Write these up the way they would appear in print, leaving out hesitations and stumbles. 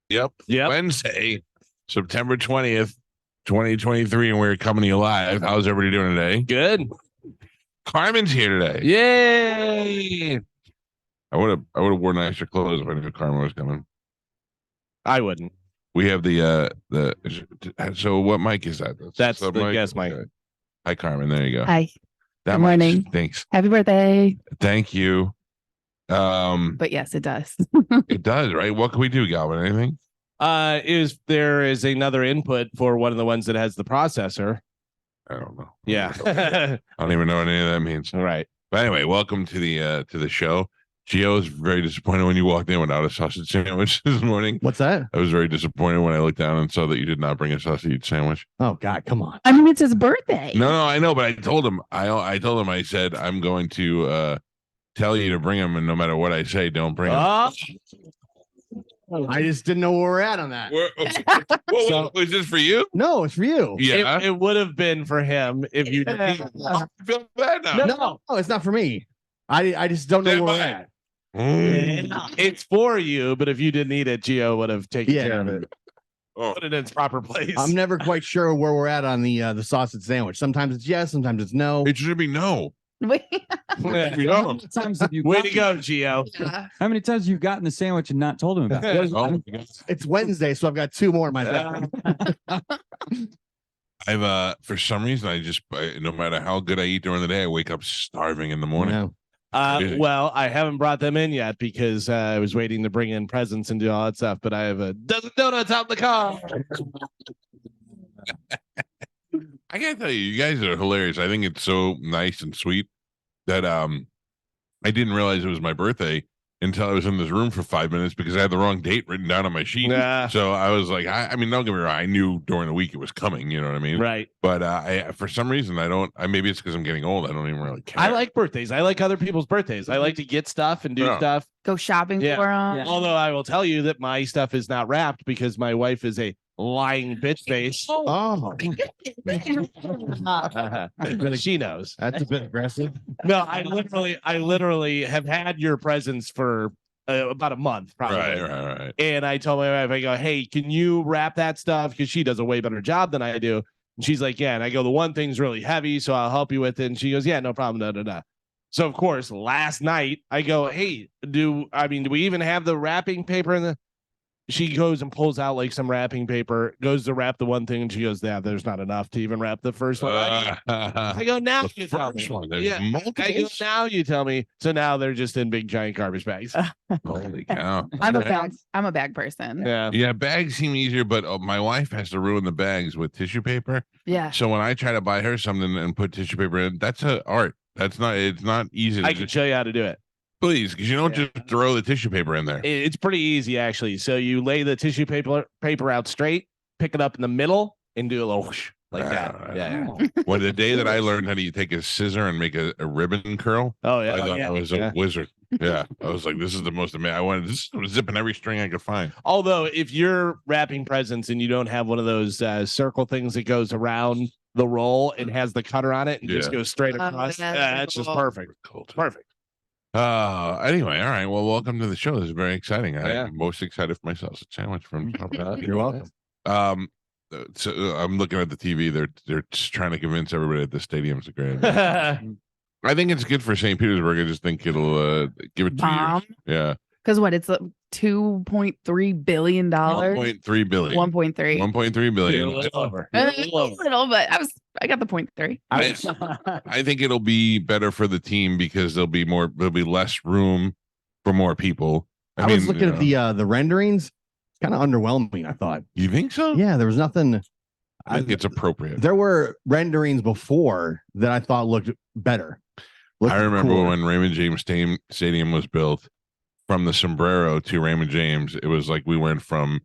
Yep. Yep. Wednesday, September 20th, 2023, and we're coming to you live. How's everybody doing today? Good. Carmen's here today. Yay. I would have worn nicer clothes if I knew Carmen was coming. I wouldn't. We have the so what mic is that? That's the guest mic. Okay. Hi, Carmen. There you go. Hi. That Good morning. Thanks. Happy birthday. Thank you. But yes, it does. It does, right? What can we do, Galvin? Anything? There is another input for one of the ones that has the processor. I don't know. Yeah. I don't even know what any of that means. All right. But anyway, welcome to the show. Gio was very disappointed when you walked in without a sausage sandwich this morning. What's that? I was very disappointed when I looked down and saw that you did not bring a sausage sandwich. Oh God, come on. I mean, it's his birthday. No, I know, but I told him. I told him. I said I'm going to tell you to bring him, and no matter what I say, don't bring him. I just didn't know where we're at on that. Was this for you? No, it's for you. Yeah. It would have been for him if you didn't. I feel bad now. No, it's not for me. I just don't know where we're at. It's for you, but if you didn't eat it, Gio would have taken care of it. Oh. Put it in its proper place. I'm never quite sure where we're at on the sausage sandwich. Sometimes it's yes, sometimes it's no. It should be no. Wait. Yeah. No. Times have you Way to gotten- go, Gio. How many times have you gotten the sandwich and not told him about it? Oh, It's Wednesday, so I've got two more in my bag. I've for some reason no matter how good I eat during the day, I wake up starving in the morning. No. Well, I haven't brought them in yet because I was waiting to bring in presents and do all that stuff, but I have a dozen donuts out in the car. I gotta tell you, you guys are hilarious. I think it's so nice and sweet that I didn't realize it was my birthday until I was in this room for 5 minutes because I had the wrong date written down on my sheet. Nah. So I was like, I mean, don't get me wrong, I knew during the week it was coming, you know what I mean? Right. But I for some reason maybe it's because I'm getting old. I don't even really care. I like birthdays. I like other people's birthdays. I like to get stuff and do stuff. Go shopping Yeah. for him. Yeah. Although I will tell you that my stuff is not wrapped because my wife is a lying bitch face. Oh, She knows. that's a bit aggressive. No, I literally have had your presents for about a month, probably. Right. And I told my wife, I go, hey, can you wrap that stuff? Because she does a way better job than I do. And she's like, yeah. And I go, the one thing's really heavy, so I'll help you with it. And she goes, yeah, no problem. So of course, last night I go, hey, do we even have the wrapping paper in the? She goes and pulls out like some wrapping paper, goes to wrap the one thing, and she goes, yeah, there's not enough to even wrap the first one. I go, now The you tell me. first one, there's Yeah. I go, multiples? now you tell me. So now they're just in big giant garbage bags. Holy cow. I'm a bag person. Yeah. Yeah, bags seem easier, but my wife has to ruin the bags with tissue paper. Yeah. So when I try to buy her something and put tissue paper in, that's an art. It's not easy to I can show you how to do it. please, because you don't just throw the tissue paper in there. It's pretty easy, actually. So you lay the tissue paper out straight, pick it up in the middle, and do a little whoosh like that. Yeah. Well, the day that I learned how to take a scissor and make a ribbon curl, Oh, yeah. I thought I was a wizard. Yeah. I was like, this is the most amazing. I wanted this was zipping every string I could find. Although, if you're wrapping presents and you don't have one of those circle things that goes around the roll and has the cutter on it and just goes straight across, that's just perfect. Perfect. Anyway, all right. Well, welcome to the show. This is very exciting. Yeah. I'm most excited for my sausage sandwich from You're welcome. So I'm looking at the TV. They're just trying to convince everybody that the stadium's a great. I think it's good for St. Petersburg. I just think it'll give it 2 years. Bomb. Yeah. Because what? It's $2.3 billion. 1.3 billion. 1.3. 1.3 billion. A little, but I got the 0.3. I think it'll be better for the team because there'll be less room for more people. I was looking at the renderings. It's kind of underwhelming, I thought. You think so? Yeah, there was nothing. I think it's appropriate. There were renderings before that I thought looked better. I remember when Raymond James Stadium was built, from the sombrero to Raymond James, it was like we went from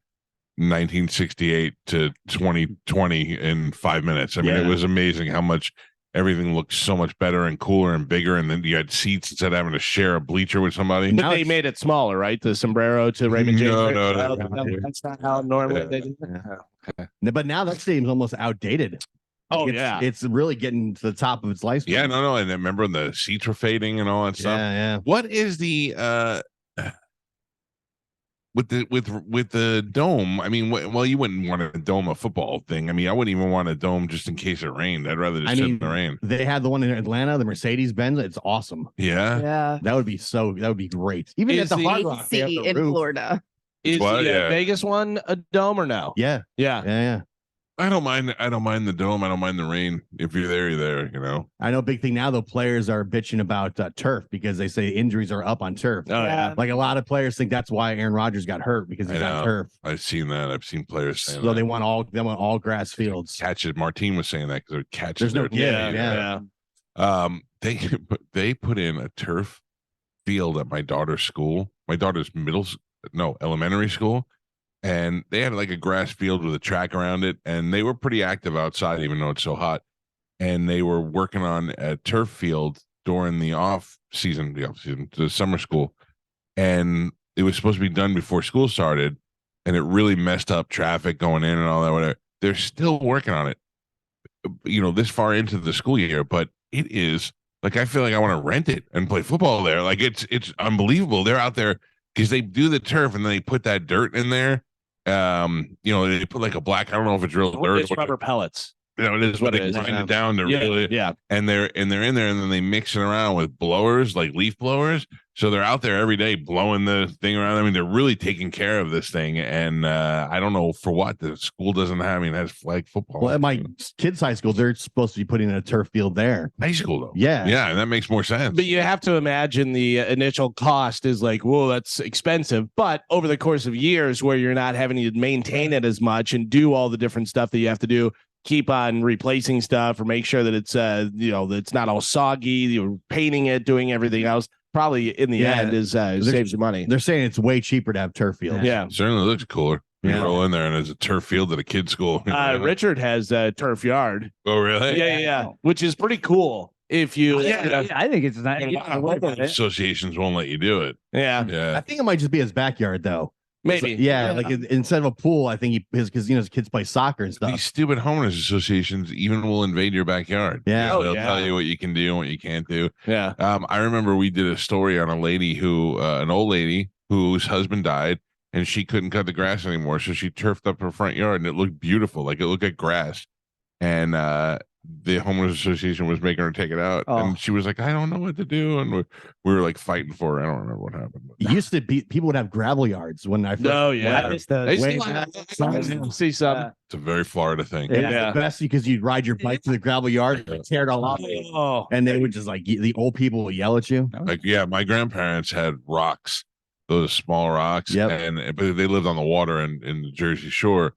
1968 to 2020 in 5 minutes. I mean, it was amazing how much everything looked so much better and cooler and bigger. And then you had seats instead of having to share a bleacher with somebody. But they made it smaller, right? The sombrero to Raymond James. No. That's not how normally they do it. But now that stadium's almost outdated. Oh, It's really getting to the top of its lifespan. Yeah, no. And remember the seats were fading and all that stuff. Yeah. What is the with the dome, I mean, well, you wouldn't want to dome a football thing. I mean, I wouldn't even want a dome just in case it rained. I'd rather just sit in the rain. They had the one in Atlanta, the Mercedes-Benz. It's awesome. Yeah. Yeah. That would be great. Even at the Hard Rock, they have the in roof. Florida. Is What? the Yeah. Vegas one a dome or no? Yeah, Yeah. yeah. I don't mind the dome. I don't mind the rain. If you're there, you're there, you know. I know. Big thing now, though, players are bitching about turf because they say injuries are up on turf. Oh yeah. Like a lot of players think that's why Aaron Rodgers got hurt because he's on turf. I've seen that. I've seen players saying So that. they want all grass fields. Catches. Martine was saying that because they're catches. There's no Yeah. They put in a turf field at my daughter's school. My daughter's elementary school. And they had like a grass field with a track around it, and they were pretty active outside, even though it's so hot. And they were working on a turf field during the the summer school, and it was supposed to be done before school started, and it really messed up traffic going in and all that. Whatever. They're still working on it, this far into the school year, but it is like I feel like I want to rent it and play football there. Like it's unbelievable. They're out there because they do the turf and then they put that dirt in there. They put like a black, I don't know if it's real dirt. It's rubber pellets. It is what they grind it down to yeah. And they're in there and then they mix it around with blowers, like leaf blowers. So they're out there every day blowing the thing around. I mean, they're really taking care of this thing. And I don't know for what the school doesn't have. I mean, it has flag football. Well, at my kids' high school, they're supposed to be putting in a turf field there. High school, though. Yeah. Yeah, and that makes more sense. But you have to imagine the initial cost is like, whoa, that's expensive. But over the course of years where you're not having to maintain it as much and do all the different stuff that you have to do, keep on replacing stuff or make sure that it's that it's not all soggy, you're painting it, doing everything else, probably in the end is saves you money. They're saying it's way cheaper to have turf fields. Yeah. It certainly looks cooler. You roll in there and there's a turf field at a kid's school. Richard has a turf yard. Oh, really? Yeah. Which is pretty cool. If you, I think it's not. Associations won't let you do it. Yeah. I think it might just be his backyard, though. Maybe. Like instead of a pool, I think his kids play soccer and stuff. These stupid homeowners associations even will invade your backyard. Yeah. They'll tell you what you can do and what you can't do. Yeah. I remember we did a story on a lady an old lady whose husband died and she couldn't cut the grass anymore. So she turfed up her front yard and it looked beautiful. Like it looked like grass. And the homeowners association was making her take it out. And she was like, I don't know what to do. And we were like fighting for her. I don't remember what happened. It used to be people would have gravel yards when I first. See some. It's a very Florida thing. It's the best because you'd ride your bike to the gravel yard and tear it all off. And they would just like the old people would yell at you. Like, yeah, my grandparents had rocks, those small rocks. But they lived on the water in the Jersey Shore.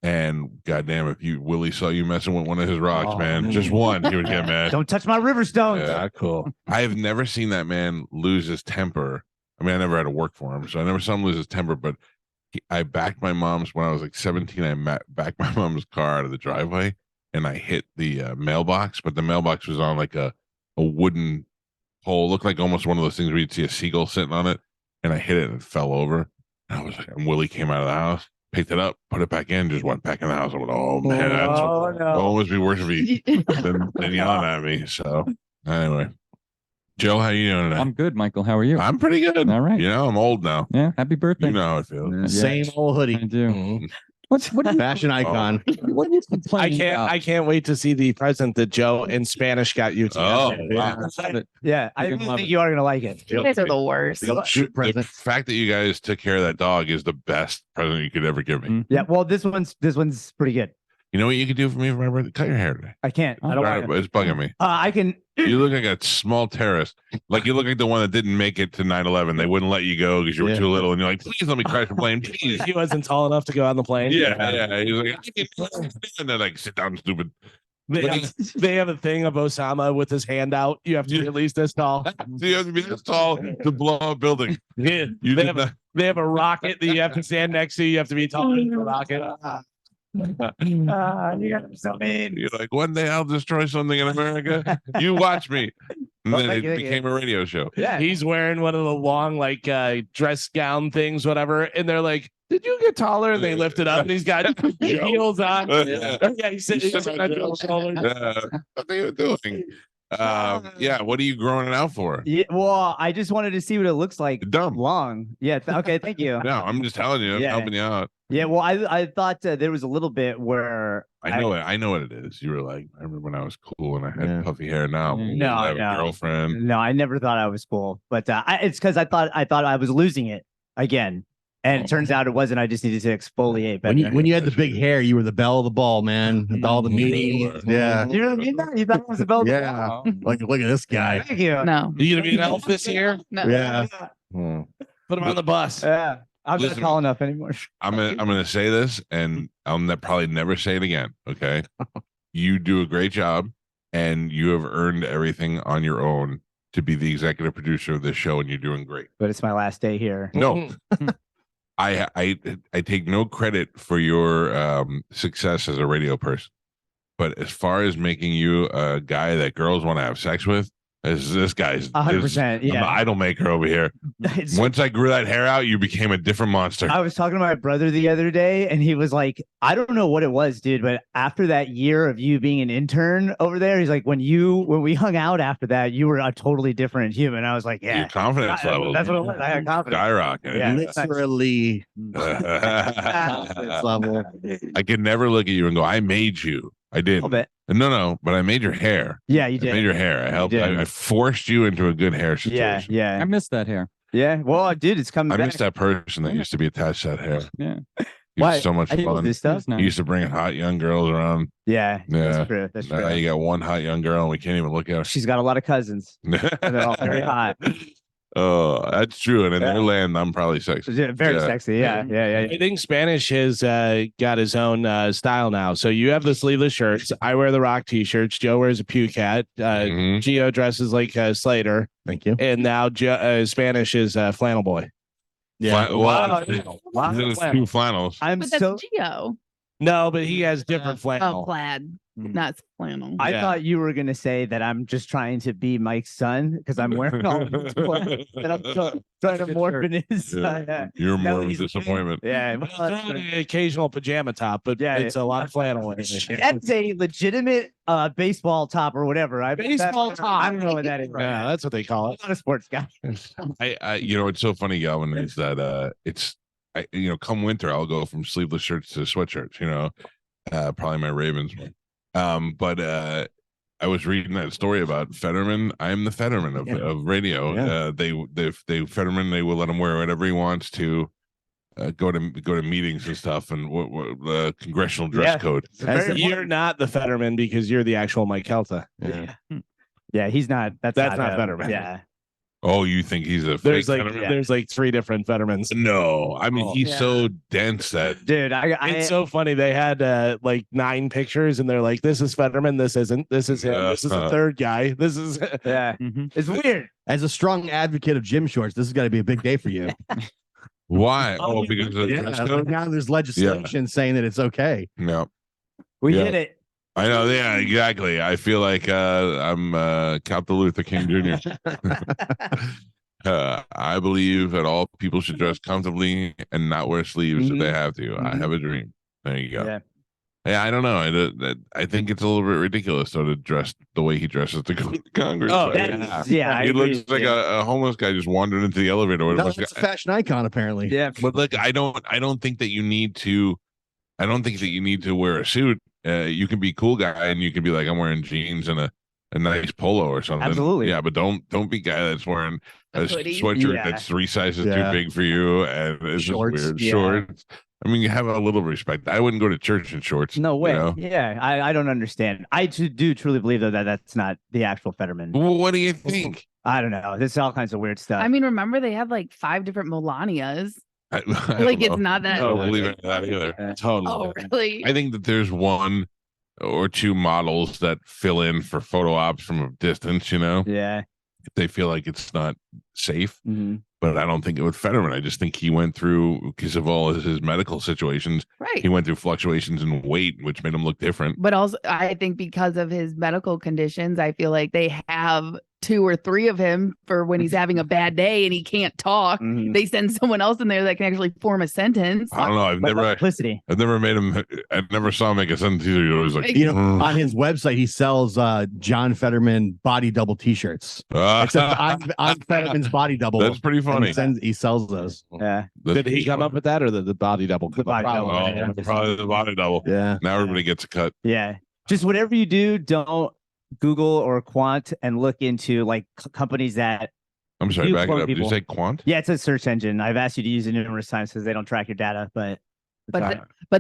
And goddamn, if Willie saw you messing with one of his rocks, man, just one, he would get mad. Don't touch my river stones. Yeah, cool. I have never seen that man lose his temper. I mean, I never had to work for him, so I never saw him lose his temper. But I backed my mom's when I was like 17. I backed my mom's car out of the driveway, and I hit the mailbox. But the mailbox was on like a wooden pole, looked like almost one of those things where you'd see a seagull sitting on it. And I hit it and it fell over. And I was like, and Willie came out of the house. Picked it up, put it back in, just went back in the house. I went, oh man, that's almost be worse if he than yelling at me. So anyway, Joe, how you doing today? I'm good, Michael. How are you? I'm pretty good. All right. I'm old now. Yeah. Happy birthday. You know how it feels. Same old hoodie. I do. Mm-hmm. What fashion icon? What are you complaining about? I can't wait to see the present that Joe in Spanish got you. Oh, wow. I really think you are gonna like it. You guys are the worst. The fact that you guys took care of that dog is the best present you could ever give me. Yeah, well, this one's pretty good. You know what you could do for me for my birthday? Cut your hair today. I can't. I don't want to. It's bugging me. I can. You look like a small terrorist. Like you look like the one that didn't make it to 9/11. They wouldn't let you go because you were too little. And you're like, please let me crash the plane. Please. He wasn't tall enough to go on the plane. Yeah. He was like, and they're like, sit down, stupid. They have a thing of Osama with his hand out. You have to be at least this tall. You have to be this tall to blow up a building. Yeah. They have a rocket that you have to stand next to. You have to be taller than the rocket. You got so mean. You're like, one day I'll destroy something in America. You watch me. And then it became a radio show. Yeah, he's wearing one of the long dress gown things, whatever. And they're like, did you get taller? And they lift it up and he's got heels on. Yeah, he's sitting on Joe's shoulder. What are you doing? Yeah. What are you growing it out for? Yeah, well, I just wanted to see what it looks like. Dumb. Long. Yeah. Okay. Thank you. No, I'm just telling you. I'm Yeah. helping you out. Yeah. Well, I thought there was a little bit where I know it. I know what it is. You were like, I remember when I was cool and I had puffy hair. Now No, I have no. a girlfriend. No, I never thought I was cool, but it's because I thought I was losing it again, and it turns out it wasn't. I just needed to exfoliate. But When you had the big hair, you were the belle of the ball, man. With all the meetings. Yeah. you really mean that? You thought I was a belt? Yeah. Like, look at this guy. Thank you. No. You gonna be an elf this year? No. Yeah. Put him on the bus. Yeah. I'm Listen, not tall enough anymore. I'm gonna say this, and I'll probably never say it again. Okay, you do a great job, and you have earned everything on your own to be the executive producer of this show, and you're doing great. But it's my last day here. No, I take no credit for your success as a radio person, but as far as making you a guy that girls want to have sex with, this guy's 100%. Yeah. I'm an idol maker over here. Once I grew that hair out, you became a different monster. I was talking to my brother the other day, and he was like, I don't know what it was, dude, but after that year of you being an intern over there, he's like, when we hung out after that, you were a totally different human. I was like, yeah. Your confidence level. That's what it was. I had confidence. Skyrocketed. Yeah. Literally. I could never look at you and go, I made you. I A did. little bit. No, but I made your hair. Yeah, you I did. made your hair. I helped. did. I forced you into a good hair Yeah, situation. yeah. I missed that hair. Yeah. Well, dude, it's coming I back. miss that person that used to be attached to that hair. Yeah. He was so much I fun. this stuff? He used to bring hot young girls around. Yeah. Yeah. That's true. That's Now true. you got one hot young girl and we can't even look at She's got a lot of cousins. And they're all very her. hot. Oh, that's true. And in their land, I'm probably sexy. Yeah, very Yeah. sexy. Yeah. Yeah. I think Spanish has got his own style now. So you have the sleeveless shirts. I wear the rock t-shirts. Joe wears a puke hat. Mhm. Gio dresses like Slater. Thank you. And now Spanish is flannel boy. Yeah. Wow. Wow. There's two flannels. I'm But that's so. Geo. No, but he has different Oh, flannel. plaid, not flannel. I Yeah. thought you were gonna say that I'm just trying to be Mike's son because I'm wearing all this plaid, and I'm trying to morph in his. Yeah. You're No, more of a he's- disappointment. Yeah, Well, well, throw in the occasional pajama top, but Yeah, it's a lot of flannel. in it. that's a legitimate baseball top or whatever. Baseball top. I don't know what that is. Yeah, that's what they call I'm it. not a sports guy. It's so funny, Galvin, is that come winter, I'll go from sleeveless shirts to sweatshirts, probably my Ravens one. But I was reading that story about Fetterman. I'm the Fetterman of radio. Yeah. They Fetterman, they will let him wear whatever he wants to go to meetings and stuff, and what the congressional dress Yeah. code. You're not the Fetterman because you're the actual Mike Calta. Yeah, he's not. That's not him. Fetterman. Yeah, Oh, you think he's a There's fake like Fetterman? there's like three different Fettermans. No, I mean he's Yeah. so dense that dude. It's so funny. They had like 9 pictures, and they're like, "This is Fetterman. This isn't. This is him. This is a third guy. This is." yeah, it's weird. As a strong advocate of gym shorts, this has got to be a big day for you. why? Oh, because of the dress code? Now there's legislation saying that it's okay. No. We Yeah. did it. I know, yeah, exactly. I feel like I'm Calta Luther King Jr. I believe that all people should dress comfortably and not wear sleeves if they have to. I have a dream. There you go. Yeah. Yeah, I don't know. I think it's a little bit ridiculous though to dress the way he dresses to go to Congress. Oh, Yeah, I He agree. looks like a homeless guy just wandered into the elevator. No, it's a fashion icon, apparently. Yeah, But look, I don't think that you need to. I don't think that you need to wear a suit. You can be a cool guy and you can be like, I'm wearing jeans and a nice polo or something. Absolutely. Yeah, but don't be guy that's wearing a hoodie. sweatshirt Yeah. that's 3 sizes Yeah. too big for you and it's Shorts. just weird. Yeah. Shorts. I mean, you have a little respect. I wouldn't go to church in shorts. no way. You know? Yeah, I don't understand. I do truly believe though that that's not the actual Fetterman. Well, what do you think? I don't know. There's all kinds of weird stuff. I mean, remember they had like 5 different Melanias. I don't Like it's know. not that. I don't believe in that either. Totally. Oh, really? I think that there's 1 or 2 models that fill in for photo ops from a distance, yeah. if they feel like it's not safe. Mhm. But I don't think it would Fetterman. I just think he went through, because of all of his medical situations, Right. he went through fluctuations in weight, which made him look different. But also, I think because of his medical conditions, I feel like they have 2 or 3 of him for when he's having a bad day and he can't talk. They send someone else in there that can actually form a sentence. I don't know. I've never made him. I never saw him make a sentence either. He was like, on his website, he sells John Fetterman body double T-shirts. It says, I'm Fetterman's body double. That's pretty funny. He sells those. Yeah. Did he come up with that or the body double? The body double. Probably the body double. Yeah. Now everybody gets a cut. Yeah. Just whatever you do, don't Google or Quant and look into like companies that. I'm sorry, back it up. Did you say Quant? Yeah, it's a search engine. I've asked you to use it numerous times because they don't track your data, but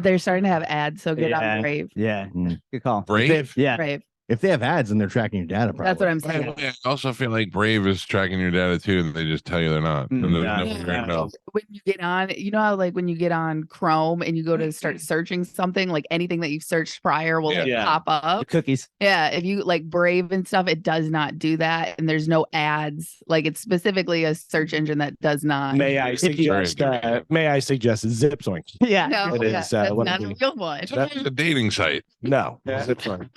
they're starting to have ads, so get on Brave. Yeah, good call. Brave? Yeah. Brave. If they have ads, then they're tracking your data. Probably. That's what I'm saying. I also feel like Brave is tracking your data too, and they just tell you they're not. And there's no way to know. When you get on, you know how like when you get on Chrome and you go to start searching something, like anything that you've searched prior will pop up. The cookies. Yeah, if you like Brave and stuff, it does not do that, and there's no ads. Like it's specifically a search engine that does not. May I suggest Zipzoink? Yeah, no, it is. That's not a real one. That's a dating site. No, Zipzoink.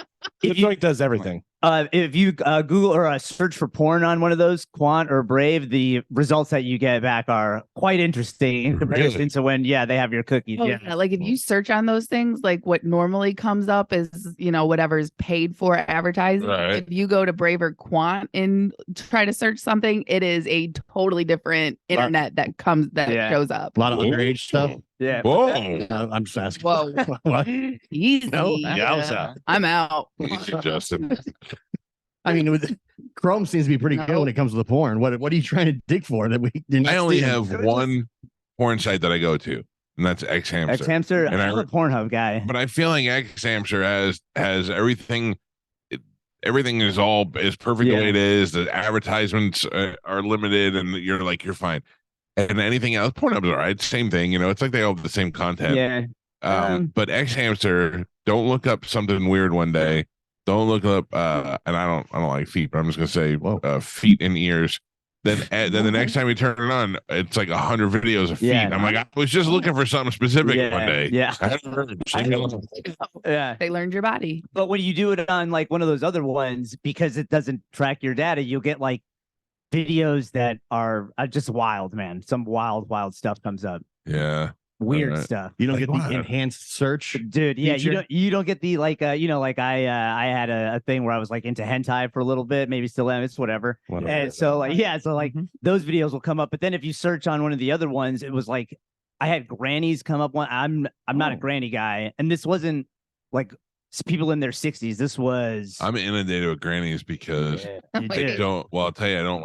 Zipzoink does everything. If you Google or search for porn on one of those, Quant or Brave, the results that you get back are quite interesting in comparison to when, they have your cookies. Oh, yeah. Like if you search on those things, like what normally comes up is, whatever's paid for advertising. Right. If you go to Brave or Quant and try to search something, it is a totally different internet that shows up. A lot of underage stuff. Yeah. Whoa. I'm just asking. Whoa. What? Easy. No, I'm out. Easy, Justin. I mean, Chrome seems to be pretty good when it comes to the porn. What are you trying to dig for that we didn't? I only have one porn site that I go to, and that's X Hamster. X Hamster. And I'm a Pornhub guy. But I feel like X Hamster has everything. Everything is perfect the way it is. The advertisements are limited, and you're fine. And anything else, Pornhub's all right. Same thing, it's like they all have the same content. Yeah. But X Hamster, don't look up something weird one day. Don't look up and I don't like feet, but I'm just gonna say feet and ears. Then the next time you turn it on, it's like 100 videos of feet. I'm like, I was just looking for something specific one day. Yeah. They learned your body. But when you do it on like one of those other ones, because it doesn't track your data, you'll get like videos that are just wild, man. Some wild stuff comes up. Yeah. Weird stuff. You don't get the enhanced search, dude. Yeah, feature? you don't get the like I had a thing where I was like into hentai for a little bit, maybe still am. It's whatever. And so those videos will come up. But then if you search on one of the other ones, it was like I had grannies come up. I'm not a granny guy, and this wasn't like people in their 60s. This was I'm inundated with grannies because they don't. Well, I'll tell you, I don't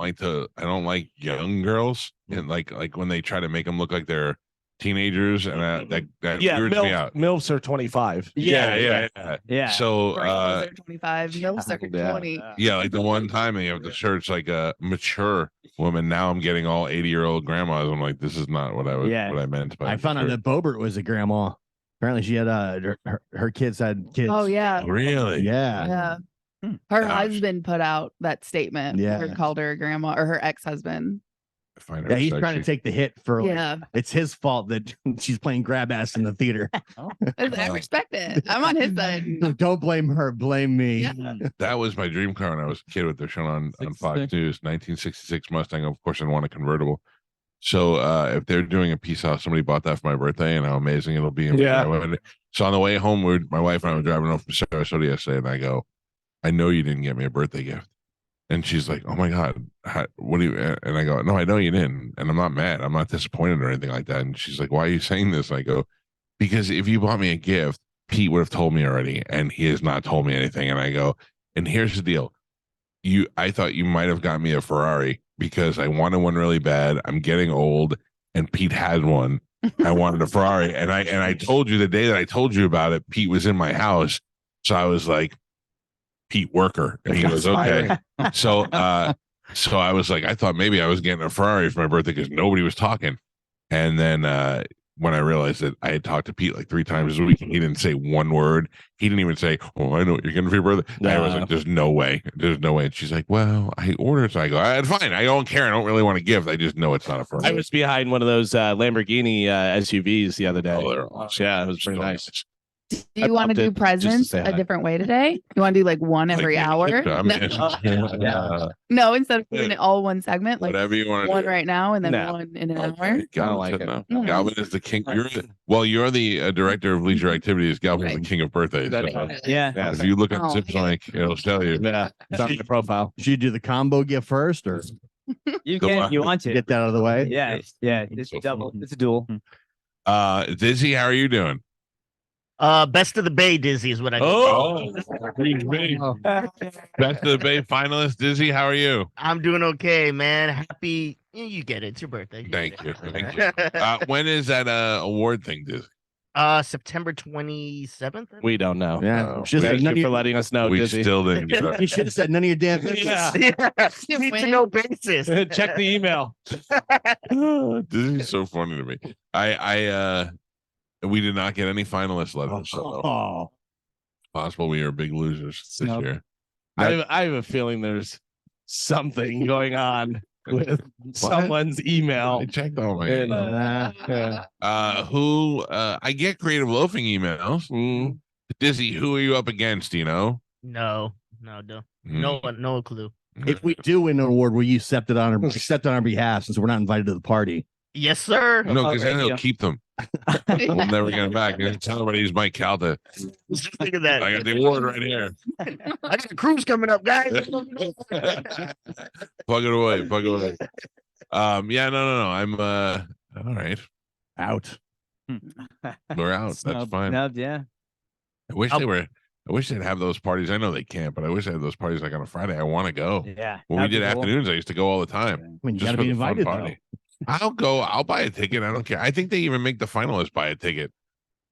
like young girls, and like when they try to make them look like they're teenagers, and that weirds me out. MILFs are 25. Yeah. So are 25, MILFs are 20. Yeah, like the one time they have to search like a mature woman. Now I'm getting all 80-year-old grandmas. I'm like, this is not what I meant. I found out that Bobert was a grandma. Apparently, she had her kids had kids. Oh yeah, really? Yeah. Her husband put out that statement. Yeah, called her a grandma, or her ex-husband. Yeah, he's trying to take the hit for. It's his fault that she's playing grab ass in the theater. I respect it. I'm on his side. Don't blame her, blame me. Yeah. That was my dream car when I was a kid. What they're showing on Fox News, 1966 Mustang. Of course, I want a convertible. So if they're doing a peace out, somebody bought that for my birthday, and how amazing it'll be. So on the way home, my wife and I were driving home from Sarasota yesterday, and I go, I know you didn't get me a birthday gift. And she's like, oh my God, what do you, and I go, no, I know you didn't. And I'm not mad. I'm not disappointed or anything like that. And she's like, why are you saying this? And I go, because if you bought me a gift, Pete would have told me already, and he has not told me anything. And I go, and here's the deal. I thought you might have got me a Ferrari because I wanted one really bad. I'm getting old, and Pete had one. I wanted a Ferrari. And I told you the day that I told you about it, Pete was in my house. So I was like, Pete Worker. And he goes, okay. So I was like, I thought maybe I was getting a Ferrari for my birthday because nobody was talking. And then when I realized that I had talked to Pete like 3 times a week, and he didn't say one word. He didn't even say, oh, I know what you're getting for your birthday. No. I was like, there's no way. There's no way. And she's like, well, I ordered. So I go, fine. I don't care. I don't really want to gift. I just know it's not a Ferrari. I was behind one of those Lamborghini SUVs the other day. Oh, they're awesome. Yeah, it was pretty nice. Do you want to do presents a different way today? You want to do like one every hour? No, instead of doing it all one segment, like whatever you want. One right now and then one in an hour. Galvin, Galvin is the king. You're the director of leisure activities. Galvin's the king of birthdays. So. Yeah. If you look at Zip's link, it'll tell you. Yeah, it's on the profile. Should you do the combo gift first, or You can if you want to get that out of the way? Yeah, it's double. It's a duel. Dizzy, how are you doing? Best of the Bay, Dizzy is what I. Best of the Bay finalist, Dizzy. How are you? I'm doing okay, man. Happy. You get it. It's your birthday. Thank you. When is that award thing, Dizzy? September 27th. We don't know. Yeah. Thank you for letting us know, We Dizzy. still didn't. You should have said none of your damn business. Yeah. Need to know basis. Check the email. Dizzy's so funny to me. We did not get any finalist letters. So possible we are big losers this year. I have a feeling there's something going on with someone's email. I checked all my emails. I get creative loafing emails. Dizzy, who are you up against? Do you know? No, no clue. If we do win an award, will you accept it on our behalf since we're not invited to the party? Yes, sir. No, because then he'll keep them. We'll never get them back. Tell everybody he's Mike Calta. Think of that. I got the award right here. I got a cruise coming up, guys. Plug it away. Yeah, no. I'm all right. Out. We're out. That's fine. Yeah. I wish they'd have those parties. I know they can't, but I wish they had those parties like on a Friday. I want to go. Yeah. When we did afternoons, I used to go all the time. I mean, you Just got to be for the fun invited. party. I'll go. I'll buy a ticket. I don't care. I think they even make the finalists buy a ticket.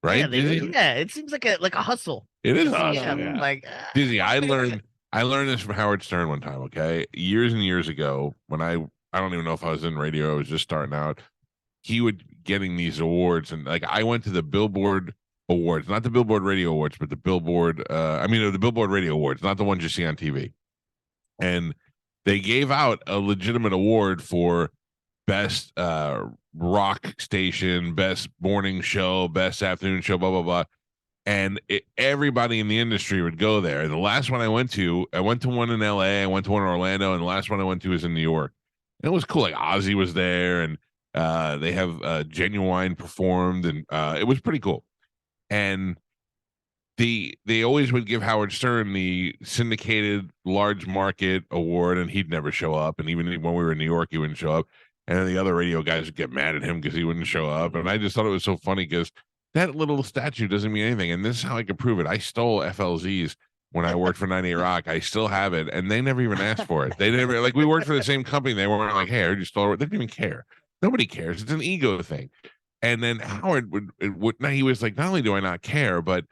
Right? Yeah, it seems like a hustle. It is awesome. awesome. Like Dizzy, I learned this from Howard Stern one time, okay? Years and years ago, when I don't even know if I was in radio, I was just starting out. He would getting these awards, and like I went to the Billboard Awards, not the Billboard Radio Awards, but the Billboard the Billboard Radio Awards, not the ones you see on TV. And they gave out a legitimate award for best rock station, best morning show, best afternoon show, blah blah blah. And everybody in the industry would go there. And the last one I went to one in LA, I went to one in Orlando, and the last one I went to was in New York. And it was cool. Like Ozzy was there, and they have Genuine performed, and it was pretty cool. And they always would give Howard Stern the syndicated large market award, and he'd never show up. And even when we were in New York, he wouldn't show up. And then the other radio guys would get mad at him because he wouldn't show up. And I just thought it was so funny because that little statue doesn't mean anything. And this is how I could prove it. I stole FLZs when I worked for 98 Rock. I still have it. And they never even asked for it. They never, like, we worked for the same company. They weren't like, hey, I heard you stole it. They didn't even care. Nobody cares. It's an ego thing. And then Howard would now he was like, not only do I not care, but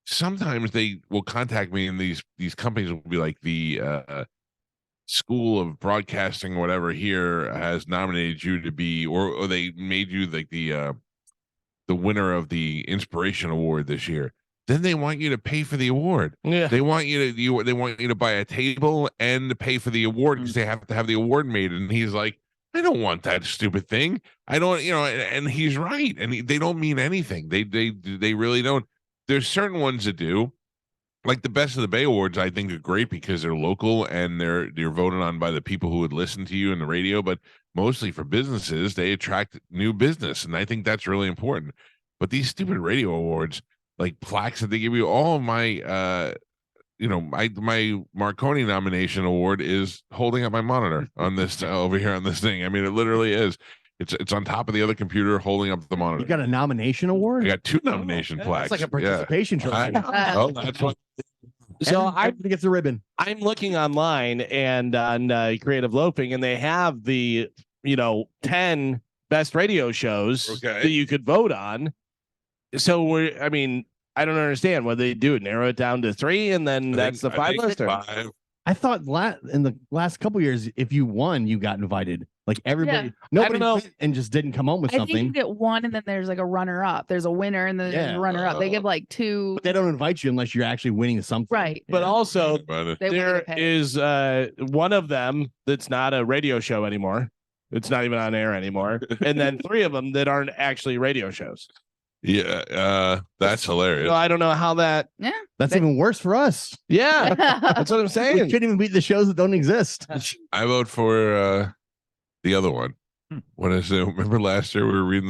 sometimes they will contact me, and these companies will be like, the School of Broadcasting, whatever, here has nominated you to be, or they made you like the winner of the Inspiration Award this year. Then they want you to pay for the award. Yeah, they want you to buy a table and to pay for the award because they have to have the award made. And he's like, I don't want that stupid thing. I don't, and he's right. And they don't mean anything. They really don't. There's certain ones that do. Like the Best of the Bay Awards, I think are great because they're local and you're voted on by the people who would listen to you in the radio. But mostly for businesses, they attract new business, and I think that's really important. But these stupid radio awards, like plaques that they give you, all of my, my Marconi nomination award is holding up my monitor on this over here on this thing. I mean, it literally is. It's on top of the other computer holding up the monitor. You got a nomination award? I got 2 nomination plaques. It's like a participation trophy. That's what. So I get the ribbon. I'm looking online and on Creative Loafing, and they have the 10 best radio shows that you could vote on. So I don't understand what they do. Narrow it down to 3, and then that's the finalist. I thought in the last couple of years, if you won, you got invited. Like everybody, nobody went and just didn't come home with something. I think you get 1, and then there's like a runner-up. There's a winner, and then there's a runner-up. They give like 2. But they don't invite you unless you're actually winning something, right? But also, there is one of them that's not a radio show anymore. It's not even on air anymore. And then 3 of them that aren't actually radio shows. Yeah, that's hilarious. So I don't know how that. That's even worse for us. Yeah, that's what I'm We saying. couldn't even beat the shows that don't exist. I vote for the other one. What is it? Remember last year we were reading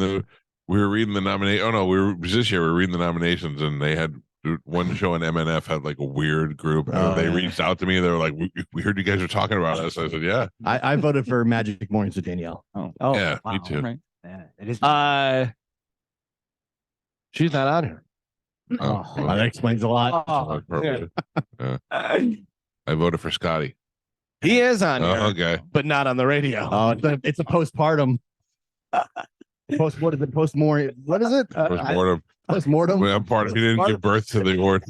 the nomination. Oh no, this year we were reading the nominations, and they had one show in MNF had like a weird group. And they reached out to me. They were like, "We heard you guys were talking about us." I said, "Yeah." I voted for Magic Mornings with Danielle. Oh, Yeah, wow. me too. Right. Yeah, it is. She's not out here. Oh, Well, that explains a lot. probably. I voted for Scotty. He is on here, Okay. but not on the radio. Oh, it's a postpartum. What is it? Postmortem. What is it? Postmortem. Postmortem. Well, I'm part of. He didn't give birth to the award.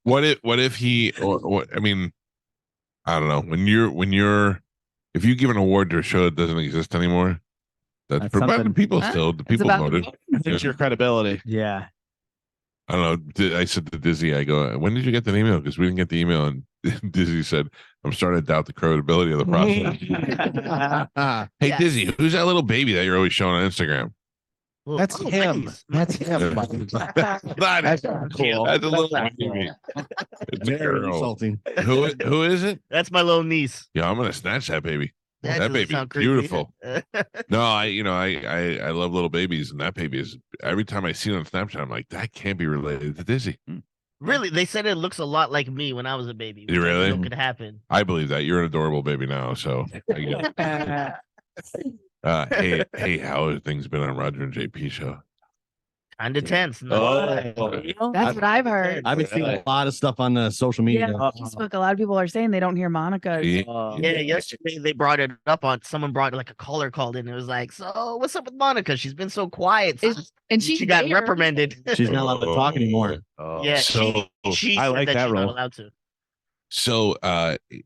What if he? What? I mean, I don't know. If you give an award to a show that doesn't exist anymore, that's something. people Huh? still. The It's people about voted. It's your credibility. Yeah. I don't know. I said to Dizzy, I go, when did you get that email? Because we didn't get the email. And Dizzy said, I'm starting to doubt the credibility of the process. Hey, Yes. Dizzy, who's that little baby that you're always showing on Instagram? Well, That's him. nice. That's him. That's cool. That's a little baby. It's a Very girl. insulting. Who is it? That's my little niece. Yeah, I'm gonna snatch that baby. That doesn't baby's sound creepy. beautiful. No, I love little babies, and that baby is. Every time I see it on Snapchat, I'm like, that can't be related to Dizzy. Really, they said it looks a lot like me when I was a baby. You which I really? know could happen. I believe that you're an adorable baby now. So, I get it. Hey, how have things been on Roger and JP show? Kind of tense. That's what I've heard. I've been seeing a lot of stuff on the social media. Yeah, Facebook. A lot of people are saying they don't hear Monica. Yeah. Yesterday they brought it up on. Someone brought like a caller called in. And it was like, so what's up with Monica? She's been so quiet. And she got there. reprimanded. She's not allowed to talk anymore. Yeah, So she I said like that she's not role. allowed to. So,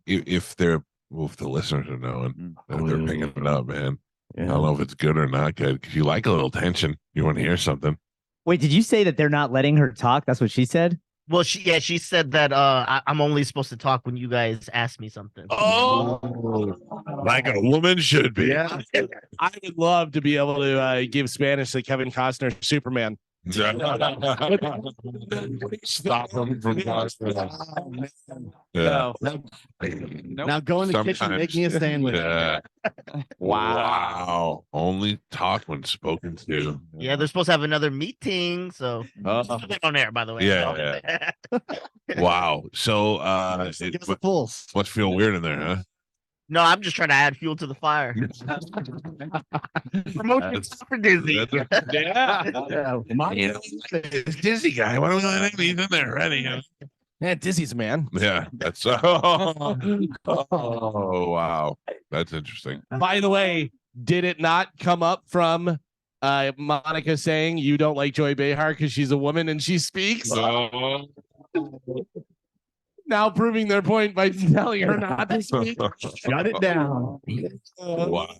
if the listeners are knowing, if they're picking it up, man, I don't know if it's good or not good. Because you like a little tension. You want to hear something. Wait, did you say that they're not letting her talk? That's what she said. Well, she said that I'm only supposed to talk when you guys ask me something. Oh, like a woman should be. Yeah. I would love to be able to give Spanish to Kevin Costner Superman. Stop him from No. Now go in the kitchen, make me a sandwich. Yeah. Wow. Only talk when spoken to. Yeah, they're supposed to have another meeting, so on air, by the way. Yeah, Wow. So Give us a pulse. must feel weird in there, huh? No, I'm just trying to add fuel to the fire. Promotion for Disney. This Disney guy. Why don't we let him? He's in there ready. Yeah, Dizzy's man. Yeah, that's oh wow. That's interesting. By the way, did it not come up from Monica saying you don't like Joy Behar because she's a woman and she speaks? Now proving their point by telling her not to speak. Shut it down. Wow.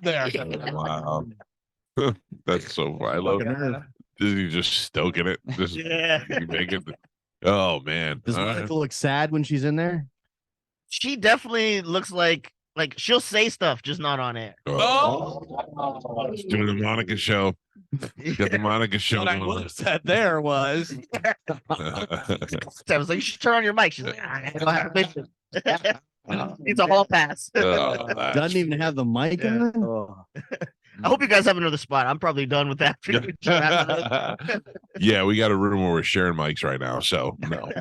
There. Wow. That's so fun. I love Disney just stoking it. Just make it. Oh man. Does Monica look sad when she's in there? She definitely looks like she'll say stuff, just not on air. She's doing the Monica show. Got the Monica show. What I would have said there was I was like, you should turn on your mic. She's like, I don't have permission. Needs a hall pass. Doesn't even have the mic on. I hope you guys have another spot. I'm probably done with that. Yeah, we got a room where we're sharing mics right now. So no.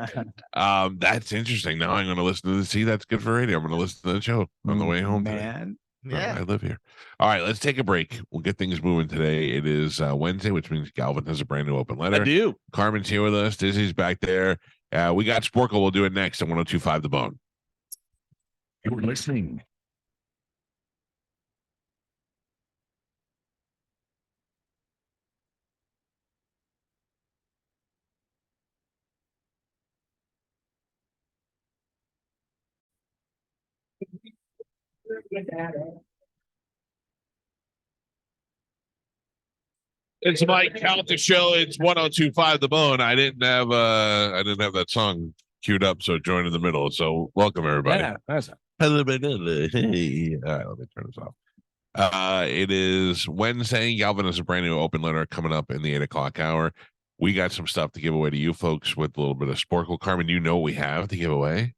That's interesting. Now I'm gonna listen to the see that's good for radio. I'm gonna listen to the show on the way home. Man. Yeah. I live here. All right, let's take a break. We'll get things moving today. It is Wednesday, which means Galvin has a brand new open letter. I do. Carmen's here with us. Dizzy's back there. We got Sporcle. We'll do it next on 102.5 The Bone. You're listening. It's Mike Calta show. It's 102.5 The Bone. I didn't have that song queued up, so join in the middle. So welcome everybody. Yeah, that's Hey, all right, let me turn this off. It is Wednesday. Galvin has a brand new open letter coming up in the 8 o'clock hour. We got some stuff to give away to you folks with a little bit of Sporcle. Carmen, you know what we have to give away?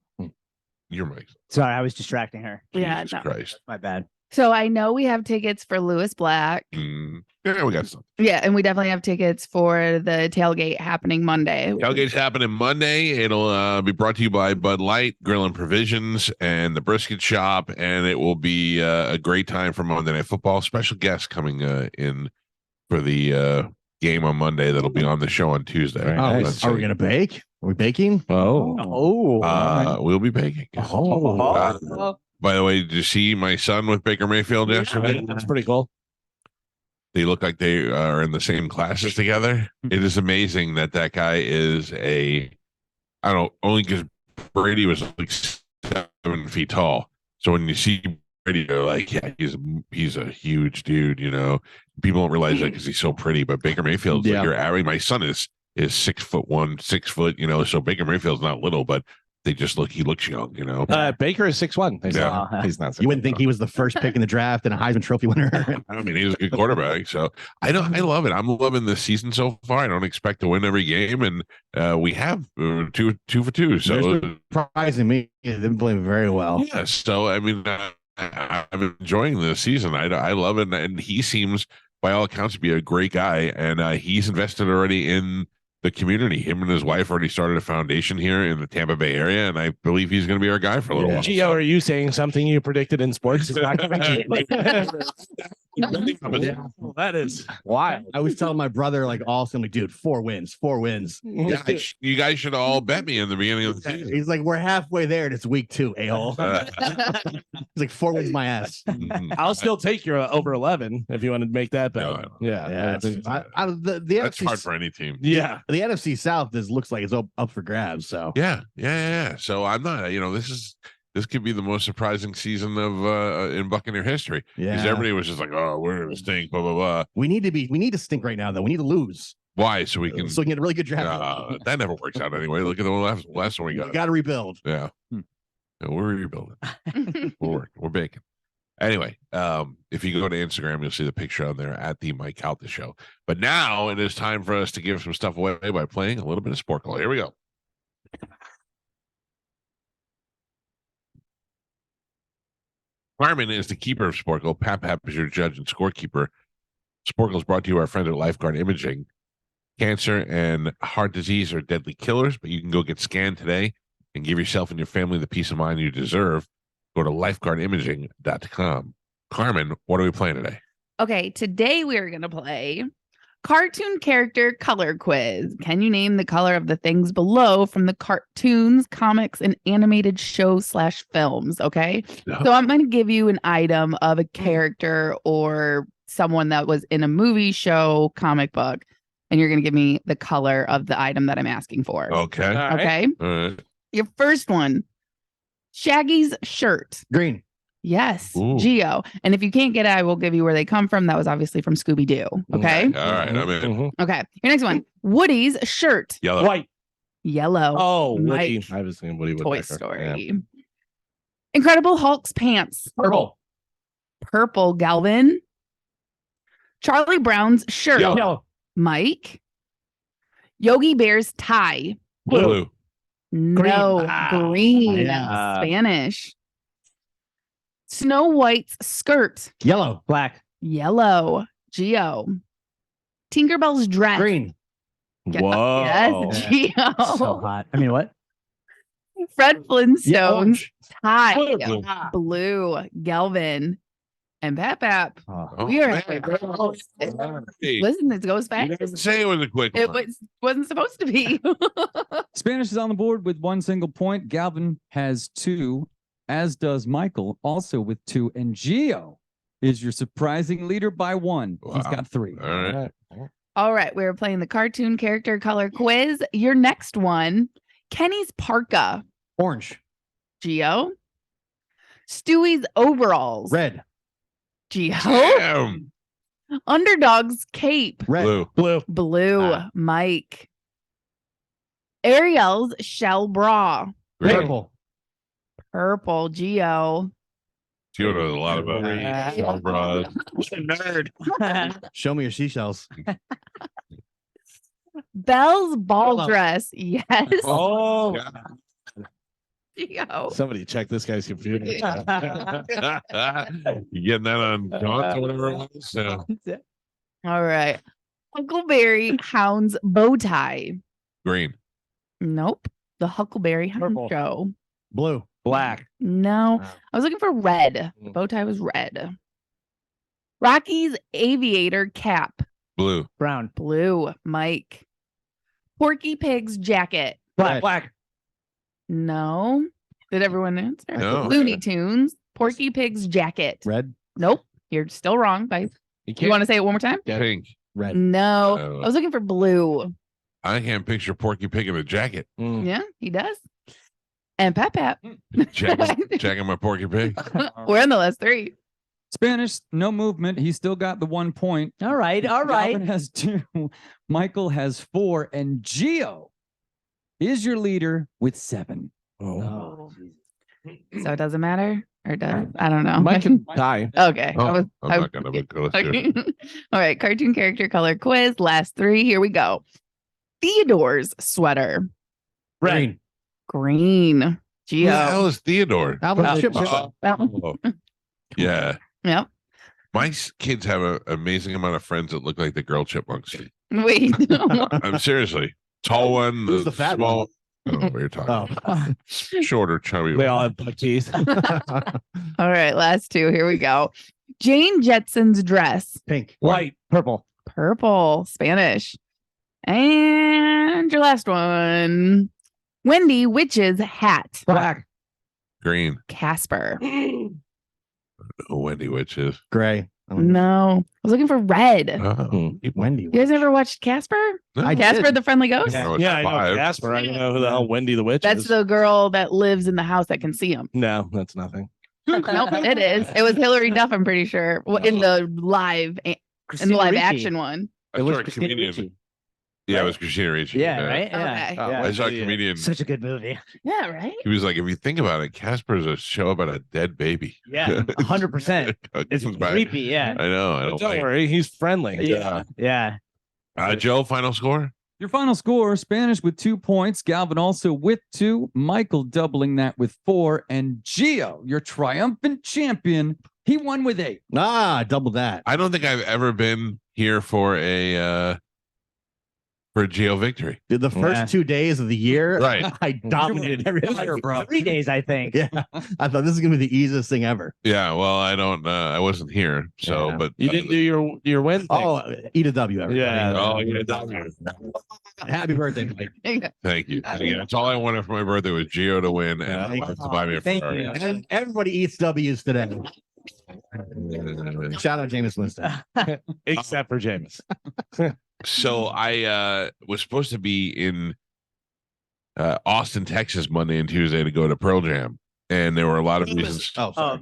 Your mic. Sorry, I was distracting her. Yeah, Jesus no. Christ. My bad. So I know we have tickets for Lewis Black. Yeah, we got some. Yeah, and we definitely have tickets for the tailgate happening Monday. Tailgate's happening Monday. It'll be brought to you by Bud Light, Grill and Provisions, and the Brisket Shop, and it will be a great time for Monday Night Football. Special guests coming in for the game on Monday that'll be on the show on Tuesday. Are we gonna bake? Are we baking? We'll be baking. By the way, did you see my son with Baker Mayfield yesterday? That's pretty cool. They look like they are in the same classes together. It is amazing that guy is only because Brady was like 7 feet tall. So when you see Brady, you're like, yeah, he's a huge dude, you know. People don't realize that because he's so pretty, but Baker Mayfield's like your average. My son is 6'1", 6 foot, you know, so Baker Mayfield's not little, but he looks young, you know. Baker is 6'1". He's not. You wouldn't think he was the first pick in the draft and a Heisman Trophy winner. I mean, he's a good quarterback. So I love it. I'm loving this season so far. I don't expect to win every game, and we have 2 for 2. So surprising me, they've been playing very well. Yeah. So I mean, I'm enjoying this season. I love it, and he seems, by all accounts, to be a great guy, and he's invested already in the community. Him and his wife already started a foundation here in the Tampa Bay area, and I believe he's going to be our guy for a little while. Gio, are you saying something you predicted in sports is not going to That is wild. I was telling my brother, like, I'm like, dude, 4 wins. Yeah, you guys should all bet me in the beginning of the season. He's like, we're halfway there, and it's week 2, a-hole. He's like, 4 wins my ass. I'll still take your over 11 if you want to make that bet. No, Yeah. The That's NFC, hard for any team. Yeah. the NFC South looks like it's up for grabs. So Yeah. So I'm not, this could be the most surprising season of in Buccaneer history. Because everybody was just like, oh, we're gonna stink, blah blah blah. We need to stink right now, though. We need to lose Why? So we can get a really good draft. that never works out anyway. Look at the last one we got. You got to rebuild. Yeah. Yeah, we're rebuilding. We're baking. Anyway, if you go to Instagram, you'll see the picture on there at the Mike Calta Show. But now it is time for us to give some stuff away by playing a little bit of Sporcle. Here we go. Carmin is the keeper of Sporcle. Pap is your judge and scorekeeper. Sporcle is brought to you by our friends at Lifeguard Imaging. Cancer and heart disease are deadly killers, but you can go get scanned today and give yourself and your family the peace of mind you deserve. Go to lifeguardimaging.com. Carmen, what are we playing today? Okay, today we are going to play cartoon character color quiz. Can you name the color of the things below from the cartoons, comics, and animated show/films? Okay, so I'm going to give you an item of a character or someone that was in a movie, show, comic book, and you're going to give me the color of the item that I'm asking for. Okay. Okay. All right. Your first one, Shaggy's shirt. Green. Yes, Ooh. Geo. And if you can't get it, I will give you where they come from. That was obviously from Scooby-Doo. Okay. All right. I'm in. Okay. Your next one, Woody's shirt. Yellow. White. Yellow. Oh, Mike. Woody. I was thinking Woody Toy Woodpecker. Story. Yeah. Incredible Hulk's pants. Purple. Purple. Galvin. Charlie Brown's shirt. Yellow. Mike. Yogi Bear's tie. Blue. No, green. Yeah. Spanish. Snow White's skirt. Yellow. Black. Yellow. Geo. Tinkerbell's dress. Green. Whoa. Yes, Geo. So hot. I mean, what? Fred Flintstone's tie. Blue. Blue. Galvin. And Pap. Oh, We are man. Hey, Listen, it goes you fast. didn't say it was a quick It one. wasn't supposed to be. Spanish is on the board with 1 single point. Galvin has 2, as does Michael, also with 2. And Gio is your surprising leader by 1. He's Wow. got 3. All right. All right, we're playing the cartoon character color quiz. Your next one, Kenny's parka. Orange. Geo. Stewie's overalls. Red. Geo. Damn. Underdog's cape. Red. Blue. Blue. Blue. Mike. Ariel's shell bra. Green. Purple. Purple. Geo. Gio knows a lot about bras. Nerd. Show me your seashells. Belle's ball dress. Yes. Oh, Gio. somebody check this guy's computer. You getting that on Gaunt or whatever it was? All right. Huckleberry Hound's bow tie. Green. Nope. The Huckleberry Hound Purple. show. Blue. Black. No. Wow. I was looking for red. The bow tie was red. Rocky's aviator cap. Blue. Brown. Blue. Mike. Porky Pig's jacket. Black. Black. No. Did everyone answer? No. Looney Tunes. Porky Pig's jacket. Red. Nope. You're still wrong, guys. You want to say it one more time? Pink. Red. No. Oh. I was looking for blue. I can't picture Porky Pig in a jacket. Mm. Yeah, he does. And Pat. Jacking my Porky Pig. We're on the last three. Spanish, no movement. He still got the 1 point. All right. All right. Calvin has 2. Michael has 4. And Gio is your leader with 7. Oh, So it doesn't matter? Or does? I don't know. Mike can die. Okay. Oh, I was, I'm not gonna look let's do it. okay. All right. Cartoon character color quiz. Last 3. Here we go. Theodore's sweater. Green. Green. Who the Gio. hell is Theodore? Alvin Chip. Oh, yeah. Yep. My kids have an amazing amount of friends that look like the girl chipmunks. Wait. I'm seriously. Tall one, Who's the fat small. I don't know what you're talking Oh. about. Shorter, chubby. They all have buck teeth. All right. Last 2. Here we go. Jane Jetson's dress. Pink. White. Purple. Purple. Spanish. And your last one. Wendy Witch's hat. Black. Green. Casper. Oh, Wendy Witch is. Gray. No. I was looking for red. Oh. Wendy. You guys never watched Casper? No. I Casper did. the Friendly Ghost? I was Yeah, I know 5. Casper. I don't know who the hell Wendy the Witch That's is. the girl that lives in the house that can see him. No, that's nothing. Nope, it is. It was Hillary Duff, I'm pretty sure. In the live action one. I It was saw a Christina comedian. Ricci. Yeah, it was Christina Ricci. Yeah, right? Yeah. Okay. Oh, yeah. I saw a Yeah. comedian. Such a good movie. Yeah, right? He was like, if you think about it, Casper is a show about a dead baby. Yeah, 100%. It's Comes back. creepy. Yeah. I know. I But don't don't like. worry, he's friendly. Yeah. Yeah. Joe, final score? Your final score, Spanish with 2 points, Galvin also with 2, Michael doubling that with 4, and Gio, your triumphant champion, he won with 8. Double that. I don't think I've ever been here for a Geo victory. The first Yeah. 2 days of the year, Right. I dominated everything. bro. 3 days, I think. Yeah. I thought this is gonna be the easiest thing ever. Yeah. Well, I don't. I wasn't here, so Yeah. but You didn't do your win thing. Oh, eat a W, everybody. Yeah. Oh, yeah. Happy birthday, Mike. Thank you. Yeah, that's all I wanted for my birthday was Geo to win and Yeah. to buy me a Thank Ferrari. you. And everybody eats W's today. Shout out Jameis Winston. Except for James. So I was supposed to be in Austin, Texas, Monday and Tuesday to go to Pearl Jam, and there were a lot of reasons. Oh, sorry.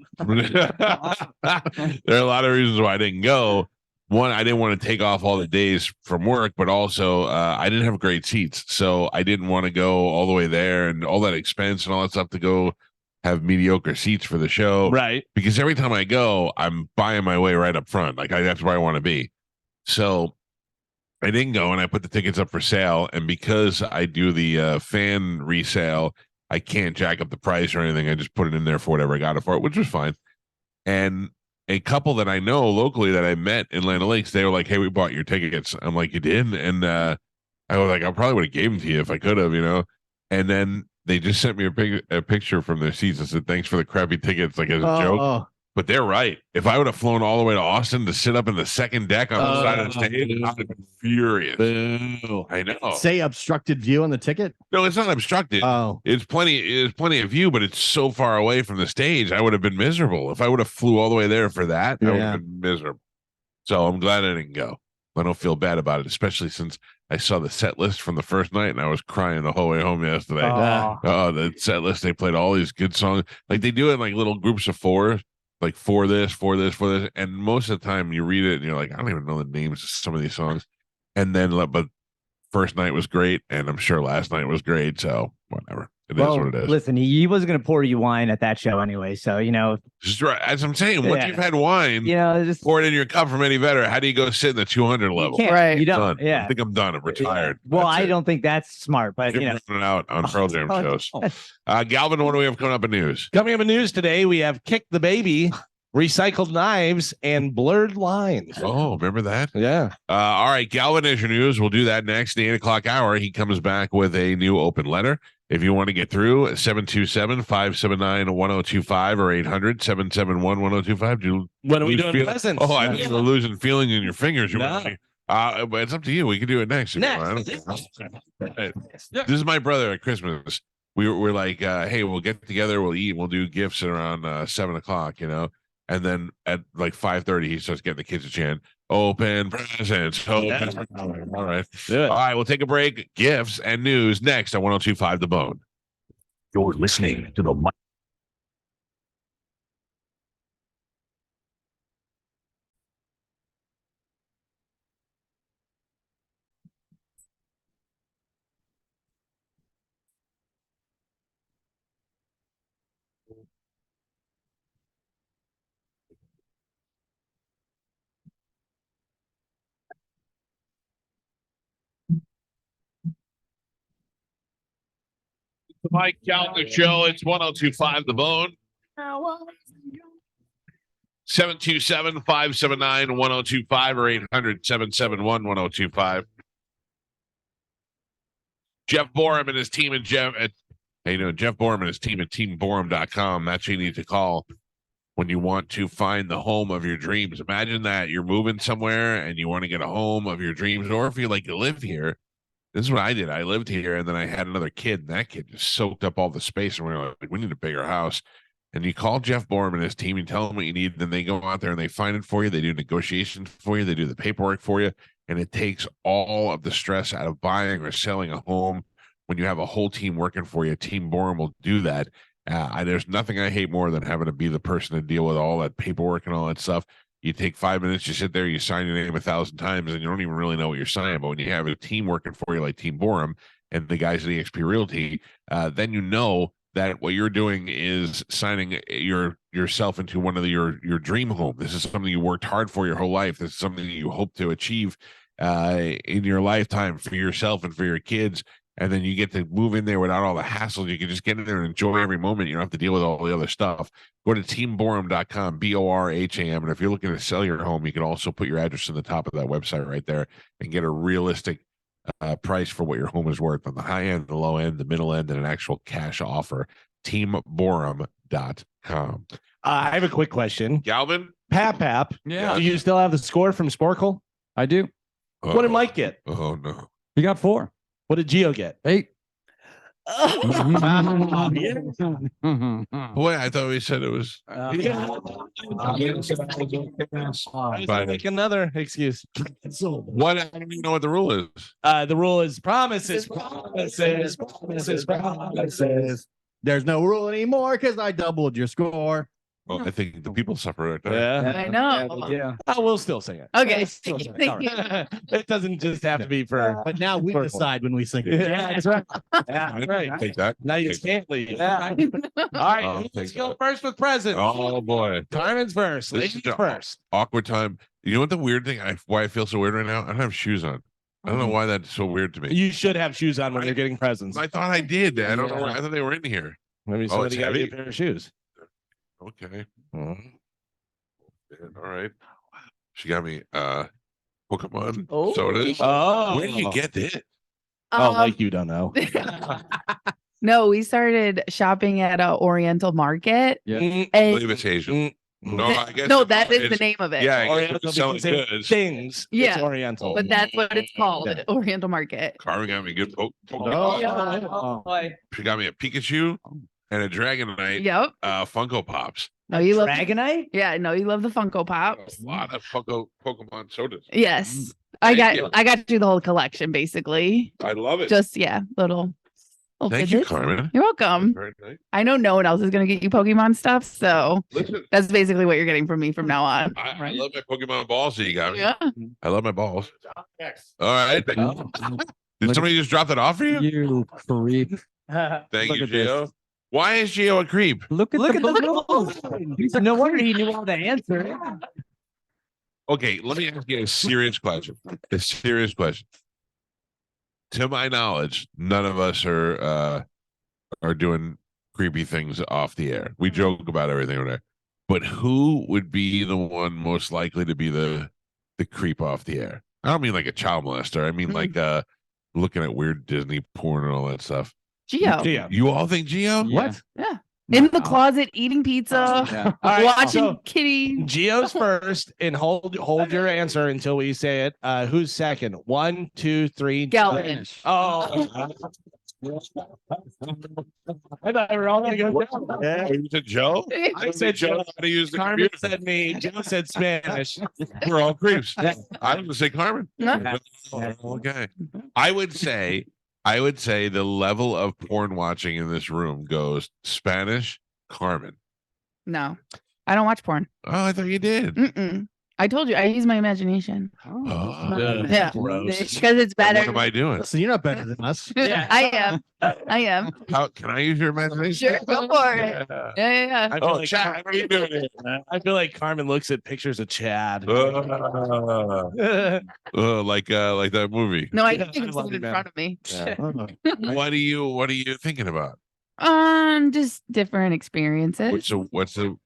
There are a lot of reasons why I didn't go. One, I didn't want to take off all the days from work, but also I didn't have great seats, so I didn't want to go all the way there and all that expense and all that stuff to go have mediocre seats for the show. Right. Because every time I go, I'm buying my way right up front. Like that's where I want to be. So I didn't go, and I put the tickets up for sale. And because I do the fan resale, I can't jack up the price or anything. I just put it in there for whatever I got it for, which was fine. And a couple that I know locally that I met in Land O'Lakes, they were like, "Hey, we bought your tickets." I'm like, "You did?" And I was like, "I probably would have gave them to you if I could have, you know." And then they just sent me a picture from their seats and said, "Thanks for the crappy tickets," like as a joke. Oh, But they're right. If I would have flown all the way to Austin to sit up in the second deck on the side of the stage, I would have been furious. Boo. I know. say obstructed view on the ticket. No, it's not obstructed. Oh, It's plenty of view, but it's so far away from the stage. I would have been miserable. If I would have flew all the way there for that, I would Yeah. have been miserable. So I'm glad I didn't go. I don't feel bad about it, especially since I saw the set list from the first night and I was crying the whole way home yesterday. Oh, the set list, they played all these good songs. Like they do it in like little groups of 4, like for this. And most of the time you read it and you're like, I don't even know the names of some of these songs. And then, but first night was great, and I'm sure last night was great. So whatever. It is what it is. Listen, he wasn't going to pour you wine at that show anyway. So, Just right, as I'm saying, once you've had wine, just pour it in your cup from any better. How do you go sit in the 200 level? you can't. Right. You Done. don't. Yeah. I think I'm done. I'm retired. Well, That's I it. don't think that's smart, but You're running out on Pearl Jam shows. Galvin, what do we have coming up in news? Coming up in news today, we have Kick the Baby, Recycled Knives, and Blurred Lines. Oh, remember that? Yeah. All right, Galvin is your news. We'll do that next, the 8 o'clock hour. He comes back with a new open letter. If you want to get through, 727-579-1025 or 800-771-1025. When are we doing presents? Oh, I think you were losing feeling in your fingers. No. But it's up to you. We can do it next. if you want. This is my brother at Christmas. We're like, hey, we'll get together, we'll eat, we'll do gifts around 7 o'clock, and then at like 5:30, he starts getting the kids to chant, open presents. All right. All right, we'll take a break. Gifts and news next on 102.5 The Bone. You're listening to the The Mike Calta Show. It's 102.5 The Bone. 727-579-1025 or 800-771-1025. Jeff Borum and his team at Jeff Borum and his team at teamborum.com. That's who you need to call when you want to find the home of your dreams. Imagine that you're moving somewhere and you want to get a home of your dreams, or if you like to live here. This is what I did. I lived here, and then I had another kid, and that kid just soaked up all the space. And we were like, we need a bigger house. And you call Jeff Borum and his team, you tell them what you need, then they go out there and they find it for you. They do negotiations for you. They do the paperwork for you. And it takes all of the stress out of buying or selling a home. When you have a whole team working for you, Team Borum will do that. There's nothing I hate more than having to be the person to deal with all that paperwork and all that stuff. You take 5 minutes, you sit there, you sign your name 1,000 times, and you don't even really know what you're signing. But when you have a team working for you like Team Borum and the guys at EXP Realty, then you know that what you're doing is signing yourself into one of your dream home. This is something you worked hard for your whole life. This is something that you hope to achieve in your lifetime for yourself and for your kids. And then you get to move in there without all the hassle. You can just get in there and enjoy every moment. You don't have to deal with all the other stuff. Go to teamborum.com, BORHAM. And if you're looking to sell your home, you can also put your address in the top of that website right there and get a realistic price for what your home is worth on the high end, the low end, the middle end, and an actual cash offer. Teamborum.com. I have a quick question. Galvin? Pap. Yeah. Do you still have the score from Sporcle? I do. What did Mike get? Oh, no. He got 4. What did Gio get? 8. Boy, I thought we said it was. I was gonna make another excuse. What? I don't even know what the rule is. The rule is promises. There's no rule anymore because I doubled your score. Well, I think the people suffer right there. Yeah. I know. Yeah. We'll still sing it. Okay. Still sing it. It doesn't just have to be for. But now we decide when we sing it. Yeah, that's right. Yeah, I'd right. take that. Now you Take- can't leave. Yeah. All right, I'll let's take go that. first with presents. Oh, boy. Carmen's first. This Ladies is the- first. Awkward time. You know what the weird thing, why I feel so weird right now? I don't have shoes on. I don't know why that's so weird to me. You should have shoes on when you're getting presents. I thought I did. I don't know. I thought they were in here. Maybe it's somebody got you a heavy? pair of shoes. Okay. Yeah, all right. She got me Pokemon Oh. sodas. Oh, Where do you get this? Oh, Um, like you don't know. No, we started shopping at a Oriental Market. Yeah. I And believe it's Asian. No, I guess no, that is the it's- name of it. Yeah, I guess Oriental it's selling because it's goods. things. Yeah. It's Oriental. But that's what it's called, Yeah. Oriental Market. Carmen got me good Pokemon. Oh, She got me a Pikachu and a Dragonite Yep. Funko Pops. No, you love. Dragonite? Yeah, no, you love the Funko Pops. A lot of Pokemon sodas. Yes, I Thank you. got to do the whole collection basically. I love it. Just little. Thank you, tidbits. Carmen. You're welcome. Very nice. I know no one else is gonna get you Pokemon stuff, so Listen, that's basically what you're getting from me from now on. I love my Pokemon balls that you got me. Yeah. I love my balls. All right. Did somebody just drop that off for you? You creep. Thank Look you, at this. Gio. Why is Gio a creep? Look at the balloons. No wonder he knew all the answers. Okay, let me ask you a serious question. A serious question. To my knowledge, none of us are doing creepy things off the air. We joke about everything over there. But who would be the one most likely to be the creep off the air? I don't mean like a child molester. I mean like looking at weird Disney porn and all that stuff. Gio. You all think Gio? Yeah. What? Yeah. In the closet eating pizza, Yeah. All right, watching so Kitty. Gio's first, and hold your answer until we say it. Who's second? 1, 2, 3. Galvin. Oh. I thought we were all gonna go down. Yeah. You said Joe? I said Joe. How to use the Carmen computer. said me. Joe said Spanish. We're all creeps. I was gonna say Carmen. Yeah. Okay. I would say the level of porn watching in this room goes Spanish, Carmen. No, I don't watch porn. Oh, I thought you did. Mm-mm. I told you I use my imagination. Oh, Yeah, Gross. because it's better. what am I doing? So you're not better than us. I am. How can I use your imagination? Sure, go for it. Yeah. I feel Oh, like Chad, what are you doing here? I feel like Carmen looks at pictures of Chad. Like that movie. No, I Yeah, don't think I it's love in you, front of me. What are you thinking about? Just different experiences. What's the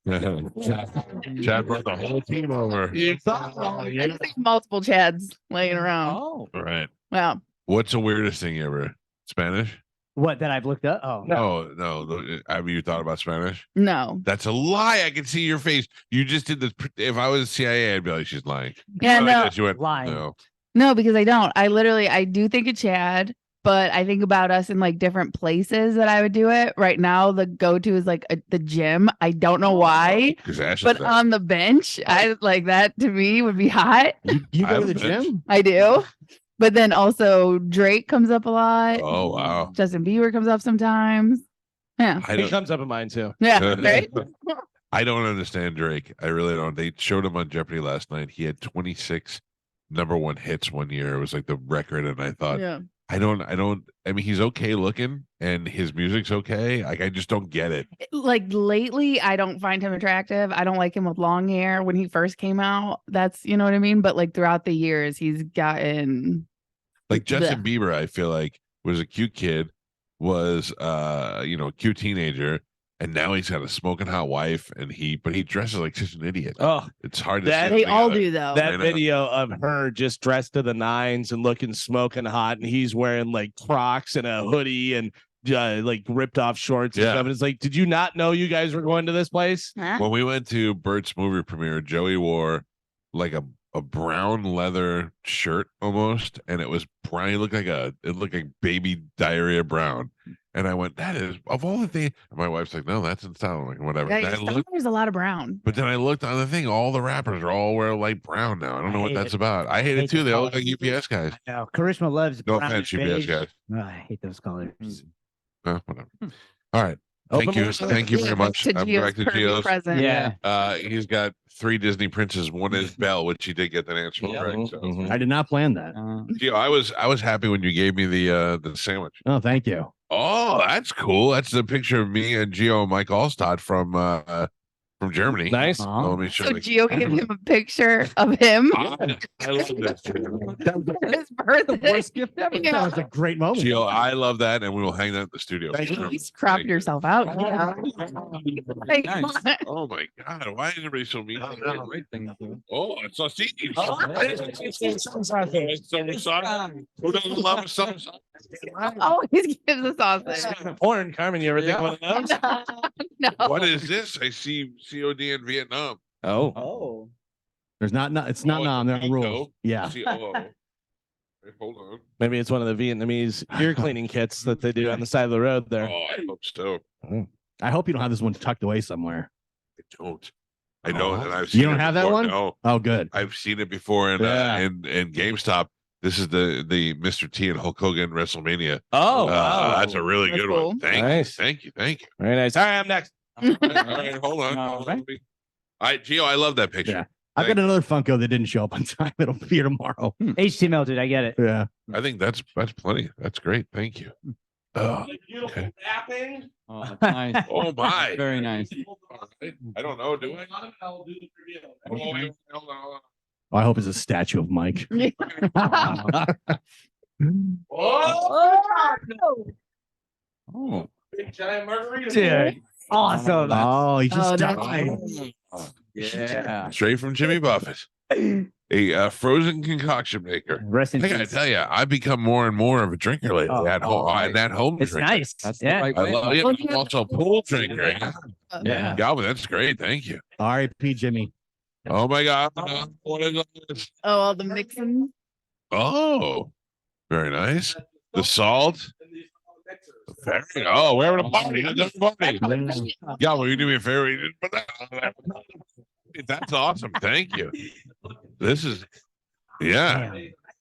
Chad brought the whole team over. You thought, I just think multiple Chads laying around. oh, All right. Wow. What's the weirdest thing you ever? Spanish? What that I've looked up? Oh, No. Have you thought about Spanish? No. That's a lie. I can see your face. You just did this. If I was CIA, I'd be like, she's lying. Yeah, I like no. that you went, Lying. no. No, because I don't. I do think of Chad, but I think about us in like different places that I would do it. Right now, the go-to is like the gym. I don't know why, Because Ash but is on the bench, I like that to me would be hot. You go to the I've been- gym? I do. But then also Drake comes up a lot. Oh, wow. Justin Bieber comes up sometimes. Yeah. I he don't, comes up in mine too. Yeah. Right. I don't understand Drake. I really don't. They showed him on Jeopardy last night. He had 26 #1 hits one year. It was like the record. And I thought, Yeah. I mean, he's okay looking and his music's okay. Like, I just don't get it. Like lately, I don't find him attractive. I don't like him with long hair when he first came out. That's, you know what I mean? But like throughout the years, he's gotten Like Justin Bieber, I feel like was a cute kid, was a cute teenager, and now he's got a smoking hot wife, but he dresses like such an idiot. Oh, It's hard to that- see they them all together. do though. I that know. video of her just dressed to the nines and looking smoking hot, and he's wearing like Crocs and a hoodie and like ripped off shorts and Yeah. stuff. And it's like, did you not know you guys were going to this place? Huh? When we went to Bert's movie premiere, Joey wore like a brown leather shirt almost, and it was brown. It looked like baby diarrhea brown. And I went, that is of all the things. And my wife's like, no, that's in style. I'm like, whatever. Yeah, Then I looked, there's a lot of brown. but then I looked on the thing. All the rappers are all wear light brown now. I don't know what hate that's it. about. I hate it Hate too. the They all look like colors. UPS guys. no. Karishma loves. No brown and offense, UPS beige. guys. Oh, I hate those colors. Whatever. All right. Thank Open you. website. Thank you very much. To I'm Gio's back to Kirby Gio's. present. Yeah. He's got 3 Disney princes. One is Belle, which he did get that answer Yeah. correct. So. Mhm. I did not plan that. Gio, I was happy when you gave me the sandwich. Oh, thank you. Oh, that's cool. That's the picture of me and Gio and Mike Allstott from Germany. Nice. Oh, let me show So you. Gio gave him a picture of him I love this. for his birthday. Worst gift ever. Yeah. That was a great moment. Gio, I love that, and we will hang that in the studio. Thank you. You cropped yourself out. Yeah. Like, come Nice. on. Oh my God! Why is everybody so mean? Great thing to do. Oh, it's sausage. Oh, Summer sauce. Who doesn't love a summer sauce? Always gives a sausage. Porn, Carmen. You ever think Yeah. one of those? No. What is this? I see COD in Vietnam. Oh, Oh. There's not it's not Oh, nom. There are it's rules. Vietnam? Yeah. COO. Wait, hold on. maybe it's one of the Vietnamese ear cleaning kits that they do on the side of the road there. Oh, I hope so. I hope you don't have this one tucked away somewhere. I don't. I know, and I've You seen don't it have that before. one? No, Oh, good. I've seen it before in Yeah. in GameStop. This is the Mr. T and Hulk Hogan WrestleMania. Oh, wow. That's a really That's good cool. one. Thank Nice. you, thank you, thank you. Very nice. All right, I'm next. All right, hold on. No, Hold right? on. All right, Gio, I love that picture. Yeah. I've got another Funko that didn't show up on time. It'll be here tomorrow. HTML, dude. I get it. Yeah. I think that's plenty. That's great. Thank you. Oh, Beautiful okay. wrapping. Oh, nice. Oh my. Very nice. I don't know. Do I? I'll do the reveal. Hold on. Oh, I hope it's a statue of Mike. Oh, Big giant margarita. Dude. Awesome. Oh, he just Oh, died. yeah. Straight from Jimmy Buffett, a frozen concoction maker. Rest in I gotta peace. tell you, I've become more and more of a drinker lately. Oh, at home, at home It's drinker. nice. That's the Yeah. right I way. love it. Well, I'm also a pool drinker. Yeah. Galvin, that's great. Thank you. R.I.P. Jimmy. Oh my God. What is this? Oh, all the mixing. Oh, very nice. The salt. Oh, we're having a party. Let's have a party. Yeah, will you do me a favor? You didn't put that on there. That's awesome. Thank you. This is, yeah.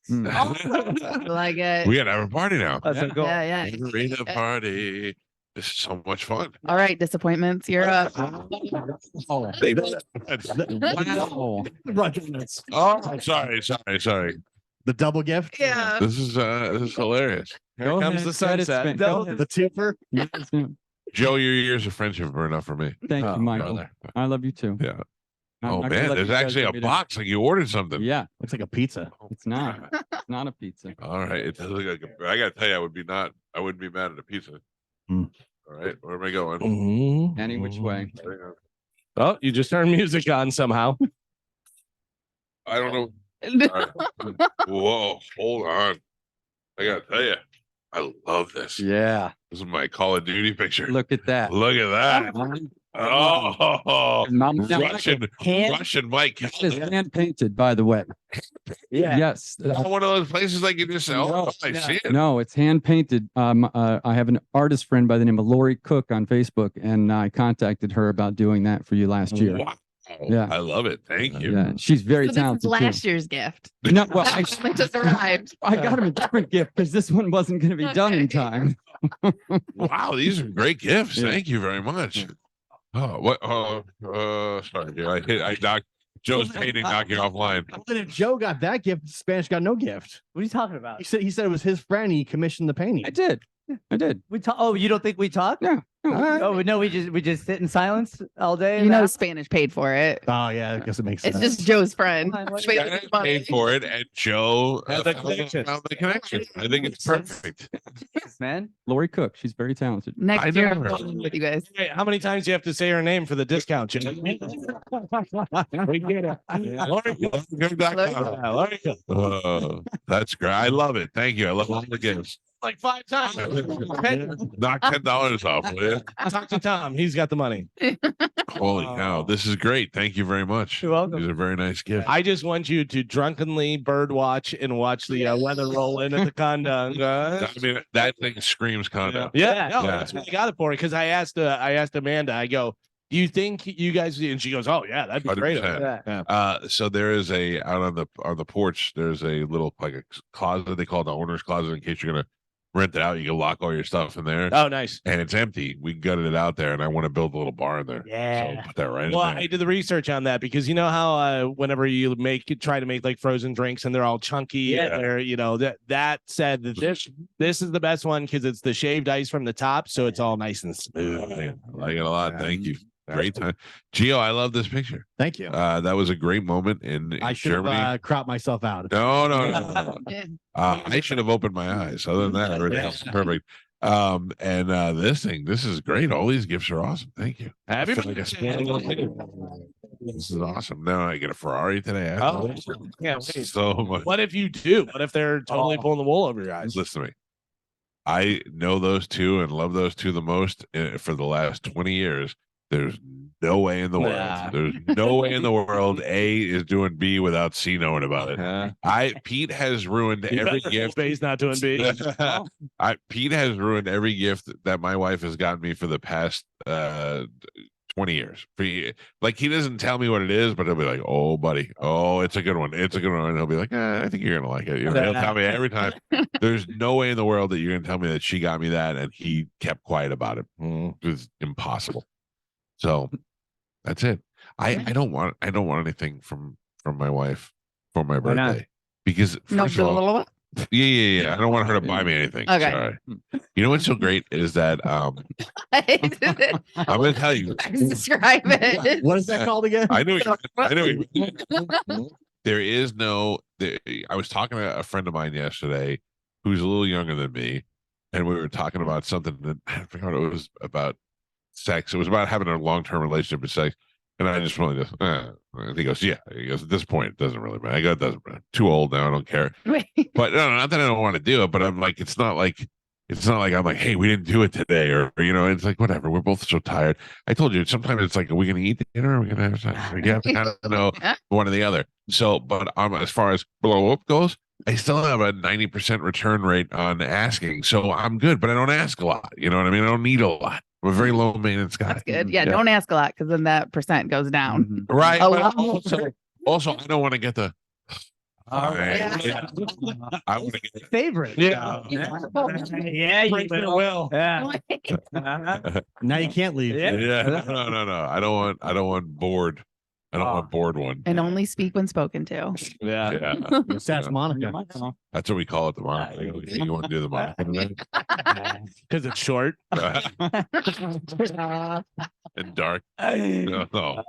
I like it. We gotta have a party now. That's so cool. Yeah, yeah. Margarita party. This is so much fun. All right, disappointments. You're up. Oh, Oh, sorry. The double gift. Yeah. This is hilarious. Here comes the sunset. Go ahead. The twofer. Joe, your years of friendship are enough for me. Thank Oh, you, Michael. brother. I love you too. Yeah. I'm Oh not gonna man, let there's you guys actually a give me that. box like you ordered something. Yeah, Looks like a pizza. it's not. It's not a pizza. All right. It does look like I gotta tell you, I wouldn't be mad at a pizza. Hmm. All right, where am I going? Mhm. Any which way. Oh, you just turned music on somehow. I don't know. All right. Whoa, hold on. I gotta tell you, I love this. Yeah. This is my Call of Duty picture. Look at that. Look at that. Oh, Now, Russian Mike. That is hand painted, by the way. Yeah. Yes. Not one of those places like you just sell. No, Oh, I see it. No, it's hand painted. I have an artist friend by the name of Lori Cook on Facebook, and I contacted her about doing that for you last year. Wow. Yeah. I love it. Thank you. Yeah, she's very So this is talented. last year's gift. Too. No, well, It just arrived. I got him a different gift because this one wasn't going to be done in Okay. time. Wow, these are great gifts. Yeah. Thank you very much. Oh, what? Sorry, dude. I knocked Joe's painting knocking offline. But if Joe got that gift, Spanish got no gift. What are you talking about? He said it was his friend. He commissioned the painting. I did. We talk. Oh, you don't think we talk? No. Oh no, we just sit in silence all day. You know, Spanish paid for it. Oh yeah, I guess it makes sense. It's just Joe's friend. Fine, what- Spanish I money. paid for it, and Joe Had the found connection. the connection. I think it's perfect. Thanks, man. Lori Cook, she's very talented. Next I year, I'm never- going with you guys. Hey, how many times do you have to say her name for the discount, Jim? We get it. That's great. I love it. Thank you. I love all the gifts. Like 5 times. Knock $10 off, will you? Talk to Tom. He's got the money. Holy cow. This is great. Thank you very much. You're welcome. These are very nice gifts. I just want you to drunkenly bird watch and watch the weather roll in at the condo. I mean, that thing screams condo. Yeah, no, Yeah. that's what I got it for. Because I asked Amanda, I go, do you think you guys, and she goes, oh yeah, that'd be great. 100%. Yeah. So there is out on the porch, there's a little like a closet. They call it the owner's closet in case you're gonna rent it out. You can lock all your stuff in there. Oh, nice. And it's empty. We gutted it out there, and I want to build a little bar in there. Yeah. So put that right Well, in there. I did the research on that because you know how whenever you try to make like frozen drinks and they're all chunky, Yeah. and they're that said that this is the best one because it's the shaved ice from the top, so it's all nice and smooth. I like it a lot. Thank you. Great time. Gio, I love this picture. Thank you. That was a great moment in I should Germany. have cropped myself out. No. Yeah. I should have opened my eyes. Other than that, everything else is perfect. This is great. All these gifts are awesome. Thank you. Happy I feel like I spoiled the whole thing. This is awesome. Now I get a Ferrari today. Oh, yeah. Wait. So much. What if you do? What if they're totally pulling the wool over your eyes? Listen to me. I know those two and love those two the most for the last 20 years. There's no way in the world. Nah. There's no way in the world A is doing B without C knowing about it. Pete has ruined every gift. Space not doing B. Pete has ruined every gift that my wife has gotten me for the past 20 years. Like he doesn't tell me what it is, but he'll be like, "Oh, buddy, oh, it's a good one. It's a good one." And he'll be like, "I think you're gonna like it." You know, he'll tell me every time. There's no way in the world that you're gonna tell me that she got me that, and he kept quiet about it. It was impossible. So that's it. I don't want anything from from my wife for my Why not? birthday because No, first of all, yeah. I don't want her to buy me anything. Okay. Sorry. You know what's so great is that I'm gonna tell you. Describe it. What is that called again? I know. There is no. I was talking to a friend of mine yesterday, who's a little younger than me, and we were talking about something that I forgot what it was about sex. It was about having a long-term relationship with sex, and I just really just. And he goes, yeah. He goes, at this point, it doesn't really matter. I go, it doesn't matter. Too old now. I don't care. But no, not that I don't want to do it, but I'm like, it's not like I'm like, hey, we didn't do it today, or it's like whatever. We're both so tired. I told you sometimes it's like, are we gonna eat dinner? Are we gonna have something? You have to kind of know one or the other. So, but as far as blow up goes, I still have a 90% return rate on asking, so I'm good. But I don't ask a lot. You know what I mean? I don't need a lot. I'm a very low maintenance guy. That's good. Yeah, don't ask a lot because then that percent goes down. Right. A But lot. also, I don't want to get the. All right. Yeah. I want to get Favorite. Yeah. Yeah, you will. Yeah. Now you can't leave. Yeah. No. I don't want bored. I don't want bored one. And only speak when spoken to. Yeah. Yeah. That's Monica. That's what we call it, the Monica. You want to do the Monica today? Because it's short. And dark. No.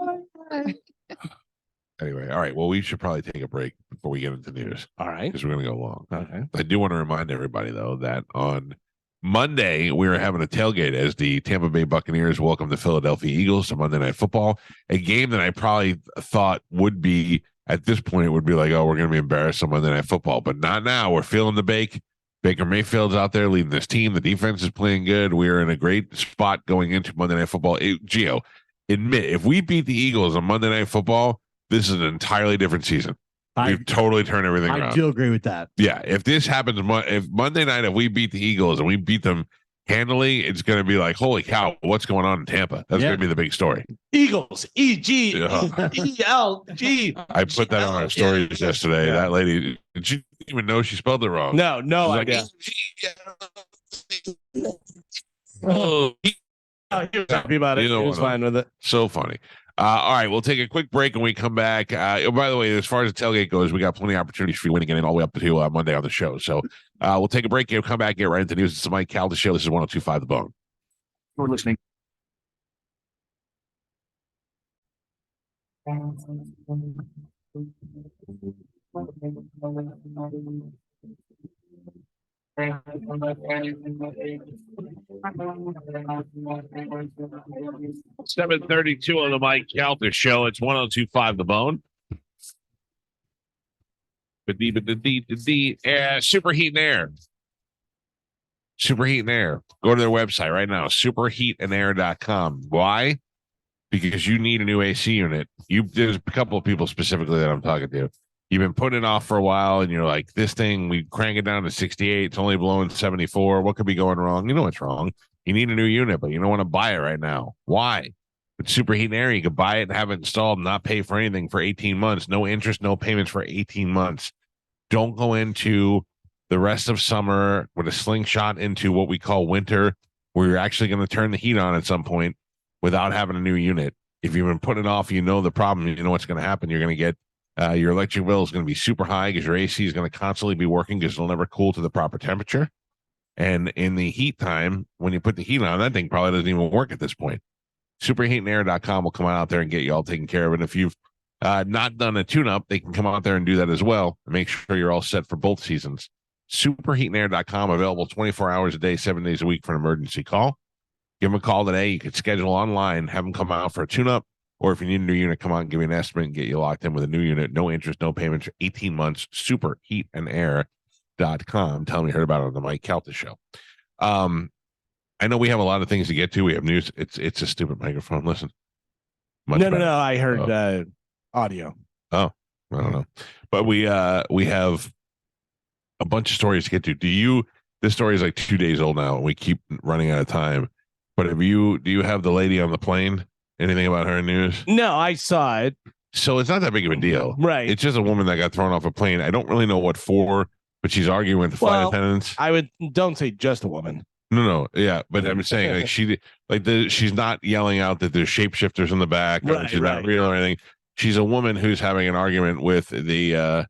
Anyway, all right. Well, we should probably take a break before we get into news All right. because we're going to go long. Okay. I do want to remind everybody, though, that on Monday, we are having a tailgate as the Tampa Bay Buccaneers welcome the Philadelphia Eagles to Monday Night Football, a game that I probably thought would be, at this point, it would be like, oh, we're going to be embarrassed on Monday Night Football, but not now. We're feeling the bake. Baker Mayfield's out there leading this team. The defense is playing good. We are in a great spot going into Monday Night Football. Gio, admit, if we beat the Eagles on Monday Night Football, this is an entirely different season. We've totally turned everything around. I do agree with that. Yeah, if this happens, if Monday night, if we beat the Eagles and we beat them handily, it's going to be like, holy cow, what's going on in Tampa? That's going to be the big story. Eagles, E-G-E-L-G. I put that on our stories yesterday. Yeah. That lady, did she even know she spelled it wrong? No She's idea. Oh, He was happy about it. He was fine with it. so funny. All right, we'll take a quick break and we come back. By the way, as far as the tailgate goes, we got plenty of opportunities for you winning it all the way up to Monday on the show. So we'll take a break and come back, get right into news. It's the Mike Calta Show. This is 102.5 The Bone. You're listening. Seven 32 on the Mike Calta Show. It's 102.5 The Bone. Superheat and Air. Superheat and Air. Go to their website right now, superheatandair.com. Why? Because you need a new AC unit. There's a couple of people specifically that I'm talking to. You've been putting it off for a while, and you're like, this thing, we crank it down to 68. It's only blowing 74. What could be going wrong? You know what's wrong. You need a new unit, but you don't want to buy it right now. Why? With Superheat and Air, you could buy it and have it installed and not pay for anything for 18 months. No interest, no payments for 18 months. Don't go into the rest of summer with a slingshot into what we call winter, where you're actually going to turn the heat on at some point without having a new unit. If you've been putting it off, you know the problem. You know what's going to happen. You're going to get your electric bill is going to be super high because your AC is going to constantly be working because it'll never cool to the proper temperature. And in the heat time, when you put the heat on, that thing probably doesn't even work at this point. Superheatandair.com will come out there and get you all taken care of. And if you've not done a tune-up, they can come out there and do that as well. Make sure you're all set for both seasons. Superheatandair.com, available 24 hours a day, 7 days a week for an emergency call. Give them a call today. You could schedule online, have them come out for a tune-up. Or if you need a new unit, come on, give me an estimate and get you locked in with a new unit. No interest, no payments for 18 months. Superheatandair.com. Tell me you heard about it on the Mike Calta Show. I know we have a lot of things to get to. We have news. It's a stupid microphone. Listen. No. I heard audio. Oh, I don't know. But we have a bunch of stories to get to. This story is like 2 days old now, and we keep running out of time. But do you have the lady on the plane? Anything about her news? No, I saw it. So it's not that big of a deal. Right. It's just a woman that got thrown off a plane. I don't really know what for, but she's arguing with the flight attendants. Don't say just a woman. No. Yeah. But I'm saying she's not yelling out that there's shapeshifters in the back. Or she's not real or anything. she's a woman who's having an argument with the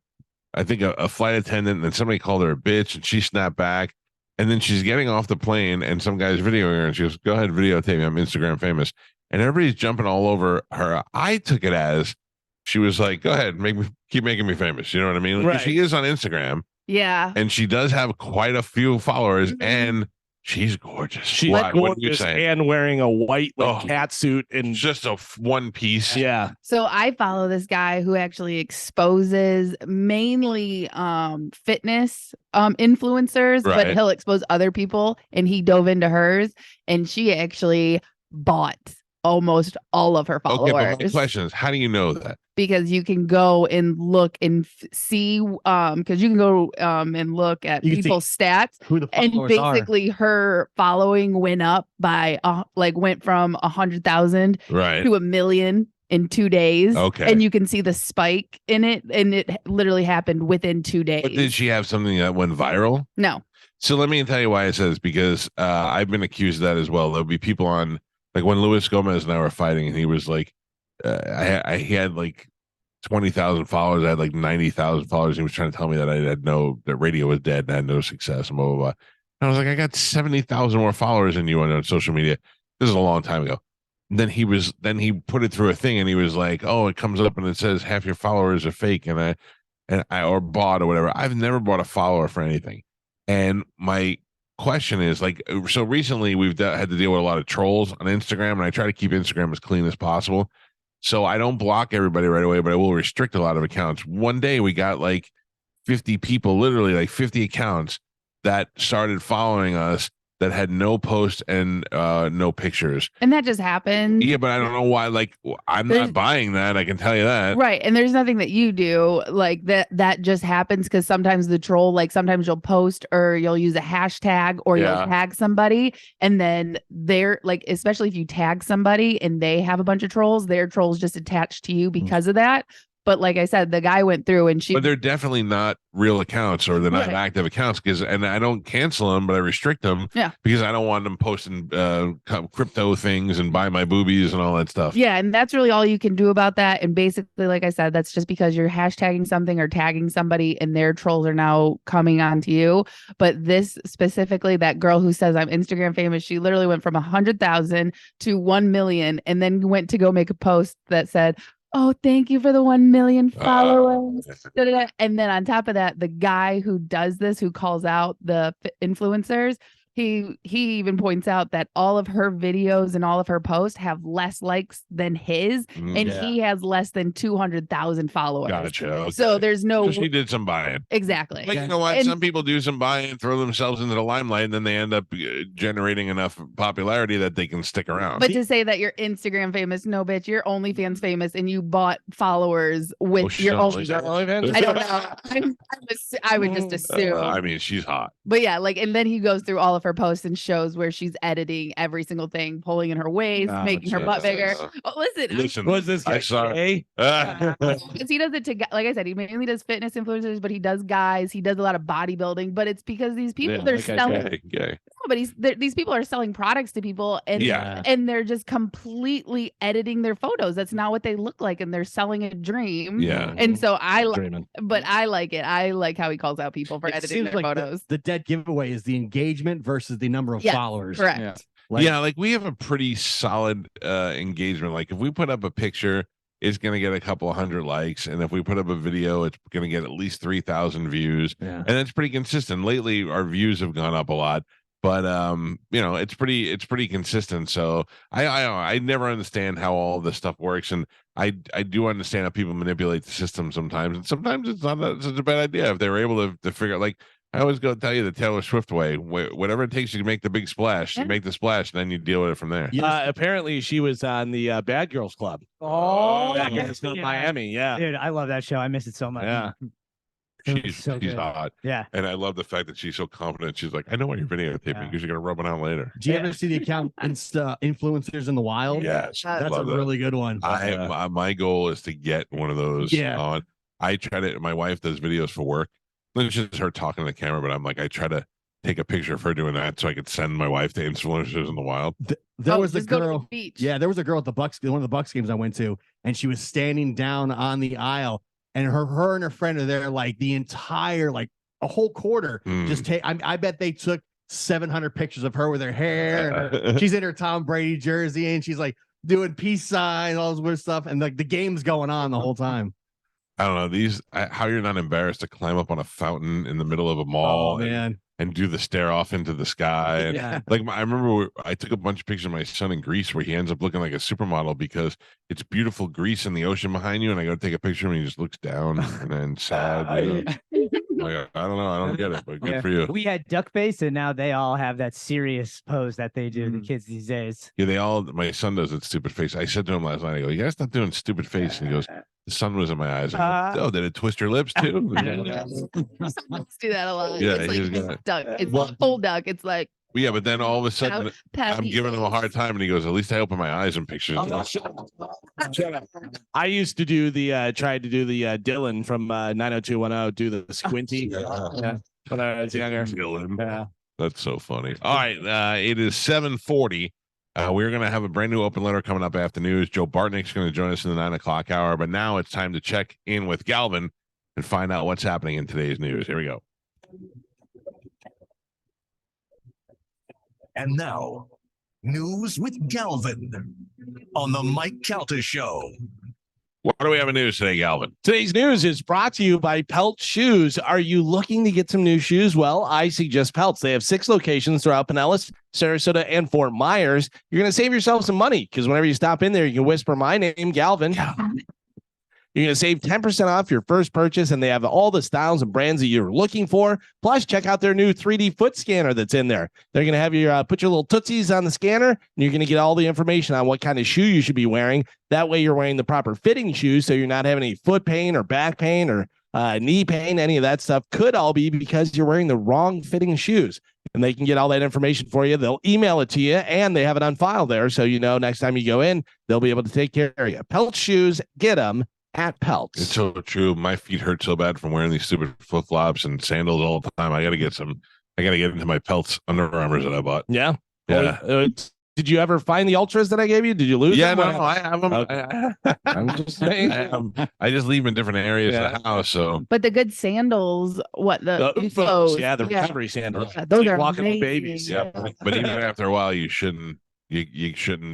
I think a flight attendant, and somebody called her a bitch, and she snapped back. And then she's getting off the plane, and some guy's videoing her, and she goes, "Go ahead, videotape me. I'm Instagram famous." And everybody's jumping all over her. I took it as she was like, "Go ahead, keep making me famous." You know what I mean? Like, she is on Instagram, Yeah. and she does have quite a few followers, Mhm. and she's gorgeous. She's What are you gorgeous saying? and wearing a white cat suit and Just a one piece. yeah. So I follow this guy who actually exposes mainly fitness influencers, but Right. he'll expose other people, and he dove into hers, and she actually bought almost all of her followers. Okay, but my question is, how do you know that? Because you can go and look and see because you can go and look at You can see people's stats, Who the and followers are. basically her following went up by went from 100,000 Right. to 1 million in 2 days. Okay. And you can see the spike in it, and it literally happened within 2 days. But did she have something that went viral? No. So let me tell you why it says, because I've been accused of that as well. There'll be people on, like when Luis Gomez and I were fighting, and he was like, he had like 20,000 followers. I had like 90,000 followers. He was trying to tell me that that radio was dead and I had no success and blah, blah, blah. And I was like, I got 70,000 more followers than you on social media. This is a long time ago. And then he put it through a thing, and he was like, oh, it comes up and it says half your followers are fake and I or bought or whatever. I've never bought a follower for anything. And my question is, like, so recently we've had to deal with a lot of trolls on Instagram, and I try to keep Instagram as clean as possible. So I don't block everybody right away, but I will restrict a lot of accounts. One day we got like 50 people, literally like 50 accounts that started following us that had no posts and no pictures. And that just happened. Yeah, but I don't know why. Like, I'm not buying that. I can tell you that. Right. And there's nothing that you do like that just happens, because sometimes the troll, like sometimes you'll post or you'll use a hashtag or Yeah. you'll tag somebody, and then they're like, especially if you tag somebody and they have a bunch of trolls, their trolls just attached to you because of that. But like I said, the guy went through and But they're definitely not real accounts, or they're not Right. active accounts, and I don't cancel them, but I restrict them. Yeah. Because I don't want them posting crypto things and buy my boobies and all that stuff. Yeah, and that's really all you can do about that. And basically, like I said, that's just because you're hashtagging something or tagging somebody, and their trolls are now coming onto you. But this specifically, that girl who says I'm Instagram famous, she literally went from 100,000 to 1 million, and then went to go make a post that said, "Oh, thank you for the 1 million followers." Da-da-da. And then on top of that, the guy who does this, who calls out the influencers, he even points out that all of her videos and all of her posts have less likes than his, and he has less than 200,000 followers. Gotcha. Okay. So there's no. So she did some buying. Exactly. But you know what? And- Some people do some buying, throw themselves into the limelight, and then they end up generating enough popularity that they can stick around. But to say that you're Instagram famous, no, bitch, you're OnlyFans famous, and you bought followers with your she's own. not OnlyFans? I don't know. I would just assume. I mean, she's hot. But yeah, like, and then he goes through all of her posts and shows where she's editing every single thing, pulling in her waist, making her butt bigger. Oh, listen, Was this guy I saw gay? because he does it to, like I said, he mainly does fitness influencers, but he does guys, he does a lot of bodybuilding. But it's because these people, they're selling. Gay. But these people are selling products to people, and and they're just completely editing their photos. That's not what they look like, and they're selling a dream. Yeah. And so I Dreaming. but I like it. I like how he calls out people for It editing seems their like photos. the dead giveaway is the engagement versus the number of Yes, followers. correct. Yeah. Yeah, like we have a pretty solid engagement. Like if we put up a picture, it's going to get a couple of hundred likes, and if we put up a video, it's going to get at least 3,000 views, and that's pretty consistent. Lately, our views have gone up a lot, but you know, it's pretty consistent. So I never understand how all this stuff works, and I do understand how people manipulate the system sometimes, and sometimes it's not such a bad idea if they were able to figure out. Like I always go tell you the Taylor Swift way, whatever it takes you to make the big splash, you make the splash, and then you deal with it from there. Apparently, she was on the Bad Girls Club. Oh, Bad Girls Club Miami. Yeah. Dude, I love that show. I miss it so much. Yeah. She's so she's good. hot. Yeah. And I love the fact that she's so confident. She's like, I know what you're videotaping because you're gonna rub it out later. Do you ever see the account influencers in the wild? Yes, That's a love that. really good one. My goal is to get one of those on. I try to. My wife does videos for work. It's just her talking to the camera, but I'm like, I try to take a picture of her doing that so I could send my wife to influencers in the wild. There was a just go to the girl. beach. Yeah, there was a girl at the Bucks, one of the Bucks games I went to, and she was standing down on the aisle, and her and her friend are there like the entire like a whole quarter. Just take. I bet they took 700 pictures of her with her hair. And she's in her Tom Brady jersey, and she's like doing peace signs, all this weird stuff, and like the game's going on the whole time. I don't know how you're not embarrassed to climb up on a fountain in the middle of a mall. Oh man. And do the stare off into the sky. And I remember I took a bunch of pictures of my son in Greece where he ends up looking like a supermodel because it's beautiful Greece and the ocean behind you. And I go to take a picture of him and he just looks down and then sad. Like, I don't know. I don't get it, but good for you. We had duck face, and now they all have that serious pose that they do. The kids these days. Yeah, my son does it stupid face. I said to him last night, I go, you guys not doing stupid face? And he goes, the sun was in my eyes. I go, oh, did it twist your lips too? Let's do that a lot. Yeah, it's like duck. It's full duck. It's like yeah, but then all of a sudden I'm giving him a hard time, and he goes, at least I open my eyes in pictures. I used to do tried to do the Dylan from 90210, do the squinty. When I was younger. Dylan. Yeah. That's so funny. All right, it is 7:40. We're going to have a brand new open letter coming up after news. Joe Bartnick's going to join us in the 9 o'clock hour, but now it's time to check in with Galvin and find out what's happening in today's news. Here we go. And now, news with Galvin on the Mike Calta Show. What do we have in news today, Galvin? Today's news is brought to you by Pelt Shoes. Are you looking to get some new shoes? Well, I suggest Pelts. They have 6 locations throughout Pinellas, Sarasota, and Fort Myers. You're going to save yourself some money because whenever you stop in there, you can whisper my name, Galvin. You're going to save 10% off your first purchase, and they have all the styles and brands that you're looking for. Plus, check out their new 3D foot scanner that's in there. They're going to have you put your little tootsies on the scanner, and you're going to get all the information on what kind of shoe you should be wearing. That way, you're wearing the proper fitting shoes, so you're not having any foot pain or back pain or knee pain. Any of that stuff could all be because you're wearing the wrong fitting shoes. And they can get all that information for you. They'll email it to you, and they have it on file there. So, next time you go in, they'll be able to take care of you. Pelt Shoes, get them at Pelts. It's so true. My feet hurt so bad from wearing these stupid flip flops and sandals all the time. I got to get into my Pelts Under Armours that I bought. Yeah. Yeah. Did you ever find the Ultras that I gave you? Did you lose them? No, I have them. Okay. I'm just saying. I just leave them in different areas of the house. So, but the good sandals, the UFOs, the recovery sandals. Yeah, those are walking amazing. babies. yeah. But even after a while, you shouldn't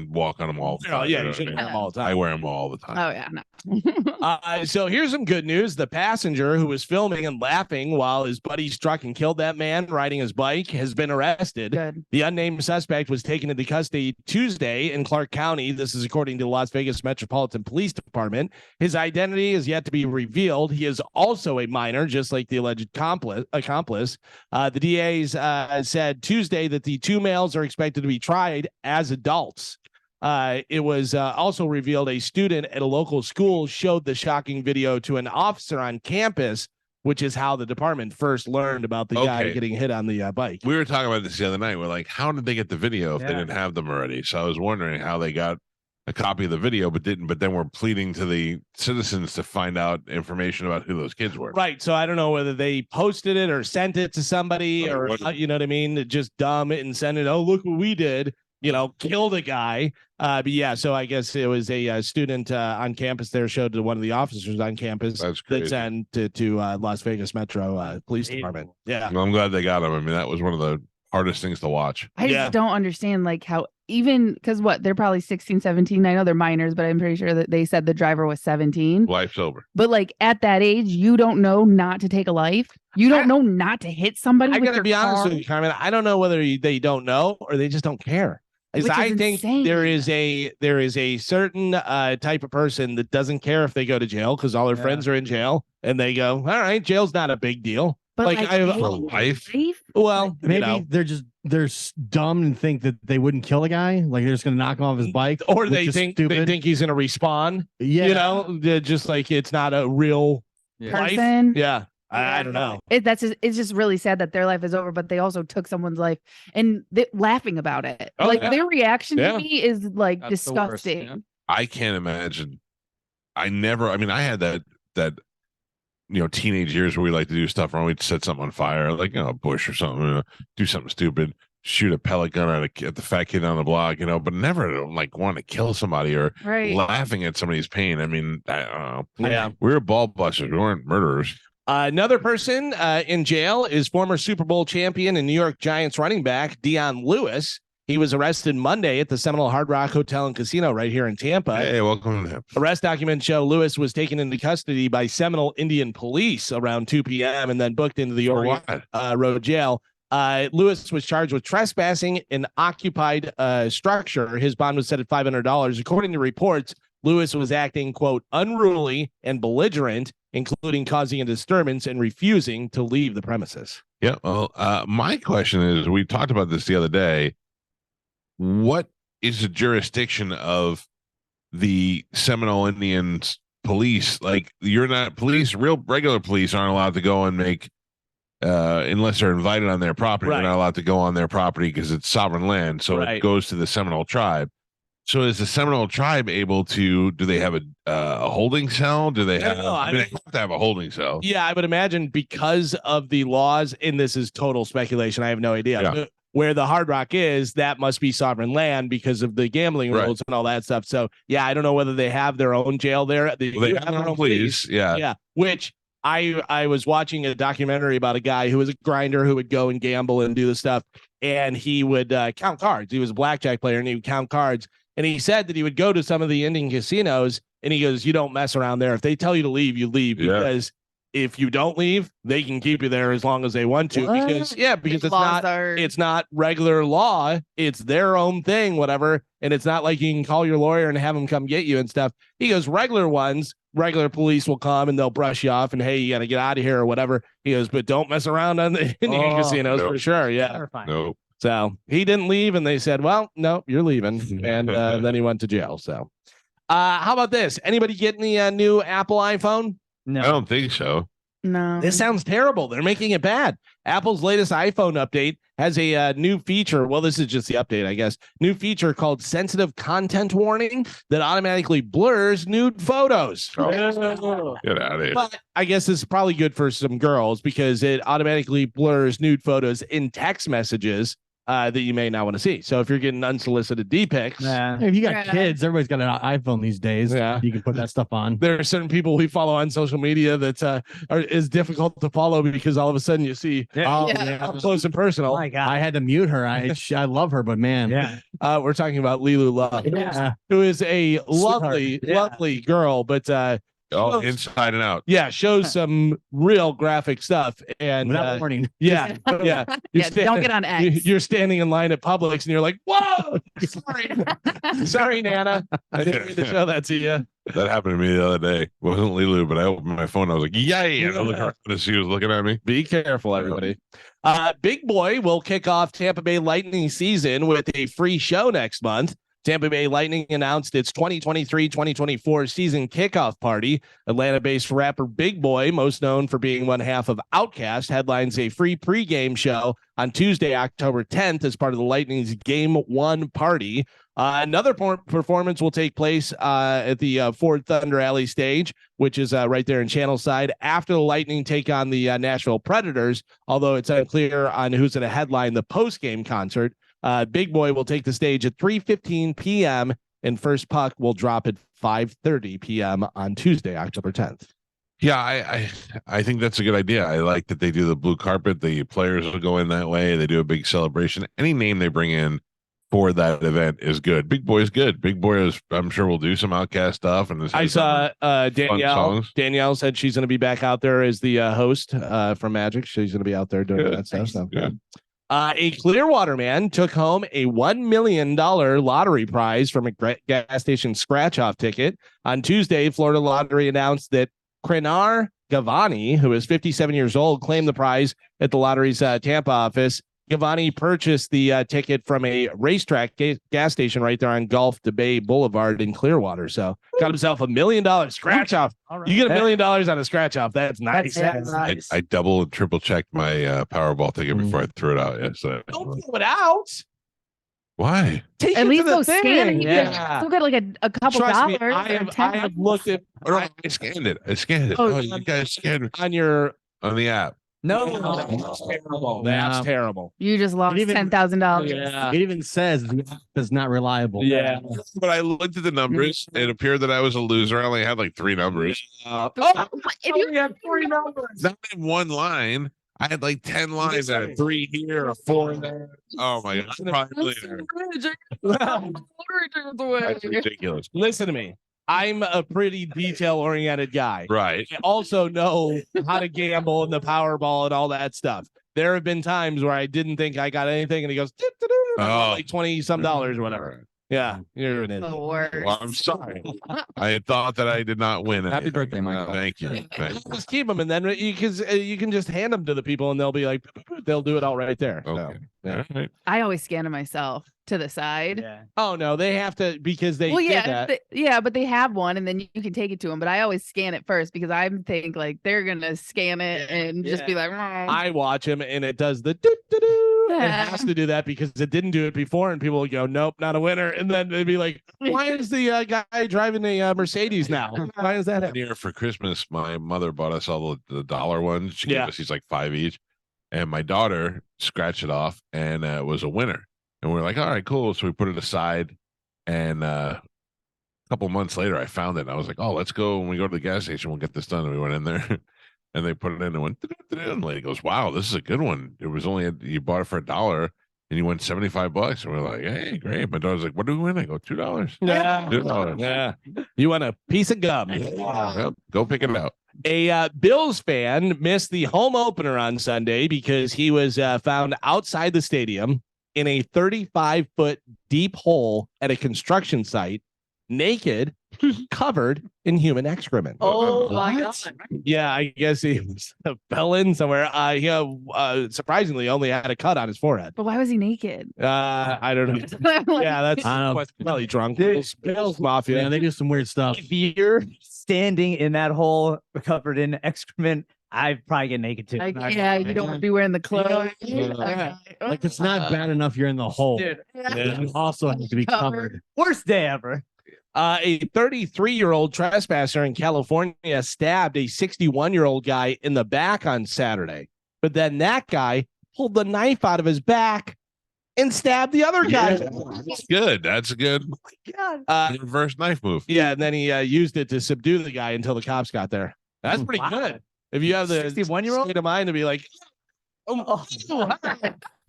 walk on them all the time. You shouldn't wear them all the time. I wear them all the time. Oh yeah, no. So here's some good news. The passenger who was filming and laughing while his buddy struck and killed that man riding his bike has been arrested. Good. The unnamed suspect was taken into custody Tuesday in Clark County. This is according to the Las Vegas Metropolitan Police Department. His identity is yet to be revealed. He is also a minor, just like the alleged accomplice. The DAs said Tuesday that the 2 males are expected to be tried as adults. It was also revealed a student at a local school showed the shocking video to an officer on campus, which is how the department first learned about the guy getting hit on the bike. We were talking about this the other night. We're like, how did they get the video if they didn't have them already? So I was wondering how they got a copy of the video, but didn't. But then we're pleading to the citizens to find out information about who those kids were. Right. So I don't know whether they posted it or sent it to somebody or you know what I mean? Just dumb it and send it. Oh, look what we did. Killed a guy. But yeah, so I guess it was a student on campus there showed to one of the officers on campus that sent to Las Vegas Metro Police Department. Yeah. Well, I'm glad they got him. I mean, that was one of the hardest things to watch. I just don't understand how even because they're probably 16, 17. I know they're minors, but I'm pretty sure that they said the driver was 17. Life's over. But at that age, you don't know not to take a life. You don't know not to hit somebody. I gotta be honest with you, Carmin. I don't know whether they don't know or they just don't care. I think there is a certain type of person that doesn't care if they go to jail because all their friends are in jail and they go, all right, jail's not a big deal. But I have a life. Well, maybe they're dumb and think that they wouldn't kill a guy. Like they're just gonna knock him off his bike, or they think he's gonna respawn. Yeah, just like it's not a real person. Life. Yeah. I don't know. It's just really sad that their life is over, but they also took someone's life and laughing about it. Their reaction to me is that's disgusting. I can't imagine. I had that teenage years where we like to do stuff wrong. We'd set something on fire, like a bush or something, do something stupid, shoot a pellet gun at the fat kid on the block, but never like want to kill somebody or laughing at somebody's pain. I mean, I don't know. Yeah, we were ball busters. We weren't murderers. Another person in jail is former Super Bowl champion and New York Giants running back Dion Lewis. He was arrested Monday at the Seminole Hard Rock Hotel and Casino right here in Tampa. Hey, welcome to him. Arrest documents show Lewis was taken into custody by Seminole Indian Police around 2 p.m. and then booked into the Oregon Road Jail. Lewis was charged with trespassing an occupied structure. His bond was set at $500. According to reports, Lewis was acting, quote, unruly and belligerent, including causing a disturbance and refusing to leave the premises. Yeah. Well, my question is, we talked about this the other day. What is the jurisdiction of the Seminole Indians police? Like, you're not police, regular police aren't allowed to go and make, unless they're invited on their property, they're not allowed to go on their property because it's sovereign land. So it goes to the Seminole tribe. So is the Seminole tribe able to, do they have a holding cell? Do they have, they have to have a holding cell? Yeah, I would imagine because of the laws, and this is total speculation, I have no idea. Yeah. Where the Hard Rock is, that must be sovereign land because of the gambling rules and all that stuff. So, yeah, I don't know whether they have their own jail there. They have their own police. Yeah. Which I was watching a documentary about a guy who was a grinder who would go and gamble and do the stuff, and he would count cards. He was a blackjack player, and he would count cards. And he said that he would go to some of the Indian casinos, and he goes, you don't mess around there. If they tell you to leave, you leave, because if you don't leave, they can keep you there as long as they want to. Because it's not regular law. It's their own thing, whatever. And it's not like you can call your lawyer and have them come get you and stuff. He goes, regular police will come and they'll brush you off and, hey, you got to get out of here or whatever. He goes, but don't mess around on the Indian casinos for sure. Yeah. No. So he didn't leave, and they said, well, no, you're leaving. And then he went to jail. So how about this? Anybody getting the new Apple iPhone? No, I don't think so. No. This sounds terrible. They're making it bad. Apple's latest iPhone update has a new feature. Well, this is just the update, I guess. New feature called sensitive content warning that automatically blurs nude photos. Oh, get out of here. But I guess this is probably good for some girls because it automatically blurs nude photos in text messages that you may not want to see. So if you're getting unsolicited D-pics, if you got kids, everybody's got an iPhone these days. Yeah, you can put that stuff on. There are certain people we follow on social media that is difficult to follow because all of a sudden you see up close and personal. Oh my God. I had to mute her. I love her, but man, we're talking about Lilu Love, who is a lovely girl, but inside and out. Yeah, shows some real graphic stuff. And warning. Yeah. Don't get on X. You're standing in line at Publix and you're like, whoa, sorry, Nana. I didn't mean to show that to you. That happened to me the other day. It wasn't Lilu, but I opened my phone. I was like, yay. And I looked around to see who was looking at me. Be careful, everybody. Big Boy will kick off Tampa Bay Lightning season with a free show next month. Tampa Bay Lightning announced its 2023-2024 season kickoff party. Atlanta-based rapper Big Boy, most known for being one half of Outkast, headlines a free pregame show on Tuesday, October 10th as part of the Lightning's Game 1 party. Another performance will take place at the Ford Thunder Alley stage, which is right there in Channelside, after the Lightning take on the Nashville Predators, although it's unclear on who's going to headline the post-game concert. Big Boy will take the stage at 3:15 p.m. and first puck will drop at 5:30 p.m. on Tuesday, October 10th. Yeah, I think that's a good idea. I like that they do the blue carpet. The players will go in that way. They do a big celebration. Any name they bring in for that event is good. Big Boy is good. Big Boy is, I'm sure, will do some Outkast stuff. And I saw Danielle. Danielle said she's going to be back out there as the host from Magic. She's going to be out there doing that stuff. So. A Clearwater man took home a $1 million lottery prize from a gas station scratch-off ticket. On Tuesday, Florida Lottery announced that Krenar Gavani, who is 57 years old, claimed the prize at the lottery's Tampa office. Gavani purchased the ticket from a racetrack gas station right there on Gulf to Bay Boulevard in Clearwater. So got himself $1 million scratch off. Right. You get $1 million on a scratch off. That's nice. I double and triple checked my Powerball ticket before I threw it out. Yeah, so don't throw it out. Why? Take At it least to the go scan it. thing. You Yeah. still get like a couple Trust dollars. me, I or have 10. looked at Oh, no, I scanned it. Oh, You guys scanned it on your. on the app. No, That's terrible. Yeah. That's terrible. You just lost even- $10,000. Yeah. It even says the app is not reliable. Yeah. But I looked at the numbers. It appeared that I was a loser. I only had like 3 numbers. Oh, If you have 3 numbers. Not in one line. I had like 10 lines. There. 3 here, a 4 there. Oh my god, probably there. That's ridiculous. Listen to me. I'm a pretty detail-oriented guy. Right. I also know how to gamble and the Powerball and all that stuff. There have been times where I didn't think I got anything, and he goes, "Doo-doo-doo," and I got Oh. like $20-some or whatever. Yeah, you're an idiot. the worst. Well, I'm sorry. I had thought that I did not win. Happy anything. birthday, Michael. Thank you. Thank you. Just keep them, and then you can just hand them to the people, and they'll be like, they'll do it all right there. So, Okay. yeah. All right. I always scan it myself to the side. yeah. Oh no, they have to because they Well, did yeah, that. yeah, but they have one, and then you can take it to them. But I always scan it first because I think like they're gonna scan it and just be like, I watch him, and it does the doo-doo-doo. It has to do that because it didn't do it before, and people would go, "Nope, not a winner." And then they'd be like, "Why is the guy driving a Mercedes now? Why is that?" One year for Christmas, my mother bought us all the dollar ones. She Yeah. gave us these like 5 each, and my daughter scratched it off, and it was a winner. And we were like, "All right, cool." So we put it aside, and a couple months later, I found it. And I was like, "Oh, let's go when we go to the gas station. We'll get this done." And we went in there, and they put it in and went. And the lady goes, "Wow, this is a good one. It was only you bought it for $1, and you won $75." And we're like, "Hey, great." My daughter's like, "What do we win?" I go, $2. Yeah, $2. yeah. You want a piece of gum? Yep, go pick it out. A Bills fan missed the home opener on Sunday because he was found outside the stadium in a 35-foot deep hole at a construction site, naked, covered in human excrement. Oh my god. Yeah, I guess he fell in somewhere. He surprisingly only had a cut on his forehead. but why was he naked? I don't know. Like, Yeah, that's I don't know. probably drunk. Dude. Bills Mafia. Yeah, they do some weird stuff. If you're standing in that hole covered in excrement, I'd probably get naked too. like, yeah, you don't want to be wearing the clothes. Like it's not bad enough you're in the hole. Dude, You also have to be covered. worst day ever. A 33-year-old trespasser in California stabbed a 61-year-old guy in the back on Saturday. But then that guy pulled the knife out of his back and stabbed the other guy. That's good. That's a good God. reverse knife move. Yeah, and then he used it to subdue the guy until the cops got there. That's pretty Wow. good. If you have the 61-year-old? state of mind to be like, Oh,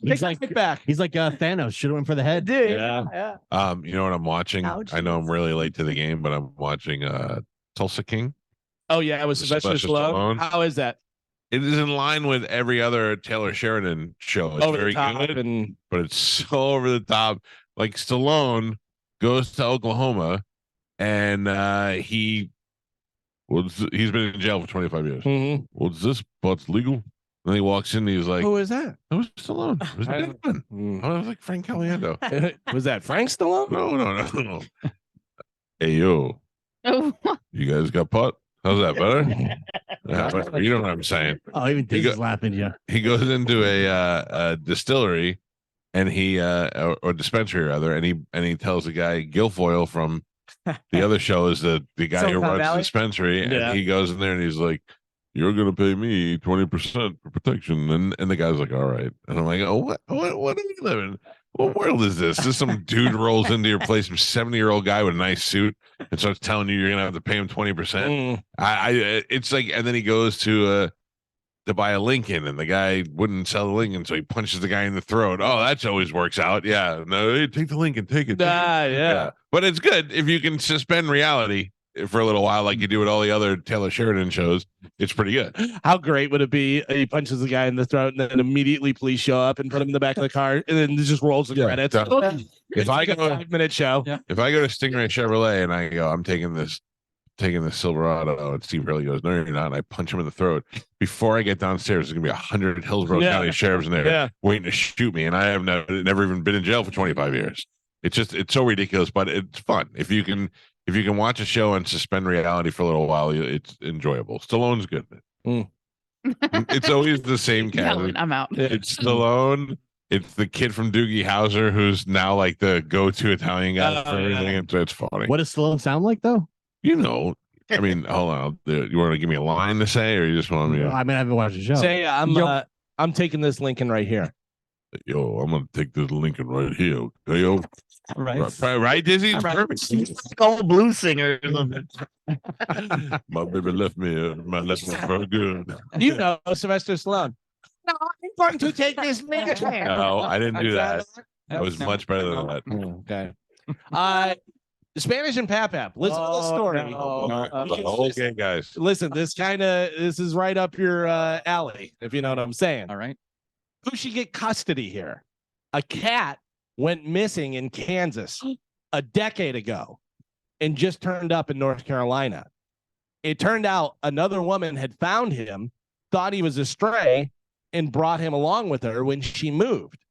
He's like it back. he's like Thanos. Should have went for the head. dude. Yeah. Yeah. You know what I'm watching? Ouch. I know I'm really late to the game, but I'm watching Tulsa King. Oh yeah, it was Sylvester Sylvester Stallone. Stallone. How is that? It is in line with every other Taylor Sheridan show. It's Over very the top good, and but it's so over the top. Like Stallone goes to Oklahoma, and he's been in jail for 25 years. Mhm. Well, is this butt's legal? And he walks in, and he's like, Who is that? "That was Stallone. It was a I big one." Mm. I was like Frank Caliendo. Was that Frank Stallone? No. Hey yo, Oh, you guys got pot? How's that better? Yeah, but you know what I'm saying. Oh, even He Diz is laughing. Yeah. He goes into a distillery, and or dispensary rather, and he tells the guy Guilfoyle from the other show is the guy who Silicon runs the Valley? dispensary, Yeah. and he goes in there and he's like, "You're gonna pay me 20% for protection," and the guy's like, "All right," and I'm like, "Oh, what are we living? What world is this? Just some dude rolls into your place, some 70-year-old guy with a nice suit, and starts telling you you're gonna have to pay him 20%. Mm. It's like, and then he goes to buy a Lincoln, and the guy wouldn't sell the Lincoln, so he punches the guy in the throat. Oh, that always works out. Yeah, no, hey, take the Lincoln, take it. Yeah. But it's good if you can suspend reality for a little while, like you do with all the other Taylor Sheridan shows. It's pretty good. How great would it be? He punches the guy in the throat, and then immediately police show up and put him in the back of the car, and then it just rolls the Yeah, credits. done. If I Like a go, 5-minute show. Yeah. if I go to Stingray Chevrolet and I go, I'm taking this Silverado, and Steve Hurley goes, "No, you're not," and I punch him in the throat. Before I get downstairs, there's gonna be 100 Hillsborough Yeah. County sheriffs in there Yeah. waiting to shoot me, and I have never even been in jail for 25 years. It's so ridiculous, but it's fun if you can watch a show and suspend reality for a little while. It's enjoyable. Stallone's good. Mm. It's always the same cat. I'm out. It's Stallone, It's the kid from Doogie Howser who's now like the go-to Italian guy for everything. It's funny. What does Stallone sound like though? You know, I mean, hold on. You want to give me a line to say, or you just want me to? I mean, I haven't watched the show. Say, I'm taking this Lincoln right here. Yo, I'm gonna take this Lincoln right here. Okay, yo. Right, Dizzy? Perfect. Like all blues singers. My baby left me. My lesson for good. You know Sylvester Stallone. No, I'm going to take this Lincoln. No, I didn't do that. I was much better than that. Okay. Spanish and Pap. Listen to the story. Okay, guys. Listen, this is right up your alley, if you know what I'm saying. All right. Who should get custody here? A cat went missing in Kansas a decade ago and just turned up in North Carolina. It turned out another woman had found him, thought he was a stray, and brought him along with her when she moved.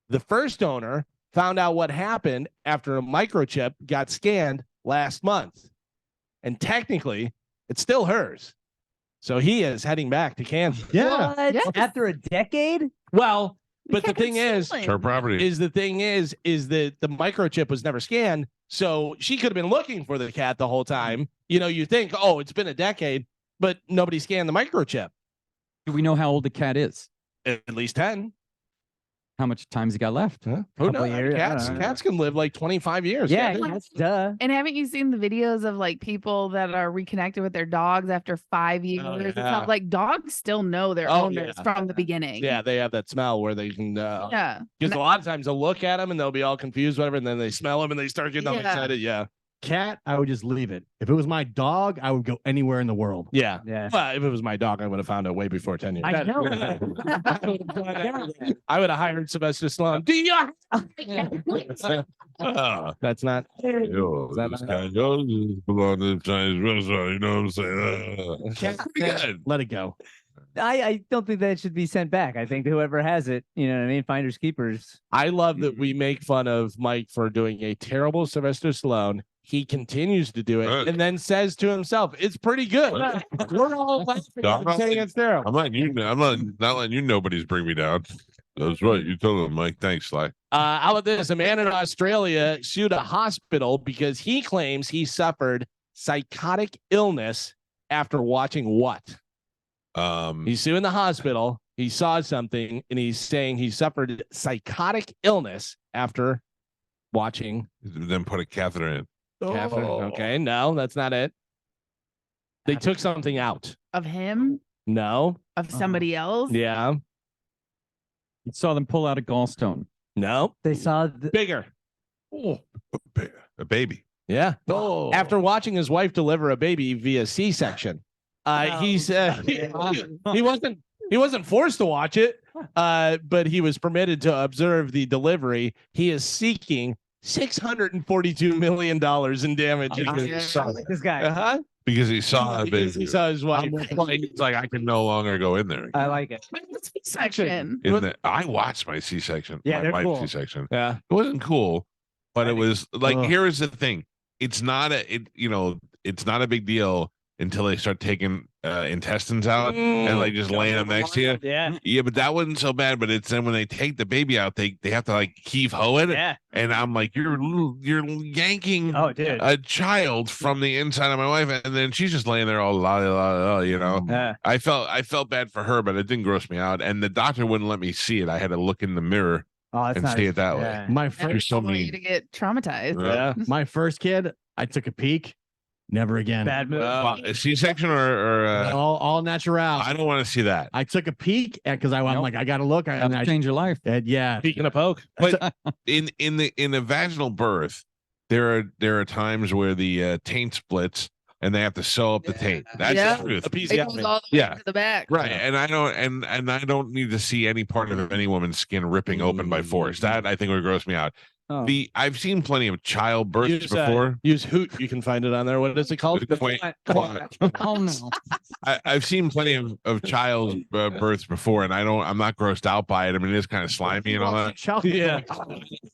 The first owner found out what happened after a microchip got scanned last month. And technically, it's still hers. So he is heading back to Kansas. Yeah. What? Yes. After a decade? Well, but the thing is, Her property. is that the microchip was never scanned. So she could have been looking for the cat the whole time. You know, you think, oh, it's been a decade, but nobody scanned the microchip. Do we know how old the cat is? At least 10. How much time's he got left? Who Couple knows? years, I Cats, don't know. cats can live like 25 years. Yeah, can't they? that's duh. And haven't you seen the videos of like people that are reconnected with their dogs after 5 years? It's yeah. not like dogs still know their Oh, owners yeah. from the beginning. Yeah, they have that smell where they can. Yeah. Because a lot of times they'll look at them and they'll be all confused, whatever, and then they smell them and they start getting all Yeah. excited. Yeah. Cat, I would just leave it. If it was my dog, I would go anywhere in the world. Yeah. Yeah. Well, if it was my dog, I would have found it way before 10 years. I know. I would have hired Sylvester Stallone. Do you? That's not. Yo, that this not- guy goes belong to the Chinese restaurant. You know what I'm saying? Cat- Pretty good. Let it go. I don't think that should be sent back. I think whoever has it, you know what I mean? Finders keepers. I love that we make fun of Mike for doing a terrible Sylvester Stallone. He continues to do it and then says to himself, "It's pretty good." We're all laughing and saying it's terrible. I'm letting you know. I'm not letting you nobodies bring me down. That's right. You told him, Mike. Thanks, Sly. How about this? A man in Australia sued a hospital because he claims he suffered psychotic illness after watching what? He's suing the hospital. He saw something and he's saying he suffered psychotic illness after watching. Then put a catheter in. Catheter. Okay, no, that's not it. They took something out. Of him, No. of somebody else. Yeah. You saw them pull out a gallstone. No. They saw the Bigger. Oh, a baby. Yeah. After watching his wife deliver a baby via C-section, he said he wasn't forced to watch it, but he was permitted to observe the delivery. He is seeking $642 million in damages. this guy. Uh-huh. Because he saw a Because baby. he saw his wife. It's like I can no longer go in there. I like it. C-section. I watched my C-section. Yeah, my they're wife's cool. C-section. Yeah. It wasn't cool, but it was like, Ugh. here is the thing. It's not it's not a big deal until they start taking intestines out and like just laying them next to you. Yeah. Yeah, but that wasn't so bad. But it's then when they take the baby out, they have to like heave ho it. Yeah. And I'm like, you're yanking Oh, dude. a child from the inside of my wife, and then she's just laying there all la la la, you know. Yeah. I felt bad for her, but it didn't gross me out. And the doctor wouldn't let me see it. I had to look in the mirror Oh, that's and not see it that way. yeah. My I first, You're so don't want you mean. to get traumatized. Yeah. my first kid, I took a peek. Never again. Bad move. A C-section or all natural. I don't want to see that. I took a peek because I'm Nope. like, I gotta look. Have to change your life. Yeah. Speaking of poke. But in a vaginal birth, there are times where the taint splits and they have to sew up the taint. That's Yeah. the truth. A piece It of goes all the way Yeah. to the back. Right, and I don't and I don't need to see any part of any woman's skin ripping open by force. That I think would gross me out. Oh. I've seen plenty of child births Use, before. Use Hoot. You can find it on there. What is it called? Wait, Oh no. I've seen plenty of child births before, and I'm not grossed out by it. I mean, it's kind of slimy and all that. Child- Yeah.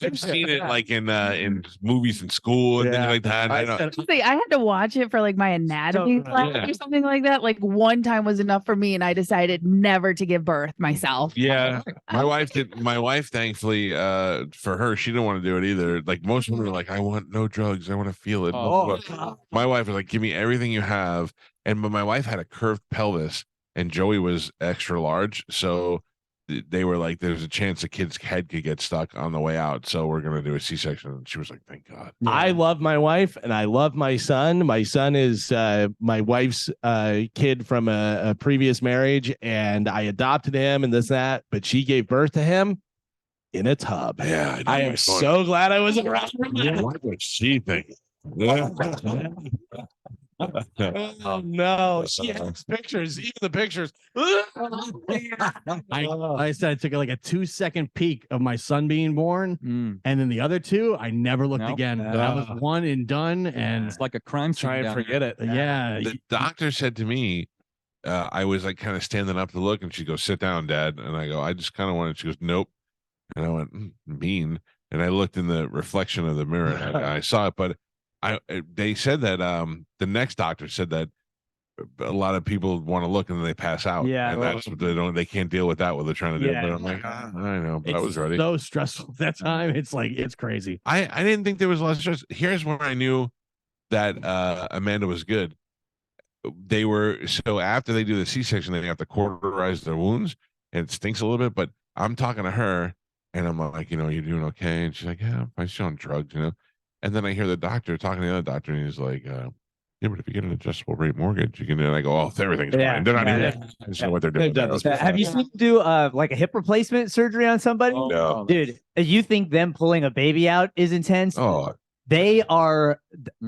I've seen it like in movies in school and things like that. I don't, See, I had to watch it for like my anatomy class or something like that. Like one time was enough for me, and I decided never to give birth myself. yeah, my wife did. My wife, thankfully, for her, she didn't want to do it either. Like most women are like, I want no drugs. I want to feel it. My wife was like, give me everything you have. But my wife had a curved pelvis, and Joey was extra large, so they were like, there's a chance the kid's head could get stuck on the way out, so we're gonna do a C-section. And she was like, thank God. I love my wife and I love my son. My son is my wife's kid from a previous marriage, and I adopted him and this that, but she gave birth to him in a tub. Yeah, I am so glad I was around. What would she think? Oh no, she has pictures, even the pictures. I said I took like a 2-second peek of my son being born, and then the other two I never looked again. That was one and done, and It's like a crime scene. Try and down forget it. yeah, The doctor said to me, I was like kind of standing up to look, and she goes, sit down, Dad. And I go, I just kind of wanted, she goes, nope. And I went, mean. And I looked in the reflection of the mirror, and I saw it, but they said that the next doctor said that a lot of people want to look and then they pass out. Yeah. And that's what they can't deal with that, what they're trying to do. Yeah. But I'm like, I know, but I it's was ready. so stressful at that time. It's like it's crazy. I didn't think there was a lot of stress. Here's where I knew that Amanda was good. They were, so after they do the C-section, they have to cauterize their wounds, and it stinks a little bit. But I'm talking to her, and I'm like, you doing okay? And she's like, yeah, I'm still on drugs, And then I hear the doctor talking to the other doctor, and he's like, yeah, but if you get an adjustable rate mortgage, you can do it. And I go, oh, everything's fine. They're not even, I just know what they're doing. Have you seen them do like a hip replacement surgery on somebody? No. Dude, you think them pulling a baby out is intense? Oh, They are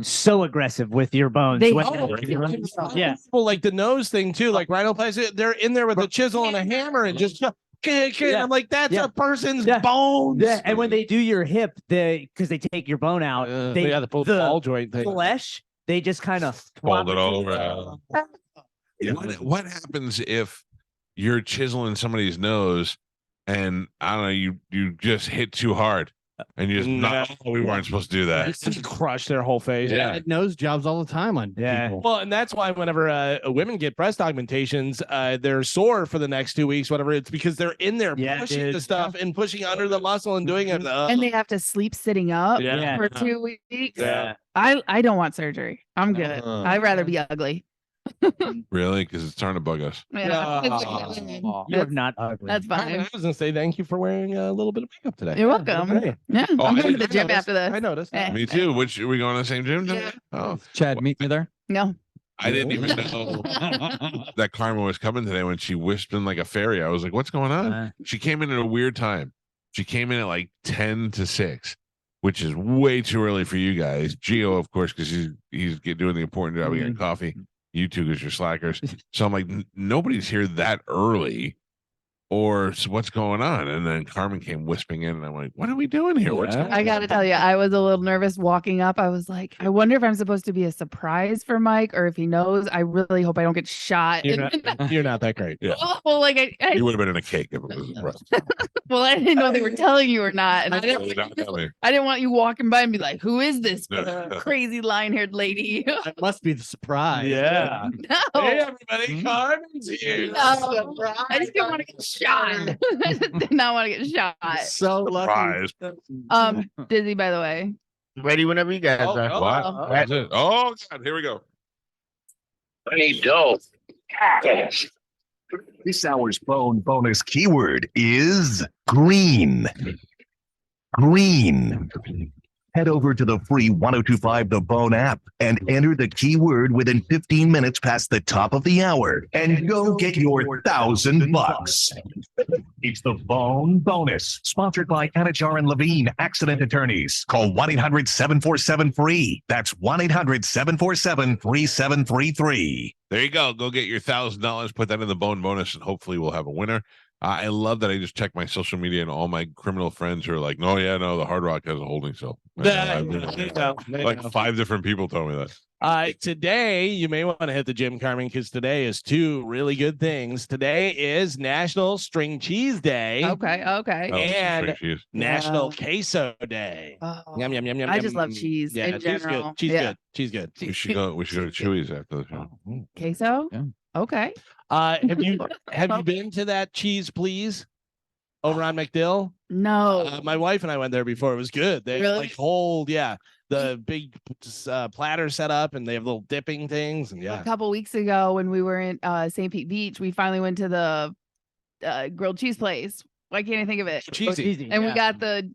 so aggressive with your bones. They yeah. Well, like the nose thing too, like rhinoplasty, they're in there with a chisel and a hammer and just I'm like, that's a person's bones. Yeah, and when they do your hip, because they take your bone out, they have the ball joint thing. Flesh, they just kind of fold it over. What happens if you're chiseling somebody's nose and I don't know, you just hit too hard and you just we weren't supposed to do that. Just crush their whole face. Yeah, it nose jobs all the time on people. Well, and that's why whenever women get breast augmentations, they're sore for the next 2 weeks, whatever. It's because they're in there pushing the stuff and pushing under the muscle and doing it. And they have to sleep sitting up for 2 weeks. Yeah. I don't want surgery. I'm good. I'd rather be ugly. Really? Because it's starting to bug us. Yeah. You're not ugly. That's fine. I was gonna say thank you for wearing a little bit of makeup today. You're welcome. Yeah, I'm going to the gym after this. I noticed. Me too. Which are we going to the same gym? Yeah. Oh, Chad, meet me there. No. I didn't even know that Carmin was coming today when she whisked in like a fairy. I was like, what's going on? She came in at a weird time. She came in at like 10 to 6, which is way too early for you guys. Gio, of course, because he's doing the important job of getting coffee. You two as your slackers. So I'm like, nobody's here that early. Or so what's going on? And then Carmin came whispering in, and I'm like, what are we doing here? What's going on? I got to tell you, I was a little nervous walking up. I was like, I wonder if I'm supposed to be a surprise for Mike or if he knows. I really hope I don't get shot. You're not that great. Yeah. Well, like You would have been in a cake if it was well, I didn't know they were telling you or not. And I didn't want you walking by and be like, who is this crazy lion-haired lady? That must be the surprise. Yeah. No. Hey, everybody, Carmen's here. No. I just didn't want to get shot. I just did not want to get shot. So lucky. Surprise. Dizzy, by the way. Ready whenever you guys are. What? That's it. Oh, God. Here we go. I need dough. This hour's phone bonus keyword is green. Green. Head over to the free 1025 The Bone app and enter the keyword within 15 minutes past the top of the hour and go get your $1,000. It's the Bone Bonus, sponsored by Anajar and Levine Accident Attorneys. Call 1-800-747-FREE. That's 1-800-747-3733. There you go. Go get your $1,000. Put that in the Bone Bonus, and hopefully we'll have a winner. I love that I just checked my social media and all my criminal friends are like, no, the Hard Rock has a holding cell. Like 5 different people told me that. Today, you may want to hit the gym, Carmen, because today is two really good things. Today is National String Cheese Day. Okay. And cheese. National Queso Day. Oh, Yum, yum, yum, yum. I just yum. love cheese in general. Cheese Yeah. good. Cheese good. We should go to Chewy's after the show. Queso? Yeah. Okay. Have you been to that Cheese Please over on McDill? No. My wife and I went there before. It was good. They Really? like hold, the big platter set up, and they have little dipping things, and A couple weeks ago when we were in St. Pete Beach, we finally went to the grilled cheese place. Why can't I think of it? cheesy. And we got the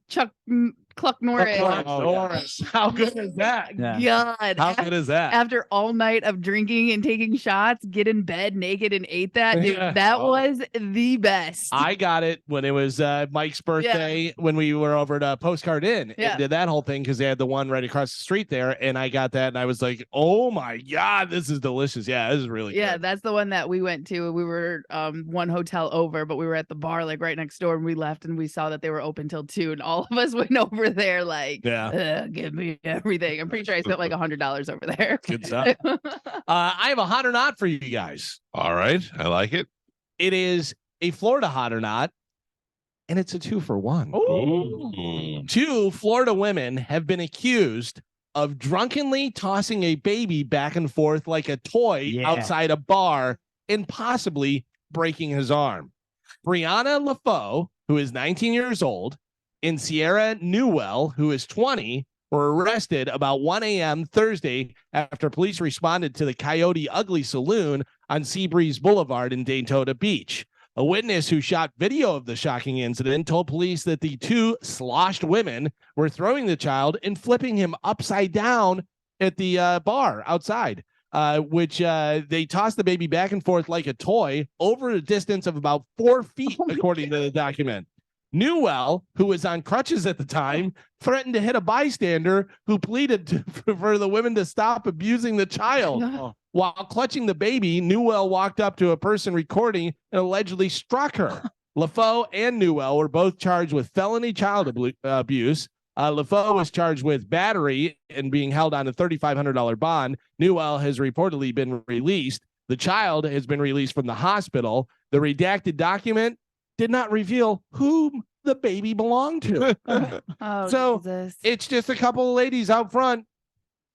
Cluck Norris. Norris. How good is that? Yeah. God. How good is that? After all night of drinking and taking shots, get in bed naked and ate that. Dude, Yeah. that was the best. I got it when it was Mike's birthday when we were over at Postcard Inn and did that whole thing because they had the one right across the street there. And I got that and I was like, oh my God, this is delicious. Yeah, this is really good. That's the one that we went to. We were one hotel over, but we were at the bar like right next door and we left and we saw that they were open till 2 and all of us went over there like, give me everything. I'm pretty sure I spent like $100 over there. Good stuff. I have a hot or not for you guys. All right. I like it. It is a Florida hot or not, and it's a 2-for-1. Ooh. 2 Florida women have been accused of drunkenly tossing a baby back and forth like a toy outside a bar and possibly breaking his arm. Brianna LaFoe, who is 19 years old, and Sierra Newell, who is 20, were arrested about 1 a.m. Thursday after police responded to the Coyote Ugly Saloon on Seabreeze Boulevard in Daytona Beach. A witness who shot video of the shocking incident told police that the 2 sloshed women were throwing the child and flipping him upside down at the bar outside, which they tossed the baby back and forth like a toy over a distance of about 4 feet, according to the document. Newell, who was on crutches at the time, threatened to hit a bystander who pleaded for the women to stop abusing the child. While clutching the baby, Newell walked up to a person recording and allegedly struck her. LaFoe and Newell were both charged with felony child abuse. LaFoe was charged with battery and being held on a $3,500 bond. Newell has reportedly been released. The child has been released from the hospital. The redacted document did not reveal whom the baby belonged to. Jesus. It's just a couple of ladies out front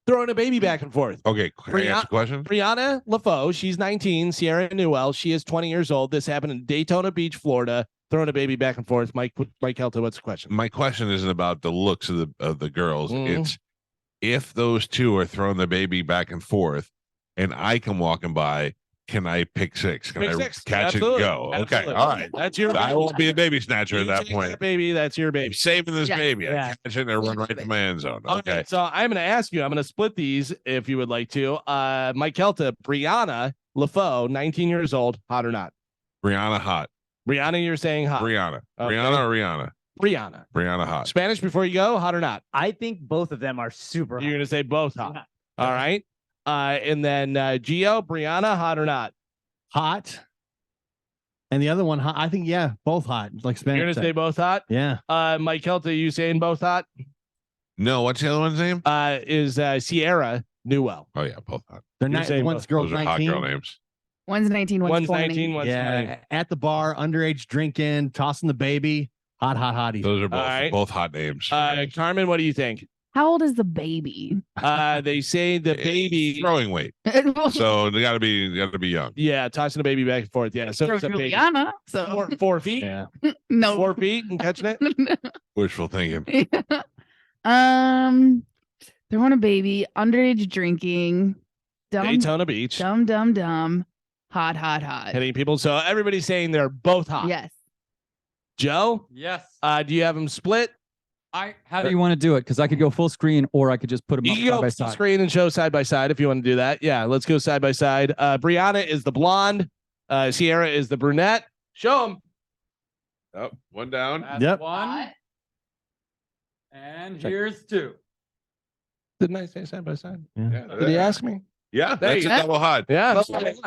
throwing a baby back and forth. Okay. Can I ask a question? Brianna LaFoe, she's 19. Sierra Newell, she is 20 years old. This happened in Daytona Beach, Florida. Throwing a baby back and forth. Mike Calta, what's the question? My question isn't about the looks of the girls. Mhm. It's if those 2 are throwing the baby back and forth and I come walking by, can I pick 6? Can Pick I 6. catch Absolutely. it and go? Okay. Absolutely. All right. That's your I won't be a baby snatcher at You that take point. baby, that's your I'm baby. saving this Yes. baby. Yeah. I catch it and I run right to my end zone. Okay. So I'm going to ask you, I'm going to split these if you would like to. Mike Kelta, Brianna LaFoe, 19 years old, hot or not? Brianna hot. Brianna, you're saying hot. Brianna. Okay. Brianna or Rihanna? Brianna. Brianna hot. Spanish before you go, hot or not? I think both of them are super You're hot. going to say both hot. All right. And then Gio, Brianna, hot or not? Hot. And the other one, hot. I think, both hot. Like Spanish. You're going to say both hot? Yeah. Mike Kelta, you saying both hot? No, what's the other one's name? Is Sierra Newell. Oh, yeah, both hot. They're You're not. saying One's girl Those are hot 19. girl names. One's 19, one's 20. 19, one's 20. Yeah. At the bar, underage drinking, tossing the baby. Hot hotties. Those are both All right. both hot names. Carmen, what do you think? How old is the baby? They say the baby. Throwing weight. So they gotta be young. Yeah, tossing the baby back and forth. Yeah, so Throw it's a baby. Juliana. So 4 feet. Yeah. no. 4 feet and catching it. Wishful thinking. They want a baby, underage drinking, Daytona Beach. dumb, hot. Hitting people. So everybody's saying they're both hot. Yes. Joe, Yes. do you have them split? How do you want to do it? Because I could go full screen or I could just put them You up can side go by full side. screen and show side by side if you want to do that. Yeah, let's go side by side. Brianna is the blonde. Sierra is the brunette. Show them. Oh, one down. That's Yep. one. And here's 2. Didn't I say side by side? Yeah. Yeah, Did he ask me? Yeah, There that's you a go. double hot. Yeah.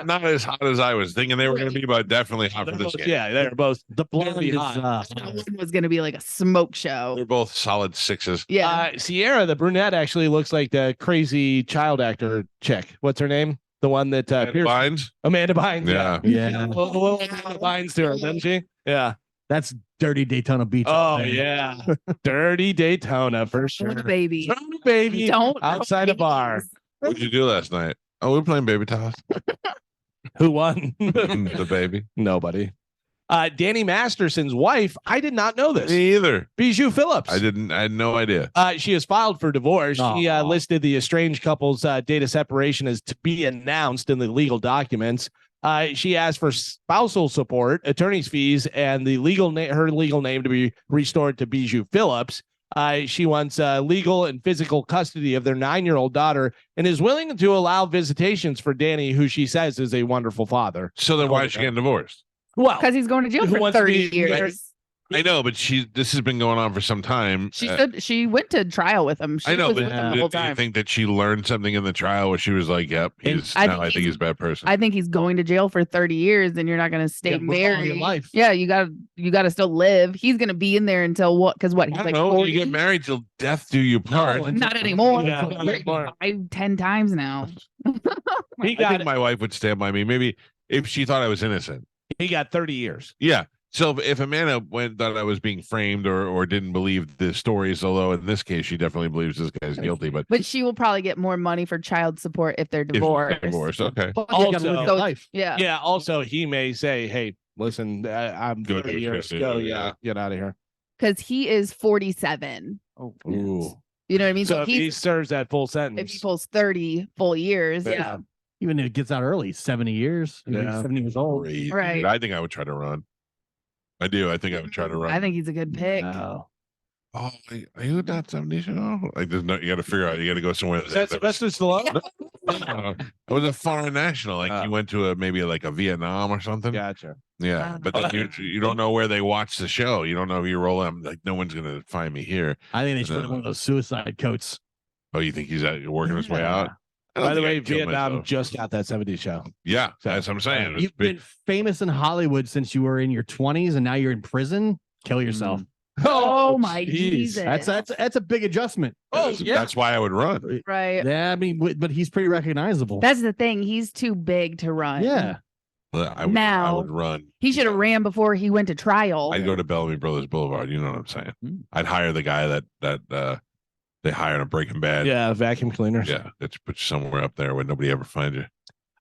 Not as hot as I was thinking they were going to be, but definitely hot for this game. Yeah, they're both. The blonde Very is hot. One was gonna be like a smoke show. They're both solid 6s. Yeah. Sierra, the brunette, actually looks like the crazy child actor chick. What's her name? The one that Bynes? Amanda Bynes. Yeah. Yeah. Little Amanda Bynes to her, doesn't she? Yeah. That's dirty Daytona Beach. Oh yeah. Dirty Daytona for sure. Don't, baby. Don't, baby. Don't Outside a bar. What'd you do last night? Oh, we were playing baby toss. Who won? The baby. Nobody. Danny Masterson's wife. I did not know this. Me either. Bijou Phillips. I had no idea. She has filed for divorce. She Aw. listed the estranged couple's date of separation as to be announced in the legal documents. She asked for spousal support, attorney's fees, and the her legal name to be restored to Bijou Phillips. She wants legal and physical custody of their 9-year-old daughter and is willing to allow visitations for Danny, who she says is a wonderful father. So then why is she getting divorced? Well, Because he's going to jail Who for wants to 30 be- years. I know, but this has been going on for some time. She said she went to trial with him. She I know, was but with him the do whole you time. think that she learned something in the trial where she was like, "Yep, I think he's a bad person." I think he's going to jail for 30 years, and you're not going to stay Yeah, with all your married. life. Yeah, you got to still live. He's going to be in there until what? Because what? He's I don't like know. 40? You get married till death do you part. No, Not anymore. Yeah, not anymore. 5-10 times now. He I got think my wife would stand by me. Maybe if she thought I was innocent. he got 30 years. Yeah. So if Amanda thought I was being framed or didn't believe the stories, although in this case she definitely believes this guy's guilty, but But she will probably get more money for child support if they're if divorced. divorced, okay. But you gotta Also- live your life. Yeah. Yeah. Also, he may say, "Hey, listen, I'm Go 30 to years. Christy, Go, yeah. get out of here." Because he is 47. Oh, Ooh. You know what I mean? So So if he he's, serves that full if sentence, he pulls 30 full years, Yeah. yeah. Even if it gets out early, 70 years. Yeah. 70 years old. Crazy. Right. I think I would try to run. I do. I think I would try to run. I think he's a good pick. Oh. Oh, are you not 70 at all? Like, there's no. You got to figure out. You got to go somewhere. is that Sylvester Stallone? It was a foreign national. Like you went to maybe like a Vietnam or something. Gotcha. Yeah, Oh. but then you don't know where they watch the show. You don't know if you roll them. Like no one's gonna find me here. I think they should put one of those suicide coats. Oh, you think he's working his way out? I don't By the think way, I'd kill Vietnam myself. just got that 70s show. Yeah, that's what I'm saying. It was You've big. been famous in Hollywood since you were in your 20s and now you're in prison. Kill yourself. Oh, my jeez. Jesus. That's a big adjustment. That's why I would run. Right. Yeah, I mean, but he's pretty recognizable. That's the thing. He's too big to run. Yeah. I Now, would run. He should have ran before he went to trial. I'd go to Bellamy Brothers Boulevard. You know what I'm saying? I'd hire the guy that they hired on Breaking Bad. Yeah, vacuum cleaners. Yeah, that's put you somewhere up there where nobody ever finds you.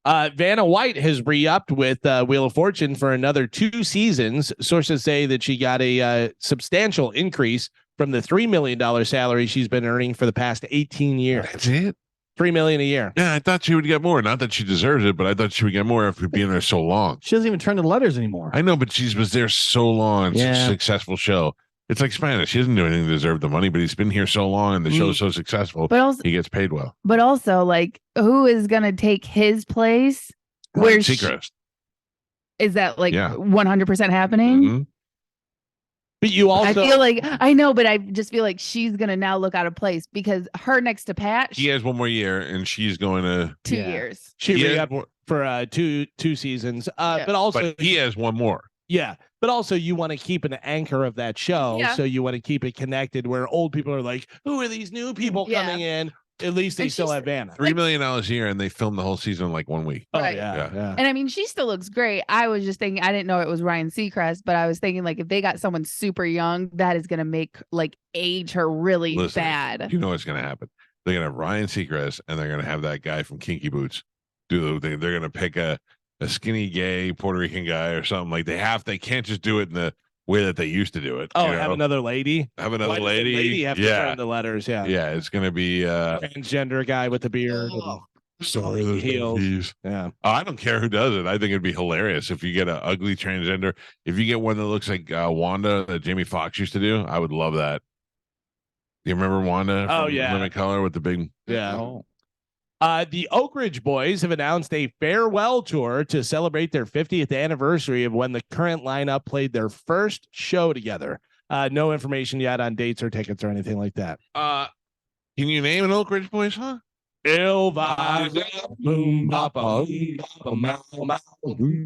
Vanna White has re-upped with Wheel of Fortune for another 2 seasons. Sources say that she got a substantial increase from the $3 million salary she's been earning for the past 18 years. That's it. $3 million a year. Yeah, I thought she would get more. Not that she deserves it, but I thought she would get more after being there so long. She doesn't even turn the letters anymore. I know, but she was there so long. It's Yeah. a successful show. It's like Spanish. She doesn't do anything to deserve the money, but he's been here so long and the show's so successful. But also, He gets paid well. like, who is gonna take his place? Ryan Where Seacrest. is that like Yeah. 100% happening? Mhm. But you also I feel like I know, but I just feel like she's gonna now look out of place because her next to Pat, He has one more year, and she's going to. 2 Yeah. years. she He has re-upped more- for two seasons. Yeah. But also but he has one more. yeah. But also you want to keep an anchor of that show. Yeah. So you want to keep it connected where old people are like, who are these new people Yeah. coming in? At least they And still she's- have Vanna. $3 million a year, and they filmed the whole season in like 1 week. Oh Right. yeah. Yeah. And I mean, she still looks great. I was just thinking, I didn't know it was Ryan Seacrest, but I was thinking like if they got someone super young, that is gonna make like age her really Listen, bad. You know what's going to happen. They're going to have Ryan Seacrest, and they're going to have that guy from Kinky Boots do the thing. They're going to pick a skinny gay Puerto Rican guy or something. Like they can't just do it in the way that they used to do it. Oh, you know? have another lady. Have Why another does the lady. have to Yeah. turn the letters. Yeah. Yeah, it's going to be Transgender guy with the beard. Oh. sorry, there's no Heels. fees. Yeah. Oh, I don't care who does it. I think it'd be hilarious if you get an ugly transgender. If you get one that looks like Wanda that Jamie Foxx used to do, I would love that. Do you remember Wanda? Oh, from yeah. Living Color with the big. Yeah. Oh. The Oak Ridge Boys have announced a farewell tour to celebrate their 50th anniversary of when the current lineup played their first show together. No information yet on dates or tickets or anything like that. Can you name an Oak Ridge Boys song? Elvira, boom, bapa,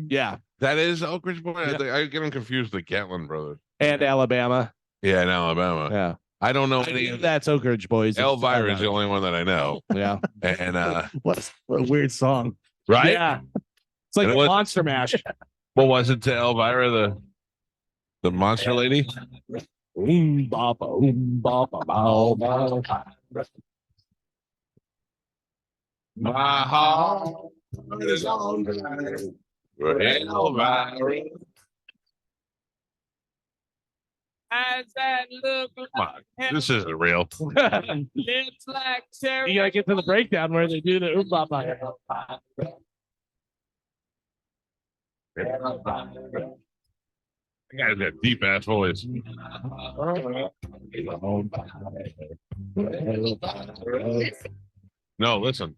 yeah, That is Oak Ridge Boy. Yeah. I get them confused with the Gatlin brothers. and Alabama. Yeah, in Alabama. Yeah, I don't know I any think of that's Oak Ridge Boys. Elvira is the only one that I know. Yeah, And What a weird song. right? yeah. It's like And a it was- Monster Mash. What was it to Elvira, the monster lady? My heart is on fire for Elvira. As that look Come on, this isn't real. It's like you gotta get to the breakdown where they do the oom bapa. That guy's got deep ass voice. No, listen.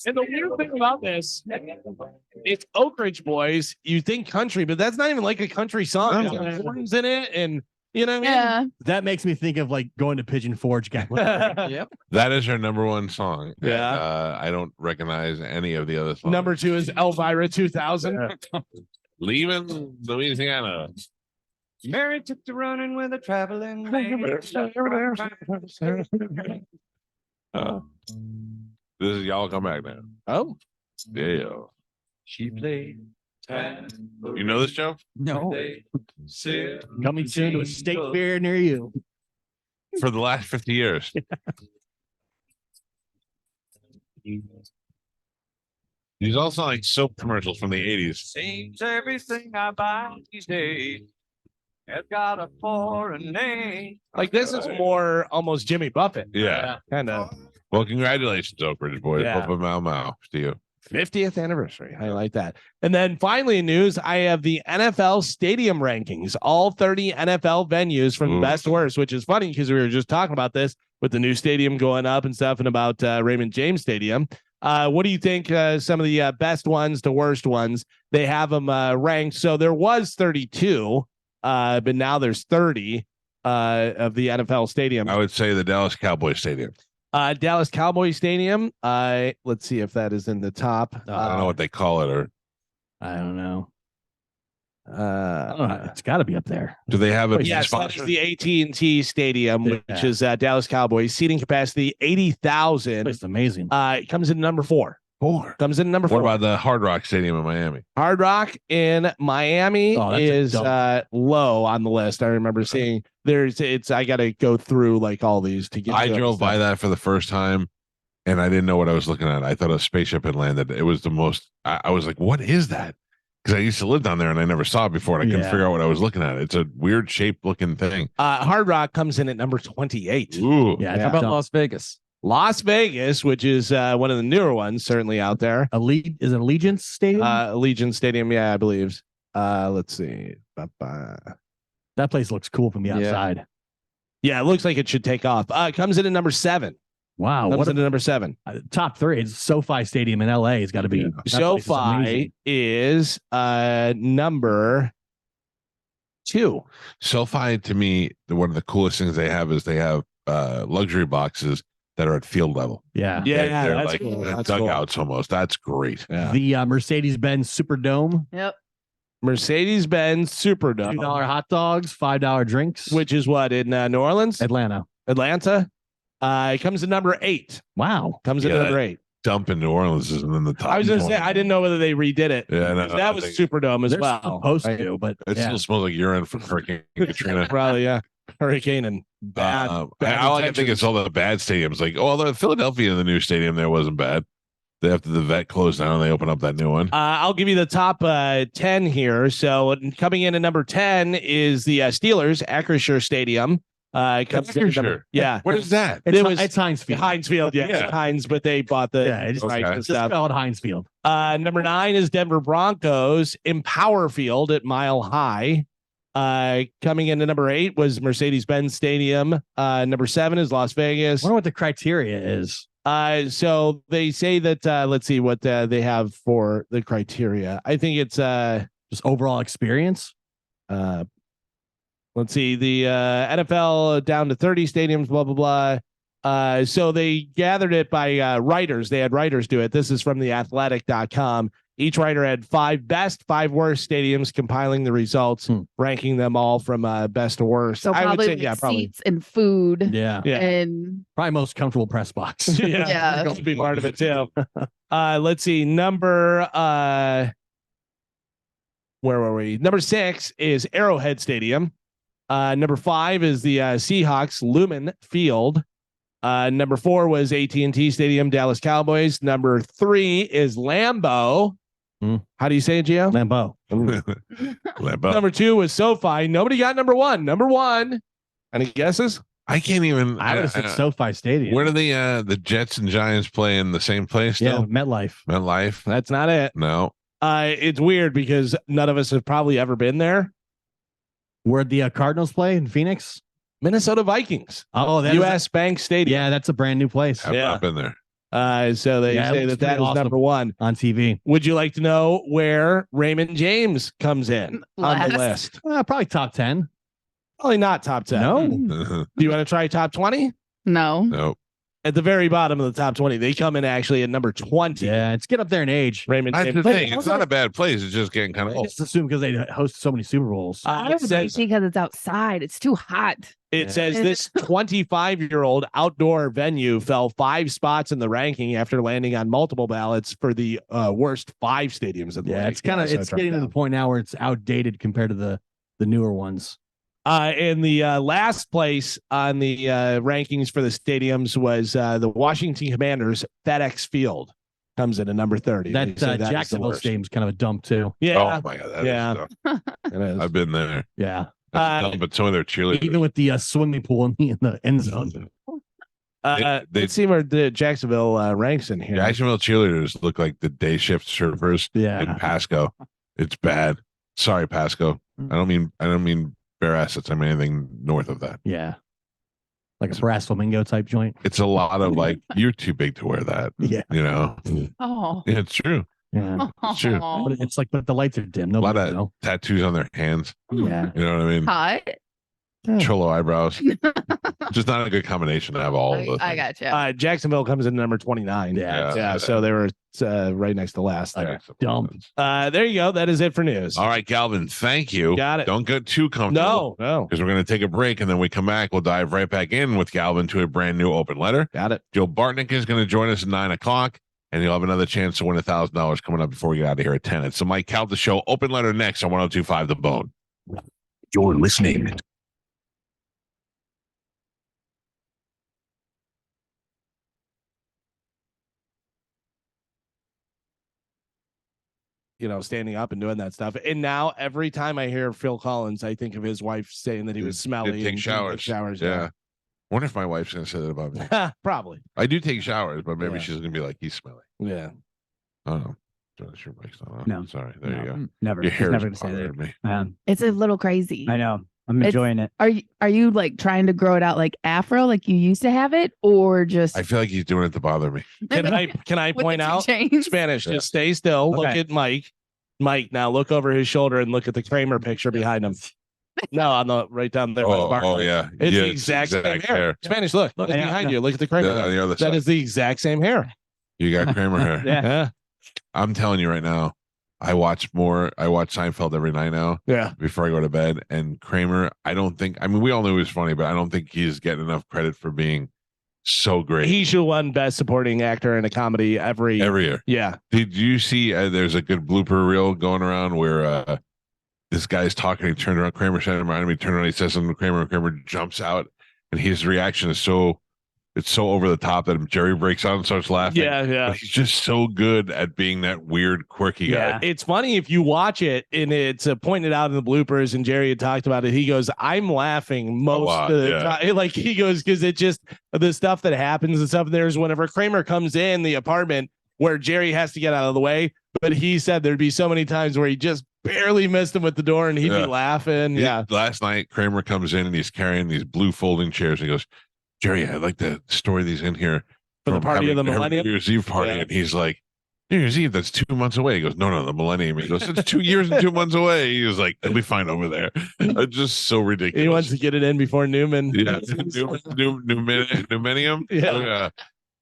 And the weird thing about this, it's Oak Ridge Boys. You think country, but that's not even like a country song. There's horns in it, and you know what I mean? Yeah. That makes me think of like going to Pigeon Forge. Yep. That is her number one song. Yeah. I don't recognize any of the other songs. Number 2 is Elvira 2000. Leaving Louisiana. Mary took to running with a traveling This is Y'all Come Back Now. Oh, Yeah. She played. You know this, Joe? No. Coming soon to a state fair near you. For the last 50 years. These all sound like soap commercials from the 80s. Seems everything I buy these days has got a foreign name. like this is more almost Jimmy Buffett. Yeah. Kind of Well, congratulations, Oak Ridge Boys. Yeah. Papa Mau Mau to you. 50th anniversary. I like that. And then finally in news, I have the NFL stadium rankings, all 30 NFL venues from Ooh. best to worst, which is funny because we were just talking about this with the new stadium going up and stuff and about Raymond James Stadium. What do you think some of the best ones to worst ones? They have them ranked. So there was 32, but now there's 30 of the NFL stadium. I would say the Dallas Cowboys Stadium. Dallas Cowboys Stadium. Let's see if that is in the top. I don't know what they call it, or I don't know. It's got to be up there. do they have a Yes, that sponsor? is the AT&T Stadium, which Yeah. is Dallas Cowboys seating capacity 80,000. It's amazing. It comes in number 4. Comes in number 4. What about the Hard Rock Stadium in Miami? Hard Rock in Miami Oh, that's a is dump. low on the list. I remember seeing I got to go through like all these to get. I to drove by that for the first time, and I didn't know what I was looking at. I thought a spaceship had landed. It was the most. I was like, "What is that?" Because I used to live down there, and I never saw it before, and I couldn't Yeah. figure out what I was looking at. It's a weird shaped looking thing. Hard Rock comes in at number 28. Ooh, Yeah. How about Las Vegas? Las Vegas, which is one of the newer ones, certainly out there. Is it Allegiance Stadium? Allegiant Stadium, yeah, I believe. Let's see. That place looks cool from the outside. Yeah, it looks like it should take off. It comes in at number 7. Wow. Comes What in at number 7. top 3? It's SoFi Stadium in LA. It's got to be. that place is SoFi amazing. is number 2. SoFi to me, one of the coolest things they have is they have luxury boxes that are at field level. Yeah. Yeah, They're that's like cool. That's cool. dugouts almost. That's great. Yeah. The Mercedes-Benz Superdome. Yep. Mercedes-Benz Superdome, $2 hot dogs, $5 drinks. which is what in New Orleans, Atlanta. Atlanta. It comes in number 8. Wow. Comes in Yeah, number 8. Dump in New Orleans isn't in the top. I was going to say 20. I didn't know whether they redid it. Yeah, no, that I was think Superdome as They're well. supposed right? to, but It yeah. still smells like urine from Hurricane Katrina. Probably, yeah. Hurricane and bad. All I can think is all the bad stadiums. Like, oh, the Philadelphia, the new stadium there wasn't bad. After the vet closed down, they open up that new one. I'll give you the top 10 here. So coming in at number 10 is the Steelers, Acrisure Stadium. Comes in at number- yeah. What is that? It's Heinz Field. Heinz Field, yeah. Yeah. Heinz, but they bought the Yeah, it's rights and just stuff. spelled Heinz Field. Number 9 is Denver Broncos, Empower Field at Mile High. Coming in at number 8 was Mercedes-Benz Stadium. Number 7 is Las Vegas. I wonder what the criteria is. So they say that let's see what they have for the criteria. I think it's Just overall experience. Let's see, the NFL down to 30 stadiums, blah, blah, blah. So they gathered it by writers. They had writers do it. This is from theathletic.com. Each writer had 5 best, 5 worst stadiums, compiling the results, ranking them all from best to worst. So I would probably say, like yeah, probably. seats and food. Yeah. And Probably most comfortable press box. Yeah. That could be part of it too. Let's see. Number where were we? Number 6 is Arrowhead Stadium. Number 5 is the Seahawks Lumen Field. Number 4 was AT&T Stadium, Dallas Cowboys. Number 3 is Lambeau. How do you say it, Gio? Lambeau. Lambeau. Number 2 was SoFi. Nobody got number 1. Number 1. Any guesses? I can't even. I would have said SoFi Stadium. Where do the Jets and Giants play in the same place? Yeah, Still? MetLife. MetLife. That's not it. No. It's weird because none of us have probably ever been there. Where the Cardinals play in Phoenix? Minnesota Vikings. Oh, that U.S. Bank Stadium. Yeah, that's a brand new place I've not been there. So they Yeah, it say looks that pretty is awesome. number 1. on TV. Would you like to know where Raymond James comes in on the Last. list? Probably top 10. Probably not top 10. No. Do you want to try top 20? no. No. At the very bottom of the top 20, they come in actually at number 20. Yeah, it's get up there in age. Raymond That's James. the thing. It's not a bad place. It's just getting kind of I old. just assume because they host so many Super Bowls. It says, because it's outside. It's too hot. this 25-year-old outdoor venue fell 5 spots in the ranking after landing on multiple ballots for the worst 5 stadiums in the Yeah, league. it's kind of So it's dropped getting to down. the point now where it's outdated compared to the newer ones. And the last place on the rankings for the stadiums was the Washington Commanders FedEx Field comes in at number 30. That They say that is the Jacksonville worst. Stadium's kind of a dump too. Yeah, Oh my god. That Yeah. is it is. I've been there. Yeah, That's dumb, but some of their cheerleaders. even with the swimming pool in the end zone. they- Let's see where the Jacksonville ranks in here. Jacksonville cheerleaders look like the day shift surfers in Yeah, Pasco. It's bad. Sorry, Pasco. I don't mean bare assets. I mean anything north of that. yeah, like a brass flamingo type joint. It's a lot of like, you're too big to wear that. Yeah, You know? Oh. Yeah, it's true. yeah. It's true. But it's like, but the lights are dim. A lot Nobody of know. tattoos on their hands. Yeah, You know what I mean? Hot. Cholo eyebrows. Just not a good combination to have all of those. I things. gotcha. Jacksonville comes in number 29. Yeah. Yeah. So they were right next to last. There. dump. There you go. That is it for news. All right, Galvin, thank you. Got it. Don't get too comfortable. No. Because we're going to take a break, and then we come back. We'll dive right back in with Galvin to a brand new open letter. Got it. Joe Bartnick is going to join us at 9 o'clock, and you'll have another chance to win $1,000 coming up before we get out of here at 10. It's the Mike Calta Show. Open letter next on 102.5 The Bone. You're listening Standing up and doing that stuff. And now every time I hear Phil Collins, I think of his wife saying that he was smelly. Did take and showers. Showers. Yeah. Wonder if my wife's going to say that about me. Probably. I do take showers, but maybe Yeah. she's going to be like, he's smelly. Yeah. I don't know. Jonas, your mic's not on. No. Sorry. There you go. Never. Your He's hair never is gonna say bothering me. that. It's a little crazy. I know. I'm It's- enjoying it. Are you like trying to grow it out like afro like you used to have it, or just I feel like he's doing it to bother me. Can I with the point two out chains? Spanish? Yeah. Just stay still. Look Okay. at Mike. Mike, now look over his shoulder and look at the Kramer picture behind him. No, on the right down there. by the bar. Yeah. It's Yeah, the exact same hair. hair. Spanish, look. Look Yeah, behind yeah. you. Look at the Kramer. Yeah, on the other That side. is the exact same hair. You got Kramer hair. Yeah. Yeah. I'm telling you right now, I watch Seinfeld every night now Yeah. before I go to bed. And Kramer, I mean, we all knew he was funny, but I don't think he's getting enough credit for being so great He should have won Best Supporting Actor in a Comedy every year. Yeah. Did you see there's a good blooper reel going around where this guy's talking, he turned around, Kramer said him around him, he turned around, he says something to Kramer, and Kramer jumps out, and his reaction is so over the top that Jerry breaks out and starts laughing. Yeah. But he's just so good at being that weird, quirky guy. Yeah. It's funny if you watch it and it's pointed out in the bloopers, and Jerry had talked about it. He goes, I'm laughing most lot, of the yeah. time. Like he goes, because it just the stuff that happens and stuff. There's whenever Kramer comes in the apartment where Jerry has to get out of the way. But he said there'd be so many times where he just barely missed him with the door and he'd Yeah. be laughing. Yeah. Last night, Kramer comes in and he's carrying these blue folding chairs. And he goes, Jerry, I'd like to store these in here For the party of the having a millennium? New Year's Eve party. Yeah. And he's like, New Year's Eve, that's 2 months away. He goes, no, the millennium. He goes, it's 2 years and 2 months away. He was like, it'll be fine over there. It's just so ridiculous. He wants to get it in before Newman. Yeah, Newmanium. Yeah. Oh, yeah.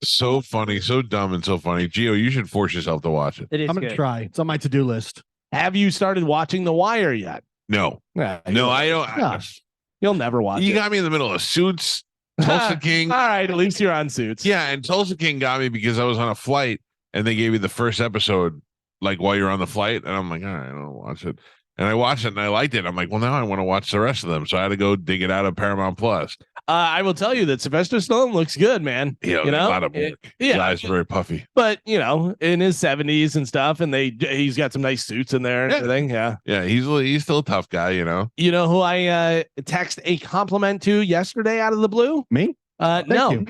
So funny, so dumb, and so funny. Gio, you should force yourself to watch it. It is I'm gonna good. try. It's on my to-do list. Have you started watching The Wire yet? No, Yeah, no, I don't. Gosh. You'll never watch You it. got me in the middle of Suits, Tulsa King. All right, at least you're on Suits. Yeah, and Tulsa King got me because I was on a flight and they gave you the first episode like while you're on the flight, and I'm like, all right, I don't watch it. And I watched it and I liked it. I'm like, well, now I want to watch the rest of them. So I had to go dig it out of Paramount Plus. I will tell you that Sylvester Stallone looks good, man. You know, a lot of work. yeah, The eyes very puffy. but in his 70s and stuff, and he's got some nice suits in there and everything. Yeah. Yeah, he's still a tough guy, You know who I text a compliment to yesterday out of the blue? Me? No. you.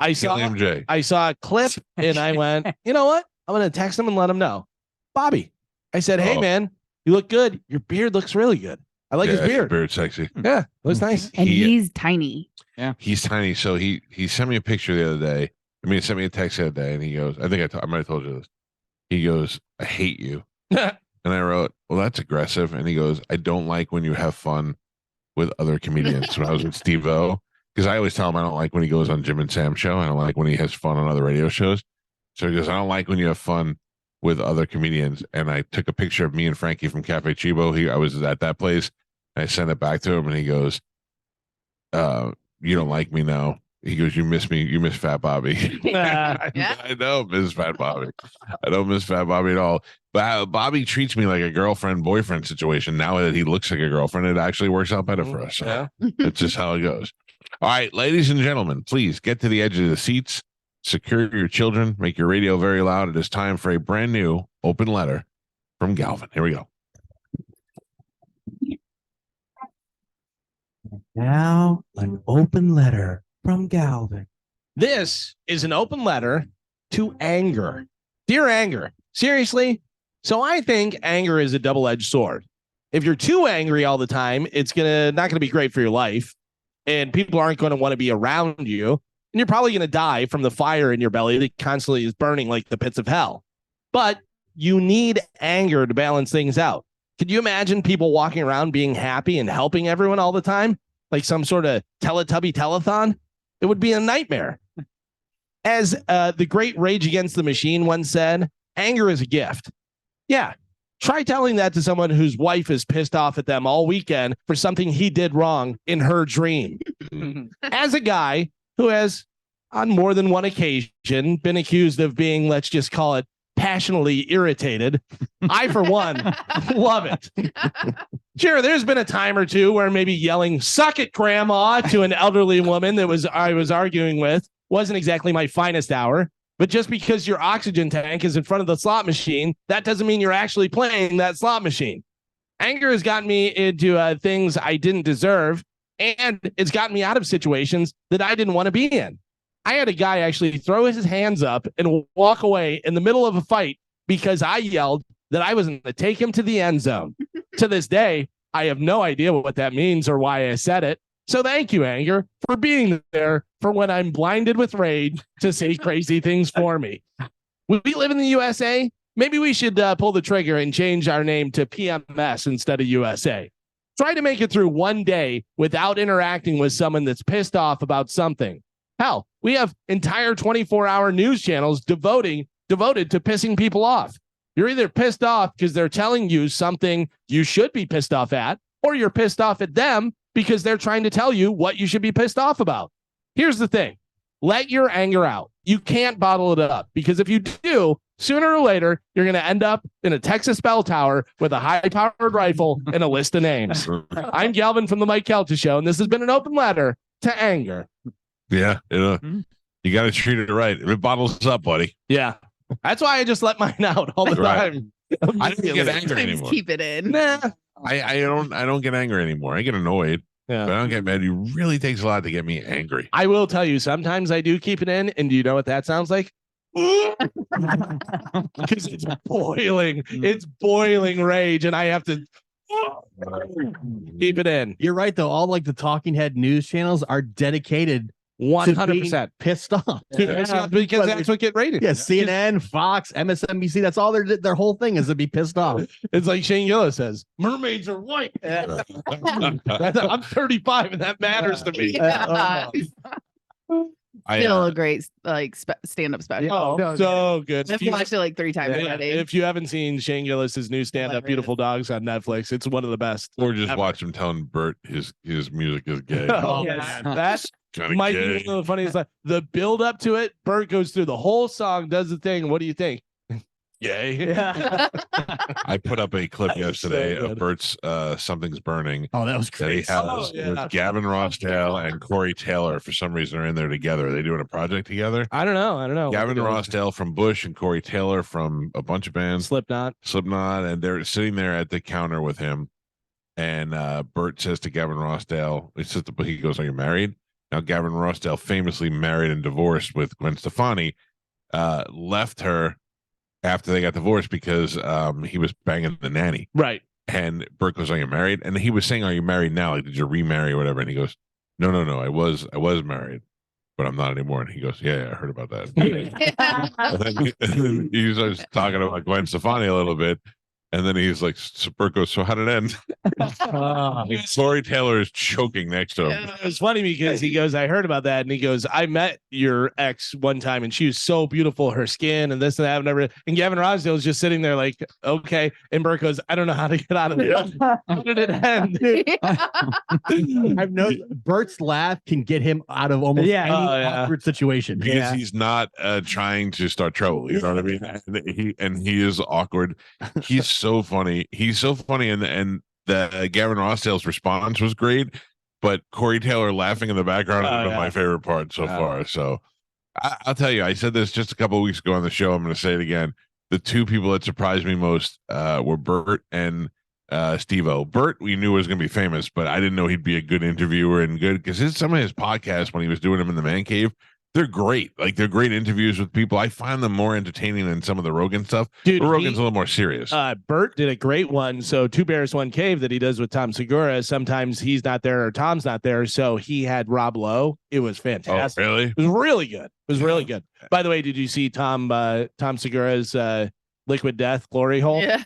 I saw MJ. I saw a clip and I went, you know what? I'm gonna text him and let him know. Bobby. I said, hey Oh. man, you look good. Your beard looks really good. I like his beard. Beard's sexy. Yeah, looks nice. And He- he's tiny. He's tiny. So he sent me a picture the other day. He sent me a text the other day, and he goes, I think I might have told you this. He goes, I hate you. And I wrote, well, that's aggressive. And he goes, I don't like when you have fun with other comedians. When I was with Steve-O, because I always tell him I don't like when he goes on Jim and Sam's show. I don't like when he has fun on other radio shows. So he goes, I don't like when you have fun with other comedians. And I took a picture of me and Frankie from Cafe Chibo. I was at that place. And I sent it back to him, and he goes, you don't like me now. He goes, you miss me. You miss Fat Bobby. Yeah. I don't miss Fat Bobby. I don't miss Fat Bobby at all. But Bobby treats me like a girlfriend boyfriend situation. Now that he looks like a girlfriend, it actually works out better for us. So Yeah. it's just how it goes. All right, ladies and gentlemen, please get to the edge of the seats, secure your children, make your radio very loud. It is time for a brand new open letter from Galvin. Here we go. Now, an open letter from Galvin. This is an open letter to anger. Dear anger, seriously? So I think anger is a double-edged sword. If you're too angry all the time, it's not gonna be great for your life, and people aren't going to want to be around you, and you're probably going to die from the fire in your belly that constantly is burning like the pits of hell. But you need anger to balance things out. Could you imagine people walking around being happy and helping everyone all the time? Like some sort of Teletubby telethon? It would be a nightmare. As the great Rage Against the Machine once said, anger is a gift. Yeah. Try telling that to someone whose wife is pissed off at them all weekend for something he did wrong in her dream. As a guy who has, on more than one occasion, been accused of being, let's just call it, passionately irritated, I, for one, love it. Sure, there's been a time or two where maybe yelling, suck it, grandma, to an elderly woman that I was arguing with wasn't exactly my finest hour. But just because your oxygen tank is in front of the slot machine, that doesn't mean you're actually playing that slot machine. Anger has gotten me into things I didn't deserve, and it's gotten me out of situations that I didn't want to be in. I had a guy actually throw his hands up and walk away in the middle of a fight because I yelled that I was going to take him to the end zone. To this day, I have no idea what that means or why I said it. So thank you, anger, for being there for when I'm blinded with rage to say crazy things for me. We live in the USA. Maybe we should pull the trigger and change our name to PMS instead of USA. Try to make it through one day without interacting with someone that's pissed off about something. Hell, we have entire 24-hour news channels devoted to pissing people off. You're either pissed off because they're telling you something you should be pissed off at, or you're pissed off at them because they're trying to tell you what you should be pissed off about. Here's the thing. Let your anger out. You can't bottle it up, because if you do, sooner or later, you're going to end up in a Texas bell tower with a high-powered rifle and a list of names. I'm Galvin from the Mike Calta Show, and this has been an open letter to anger. Yeah, you got to treat it right. If it bottles up, buddy. Yeah. That's why I just let mine out all the time. I don't get angry anymore. Keep it in. Nah. I don't get angry anymore. I get annoyed, Yeah. but I don't get mad. It really takes a lot to get me angry. I will tell you, sometimes I do keep it in, and do you know what that sounds like? Because it's boiling. It's boiling rage, and I have to keep it in. You're right, though. All like the talking head news channels are dedicated 100%. pissed off. Because that's what get rated. Yeah, CNN, Fox, MSNBC. That's all their whole thing is to be pissed off. It's like Shane Gillis says, mermaids are white. I'm 35 and that matters to me. Yeah. I, Still a great stand-up special. Oh, so good. I've watched it like 3 times already. If you haven't seen Shane Gillis's new stand-up, Beautiful Dogs on Netflix, it's one of the best. or just ever. watch him telling Bert his music is gay. Oh, Yeah. man. That Kinda might gay. be one of the funniest. The build up to it, Bert goes through the whole song, does the thing. What do you think? Yay. I put up a clip yesterday so of Bert's "Something's Burning." Oh, that was That he crazy. has with Gavin Rossdale and Corey Taylor. For some reason, are in there together. Are they doing a project together? I don't know. Gavin Rossdale from Bush and Corey Taylor from a bunch of bands, Slipknot. and they're sitting there at the counter with him. And Bert says to Gavin Rossdale, he goes, "Are you married?" Now, Gavin Rossdale, famously married and divorced with Gwen Stefani, left her after they got divorced because he was banging the nanny. Right. And Bert goes, "Are you married?" And he was saying, "Are you married now? Like, did you remarry or whatever?" And he goes, No. I was married, but I'm not anymore." And he goes, "Yeah, I heard about that." And then he was talking about Gwen Stefani a little bit. And then he's like, Bert goes, "So how did it end?" Corey Taylor is choking next to him. It was funny because he goes, "I heard about that." And he goes, "I met your ex one time and she was so beautiful, her skin and this and that. And never." And Gavin Rossdale was just sitting there like, "Okay." And Bert goes, "I don't know how to get out of it." How did it end? I've noticed Bert's laugh can get him out of almost any awkward situation. Because he's not trying to start trouble. You know what I mean? And he is awkward. He's so funny. He's so funny. And the Gavin Rossdale's response was great. But Corey Taylor laughing in the background is one of my favorite parts so far. So I'll tell you, I said this just a couple of weeks ago on the show. I'm going to say it again. The two people that surprised me most were Bert and Steve-O. Bert, we knew was going to be famous, but I didn't know he'd be a good interviewer and good because some of his podcasts when he was doing them in the man cave, they're great. Like they're great interviews with people. I find them more entertaining than some of the Rogan stuff. Dude, but Rogan's a little more serious. Bert did a great one. So 2 Bears, 1 Cave that he does with Tom Segura. Sometimes he's not there or Tom's not there. So he had Rob Lowe. It was fantastic. Oh, really? It was really good. It was really good. By the way, did you see Tom Segura's Liquid Death glory hole? Yeah.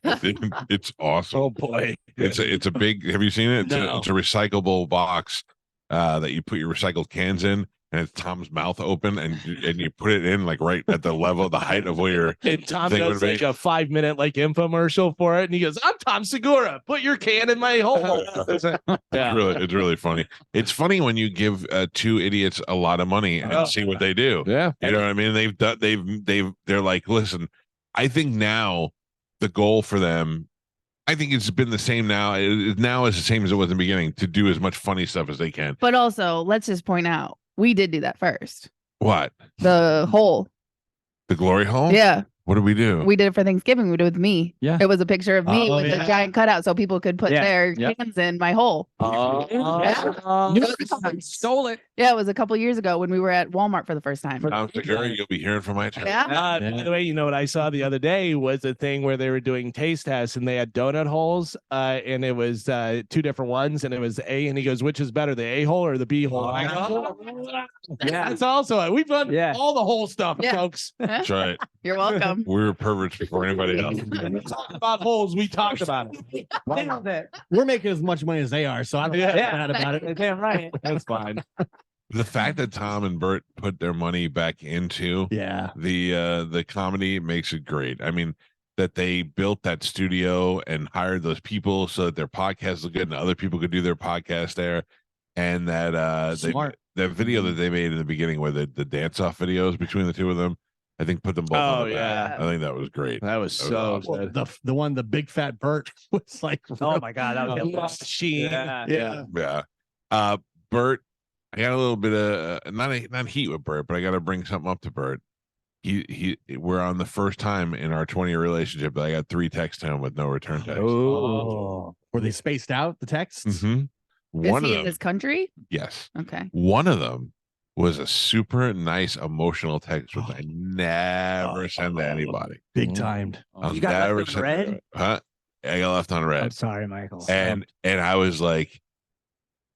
It's awesome. Oh boy. It's a big, have you seen it? No. It's a recyclable box that you put your recycled cans in. And it's Tom's mouth open, and you put it in like right at the level, the height of where your And Tom thing does would like be. a 5-minute like infomercial for it, and he goes, "I'm Tom Segura. Put your can in my hole." It's really funny. It's funny when you give 2 idiots a lot of money and see what they do. Yeah. You know what I mean? They're like, listen, I think now the goal for them, I think it's been the same now. It now is the same as it was in the beginning to do as much funny stuff as they can. But also, let's just point out, we did do that first. What? The hole. The glory hole? Yeah. What did we do? We did it for Thanksgiving. We did it with me. Yeah. It was a picture of me Oh, with yeah. a giant cutout so people could put their cans in my hole. Stole it. Yeah, it was a couple years ago when we were at Walmart for the first time. Tom Segura, you'll be hearing from my channel. Yeah. By the way, you know what I saw the other day was a thing where they were doing taste tests and they had donut holes, and it was 2 different ones, and it was A, and he goes, "Which is better, the A hole or the B hole?" And I go, yeah, it's also we've done all the whole stuff, Yeah. folks. That's right. You're welcome. We were perverts before anybody else. We talked about holes. We talked about it. We're making as much money as they are, so I don't feel bad about it. Damn right. That's fine. The fact that Tom and Bert put their money back into the comedy makes it great. I mean, that they built that studio and hired those people so that their podcast looked good and other people could do their podcast there. And that that video that they made in the beginning where the dance-off videos between the two of them, I think put them both on the back. I think that was great. That was so awesome. good. The one, the big fat Bert was like, Oh my god, that was Machine. Yeah. Bert, I got a little bit of not heat with Bert, but I got to bring something up to Bert. We're on the first time in our 20-year relationship that I got 3 texts to him with no return text. Oh, were they spaced out, the texts? Mm-hmm. Is One of he in them, this country? yes. Okay. One of them was a super nice emotional text which I never send to anybody. Big timed. I'll You got left never on send- red? Huh? I got left on I'm red. sorry, Michael. And I was like,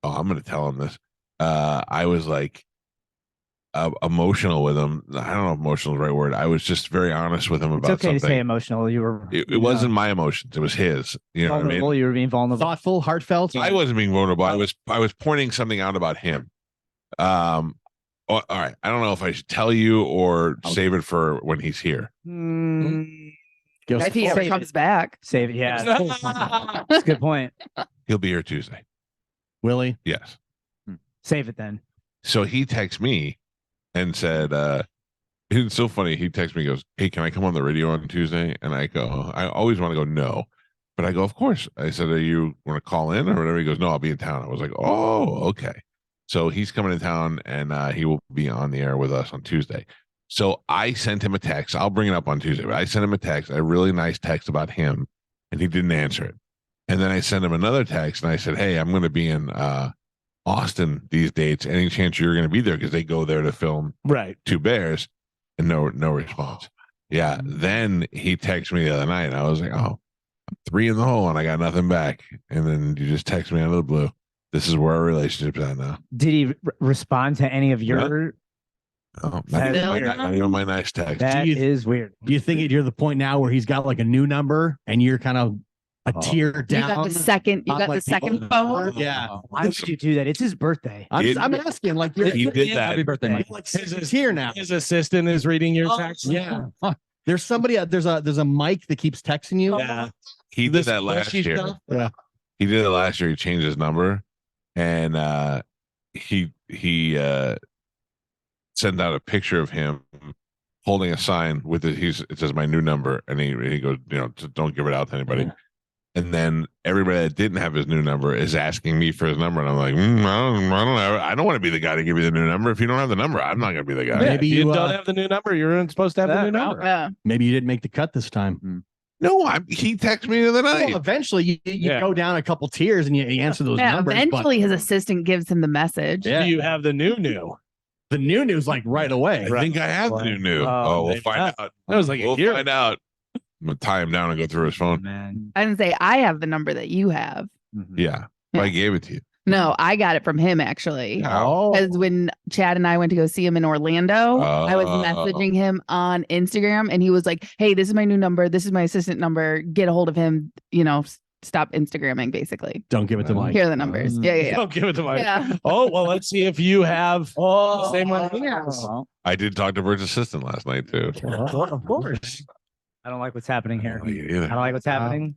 oh, I'm gonna tell him this. I was like, emotional with him. I don't know if emotional is the right word. I was just very honest with him It's about okay to say something. emotional. You were. It wasn't my emotions. It was his. You know what I vulnerable. mean? You were being vulnerable. Thoughtful, heartfelt. I wasn't being vulnerable. I was pointing something out about him. All right. I don't know if I should tell you or save it for when he's here. If he ever comes back. Save it. Yeah. That's a good point. He'll be here Tuesday. Willie? Yes. Save it then. So he texted me and said, it's so funny. He texted me, goes, "Hey, can I come on the radio on Tuesday?" And I go, I always want to go, no. But I go, of course. I said, "Are you want to call in or whatever?" He goes, "No, I'll be in town." I was like, "Oh, okay." So he's coming to town and he will be on the air with us on Tuesday. So I sent him a text. I'll bring it up on Tuesday, but I sent him a text, a really nice text about him, and he didn't answer it. And then I sent him another text and I said, "Hey, I'm going to be in Austin these dates. Any chance you're going to be there?" Because they go there to film Two Bears. And no response. Yeah. Then he texted me the other night and I was like, "Oh, I'm 3 in the hole and I got nothing back." And then you just text me out of the blue. This is where our relationship's at now. Did he respond to any of your? Oh, not even my nice text. That is weird. Do you think you're the point now where he's got like a new number and you're kind of a tier down? You got the second. You got the second phone. Yeah. Why would you do that? It's his birthday. I'm asking, like, He did that. Happy birthday, Mike. like his tier now. His assistant is reading your text. Yeah. There's somebody. There's a mic that keeps texting you. Yeah. He did that last spreadsheet year. stuff? Yeah. He did it last year. He changed his number and he sent out a picture of him holding a sign with it. It says my new number, and he goes, "Don't give it out to anybody." Yeah. And then everybody that didn't have his new number is asking me for his number, and I'm like, I don't want to be the guy to give you the new number. If you don't have the number, I'm not going to be the guy. Maybe If you you don't have the new number, you're supposed to have the new number. Yeah. maybe you didn't make the cut this time. No, he texted me the other night. Well, eventually you go down a couple tiers and you answer those Yeah, numbers. eventually his assistant gives him the message. Yeah. Do you have the new? The new like right away. I think I have the new. Oh, We'll find out. That was like a We'll year. find out. I'm gonna tie him down and go through his phone. Man. I didn't say I have the number that you have. Yeah, I gave it to you. No, I got it from him actually. Oh. Because when Chad and I went to go see him in Orlando, I was Oh. messaging him on Instagram and he was like, "Hey, this is my new number. This is my assistant number. Get a hold of him. Stop Instagramming, basically. Don't give it to Mike. Here are the numbers." Yeah. Don't give it to Mike. Yeah. Oh, well, let's see if you have the same one he has. I did talk to Bert's assistant last night too. Of course. I don't like what's happening here. I don't like it I either. don't like what's happening.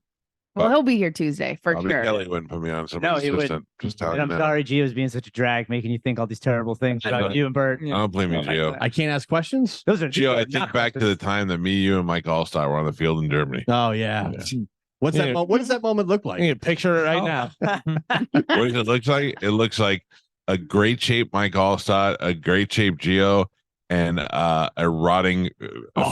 Well, he'll be here Tuesday for Probably sure. Kelly wouldn't put me on some No, he assistant. Just telling And you I'm that. sorry Gio's being such a drag, making you think all these terrible things about you and Bert. I don't blame you, Gio. I can't ask questions. Those are Gio, I not think back to the time that me, you, and Mike Allstar were on the field in Germany. Oh yeah. What's Yeah. that? What does that moment look I like? can picture it right now. What does it look like? It looks like a great shape Mike Allstott, a great shape Gio, and a rotting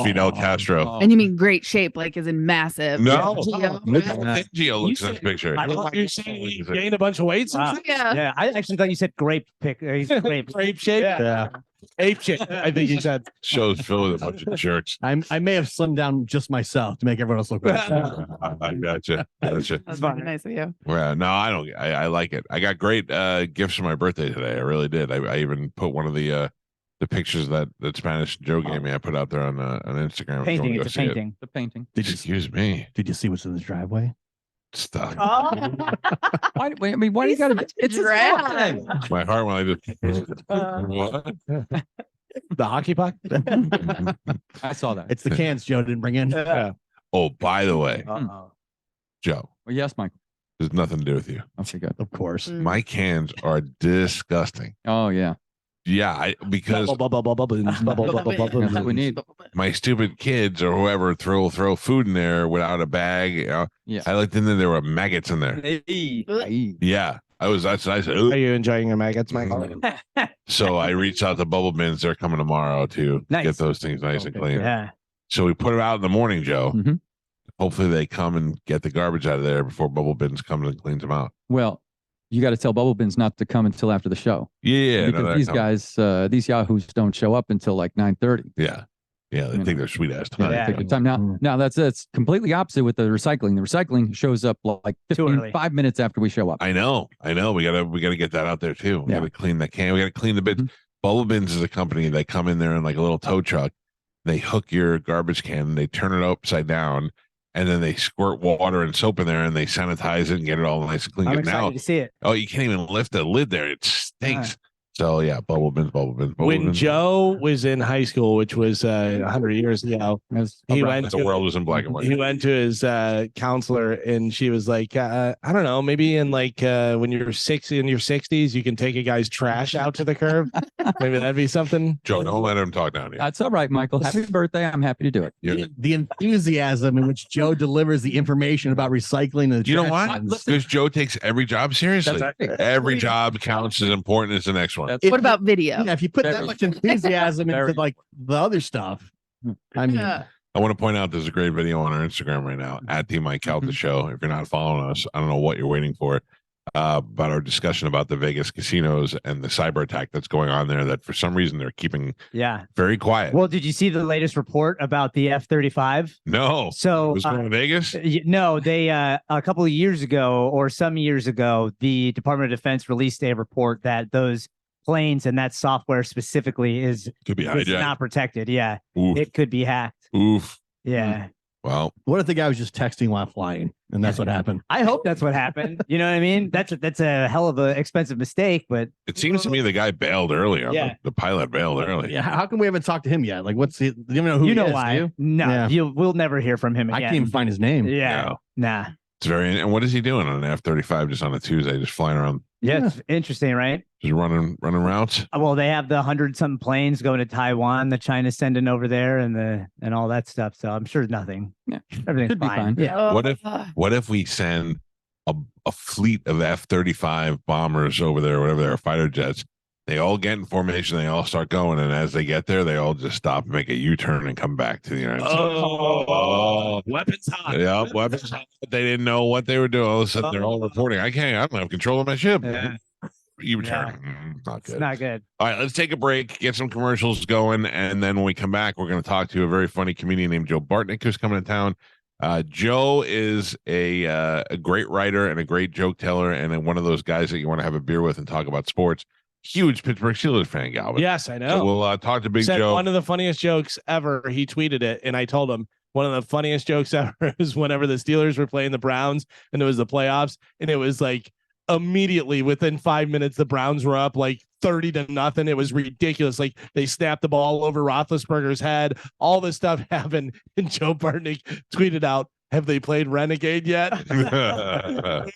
Fidel Castro. And you mean great shape, like as in massive? No, Gio? look how thick Gio looks in said- this picture. You're saying he gained a bunch of weight? Yeah. Yeah, I actually thought you said grape pick. He's grape. Grape shape? Yeah. Ape shape, I think you said. Show's filled with a bunch of jerks. I may have slimmed down just myself to make everyone else look better. I gotcha. Gotcha. That's very nice of you. Well, no, I don't. I like it. I got great gifts for my birthday today. I really did. I even put one of the pictures that Spanish Joe gave me. I put out there on Instagram. if you Painting. wanna go It's a see it. painting. The painting. Excuse me. Did you see what's in the driveway? Stuff. Why do you He's got to? such a It's his drag. birthday. My heart when I just what? The hockey puck? I saw that. It's the cans Joe didn't bring in. Oh, by the way, Uh-oh. Joe, Well, yes, Michael. there's nothing to do with you. Okay, good. Of course. Mm. My cans are disgusting. Oh yeah, Yeah, because that's what we need. my stupid kids or whoever throw food in there without a bag. Yeah. I looked in there. There were maggots in there. Yeah, that's what I said. Are you enjoying your maggots, Michael? So I reached out to Bubble Bins. They're coming tomorrow to Nice. get those things nice and clean. Yeah. So we put them out in the morning, Joe. Mhm. Hopefully they come and get the garbage out of there before Bubble Bins comes and cleans them out. Well, you got to tell Bubble Bins not to come until after the show. Yeah, no, because they're these coming. guys, these yahoos don't show up until like 9:30. Yeah, they You think they're sweet ass Yeah, time. they take their time. Now that's completely opposite with the recycling. The recycling shows up like Too 15, early. 5 minutes after we show up. I know. We gotta get that out there too. We Yeah. gotta clean the can. We gotta clean the bits. Mhm. Bubble Bins is a company. They come in there in like a little tow truck. They hook your garbage can, they turn it upside down, and then they squirt water and soap in there, and they sanitize it and get it all nice and clean. I'm But excited now, to see it. oh, you can't even lift the lid there. It stinks. So yeah, Bubble Bins, Bubble Bins, Bubble When Bins. Joe was in high school, which was 100 years ago, he went. The world was in black and white. He went to his counselor, and she was like, "I don't know, maybe in like when you're in your 60s, you can take a guy's trash out to the curb. Maybe that'd be something." Joe, don't let him talk down here. That's all right, Michael. Happy birthday. I'm happy to do it. The enthusiasm in which Joe delivers the information about recycling the You know trash what? cans. Because Joe takes every job seriously. That's right. Every job counts as important as the next one. That's What about video? Yeah, if you put that Very- much enthusiasm very- into like the other stuff, I mean, Yeah. I want to point out there's a great video on our Instagram right now at the Mike Calta Show. If you're not following us, I don't know what you're waiting for. About our discussion about the Vegas casinos and the cyber attack that's going on there. That for some reason they're keeping Yeah. very quiet. Well, did you see the latest report about the F-35? No, So was going to Vegas. no, they a couple of years ago or some years ago, the Department of Defense released a report that those planes and that software specifically is Could be it's hijacked. not protected. Yeah, Oof. it could be hacked. Oof. Yeah. Well, what if the guy was just texting while flying and that's what happened? I hope that's what happened. You know what I mean? That's a hell of an expensive mistake, but it seems to me the guy bailed early. Yeah. The pilot bailed early. Yeah, how come we haven't talked to him yet? Like, what's he? Do you know who you he know is, do why? you? No, Yeah. we'll never hear from him I again. can't even find his name. Yeah, nah. It's very. And what is he doing on an F-35 just on a Tuesday, just flying around, Yeah, it's interesting, right? just running routes? Well, they have the 100-something planes going to Taiwan that China's sending over there, and all that stuff. So I'm sure nothing. Yeah. Everything's Should be fine. fine. Yeah. What if we send a fleet of F-35 bombers over there, whatever they are, fighter jets? They all get in formation. They all start going, and as they get there, they all just stop, and make a U-turn, and come back to the United States. Oh, weapons hot. Yeah, weapons. They didn't know what they were doing. All of a sudden, they're all reporting. I don't have control of my ship. Yeah. U-turn. Not It's good. not good. All right, let's take a break, get some commercials going, and then when we come back, we're going to talk to a very funny comedian named Joe Bartnick who's coming to town. Joe is a great writer and a great joke teller, and one of those guys that you want to have a beer with and talk about sports. Huge Pittsburgh Steelers fan, Galvin. Yes, I know. So we'll talk to Big Said Joe. one of the funniest jokes ever. He tweeted it, and I told him one of the funniest jokes ever is whenever the Steelers were playing the Browns, and it was the playoffs, and it was like immediately within 5 minutes the Browns were up like 30-0. It was ridiculous. Like they snapped the ball over Roethlisberger's head. All this stuff happened, and Joe Bartnick tweeted out, "Have they played Renegade yet?"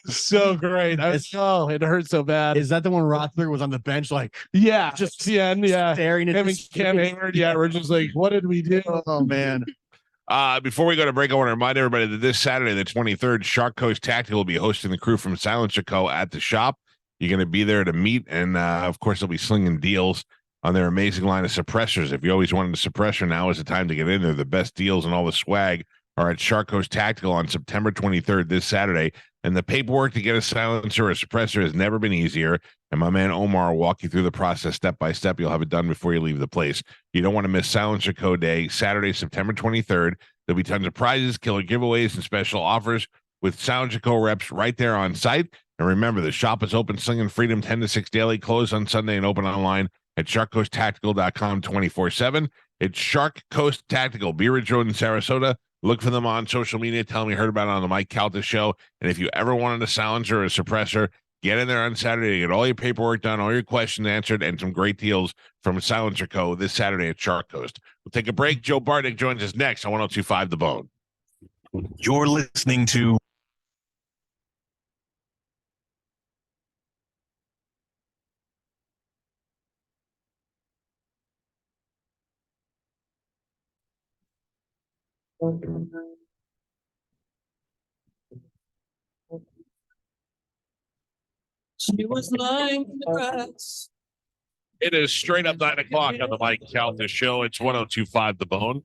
So great. I was it hurt so bad. Is that the one Roethlisberger was on the bench, like Yeah, just the end. Yeah, staring at him and the Cam Hayward. Yeah, we're just like, what did we do? Oh man. Before we go to break, I want to remind everybody that this Saturday, the 23rd, Shark Coast Tactical will be hosting the crew from Silencer Co. at the shop. You're going to be there to meet, and of course, they'll be slinging deals on their amazing line of suppressors. If you always wanted a suppressor, now is the time to get in there. The best deals and all the swag are at Shark Coast Tactical on September 23rd, this Saturday. And the paperwork to get a silencer or a suppressor has never been easier. And my man Omar will walk you through the process step by step. You'll have it done before you leave the place. You don't want to miss Silencer Code Day, Saturday, September 23rd. There'll be tons of prizes, killer giveaways, and special offers with Silencer Co. reps right there on site. And remember, the shop is open, slinging freedom 10 to 6 daily, closed on Sunday, and open online at sharkcoasttactical.com 24/7. It's Shark Coast Tactical, Bee Ridge Road in Sarasota. Look for them on social media. Tell them you heard about it on the Mike Calta Show. And if you ever wanted a silencer or a suppressor, get in there on Saturday, get all your paperwork done, all your questions answered, and some great deals from Silencer Co. this Saturday at Shark Coast. We'll take a break. Joe Bartnick joins us next on 102.5 The Bone. You're listening to She was lying in the grass. It is straight up 9 o'clock on the Mike Calta Show. It's 102.5 The Bone.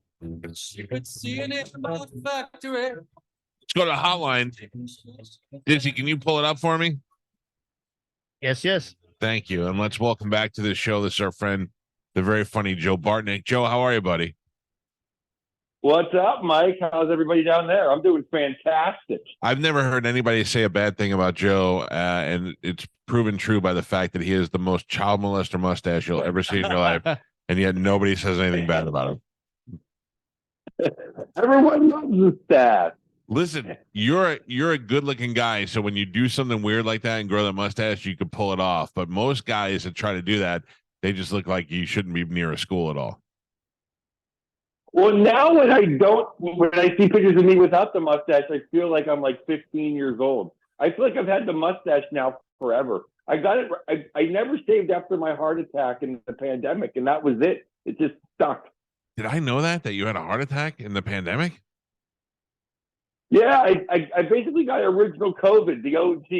She could see it in my factory. Let's go to the hotline. Dizzy, can you pull it up for me? Yes. Thank you. And let's welcome back to the show. This is our friend, the very funny Joe Bartnick. Joe, how are you, buddy? What's up, Mike? How's everybody down there? I'm doing fantastic. I've never heard anybody say a bad thing about Joe, and it's proven true by the fact that he has the most child molester mustache you'll ever see in your life, and yet nobody says anything bad about him. Everyone loves the stat. Listen, you're a good looking guy, so when you do something weird like that and grow that mustache, you could pull it off. But most guys that try to do that, they just look like you shouldn't be near a school at all. Well, now when I see pictures of me without the mustache, I feel like I'm like 15 years old. I feel like I've had the mustache now forever. I got it. I never shaved after my heart attack in the pandemic, and that was it. It just stuck. Did I know that you had a heart attack in the pandemic? Yeah, I basically got original COVID, the OG,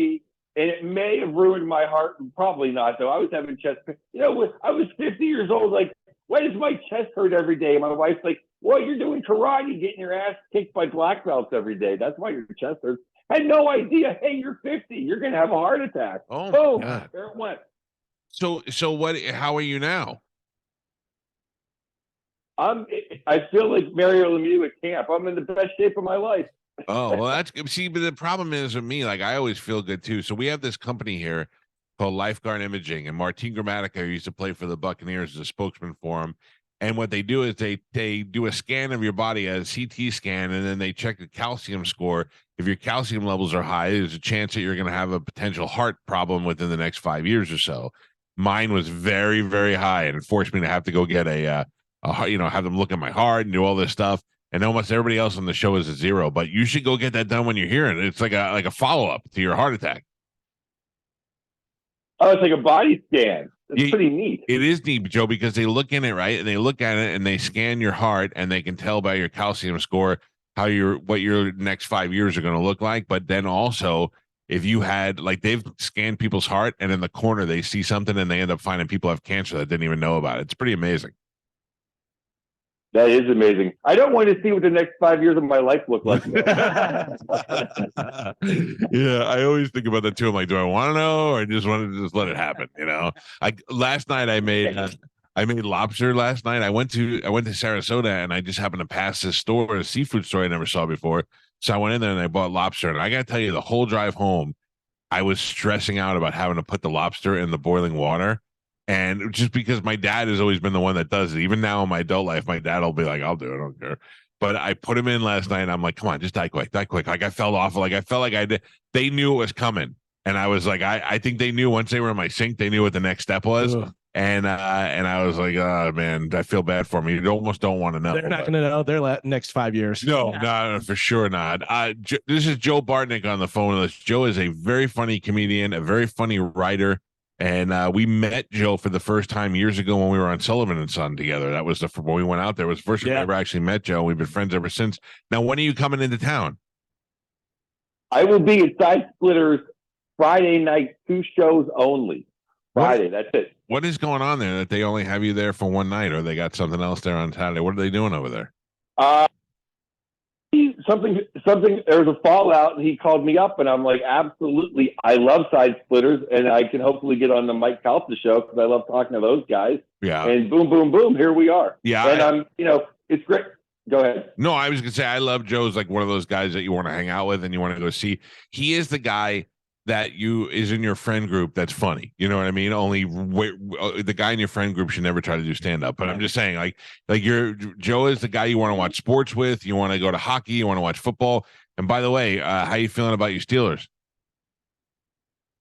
and it may have ruined my heart. Probably not, though. I was having chest pain. I was 50 years old. Like, why does my chest hurt every day? My wife's like, well, you're doing karate, getting your ass kicked by black belts every day. That's why your chest hurts. I had no idea. Hey, you're 50. You're going to have a heart attack. Oh, boom, God. there it went. So what? How are you now? I feel like Mario Lemieux at camp. I'm in the best shape of my life. Oh, well, that's good. See, but the problem is with me, like I always feel good too. So we have this company here called Lifeguard Imaging, and Martin Gramatica, who used to play for the Buccaneers, is a spokesman for them. And what they do is they do a scan of your body, a CT scan, and then they check the calcium score. If your calcium levels are high, there's a chance that you're going to have a potential heart problem within the next 5 years or so. Mine was very, very high, and it forced me to have to go get have them look at my heart and do all this stuff. And almost everybody else on the show is a zero, but you should go get that done when you're here. And it's like a follow-up to your heart attack. Oh, it's like a body scan. It's pretty neat. It is neat, Joe, because they look in it, right? And they look at it and they scan your heart, and they can tell by your calcium score what your next 5 years are going to look like. But then also, if you had, like, they've scanned people's heart, and in the corner they see something, and they end up finding people have cancer that didn't even know about it. It's pretty amazing. That is amazing. I don't want to see what the next 5 years of my life look like. Yeah, I always think about that too. I'm like, do I want to know, or just want to just let it happen? Last night I made lobster. Last night I went to Sarasota, and I just happened to pass this store, a seafood store I never saw before. So I went in there and I bought lobster. And I got to tell you, the whole drive home, I was stressing out about having to put the lobster in the boiling water. And just because my dad has always been the one that does it, even now in my adult life, my dad will be like, I'll do it, I don't care. But I put him in last night, and I'm like, come on, just die quick. Like I felt awful. Like I felt like I did. They knew it was coming. And I was like, I think they knew once they were in my sink, they knew what the next step was. Ugh. And I was like, oh, man, I feel bad for me. You almost don't want to know. They're not going to know their next 5 years. No, for sure not. This is Joe Bartnick on the phone with us. Joe is a very funny comedian, a very funny writer. And we met Joe for the first time years ago when we were on Sullivan and Son together. That was when we went out there. It was the first time I ever actually met Joe. We've been friends ever since. Now, when are you coming into town? I will be at Side Splitters Friday night, 2 shows only. Friday, that's it. What is going on there that they only have you there for one night, or they got something else there on Saturday? What are they doing over there? Something, there was a fallout, and he called me up, and I'm like, absolutely, I love Side Splitters, and I can hopefully get on the Mike Calta show because I love talking to those guys. Yeah. And boom, boom, boom, here we are. Yeah. And it's great. Go ahead. No, I was going to say, I love Joe's like one of those guys that you want to hang out with and you want to go see. He is the guy that is in your friend group that's funny. You know what I mean? Only the guy in your friend group should never try to do stand up. But I'm just saying, like Joe is the guy you want to watch sports with. You want to go to hockey. You want to watch football. And by the way, how you feeling about your Steelers?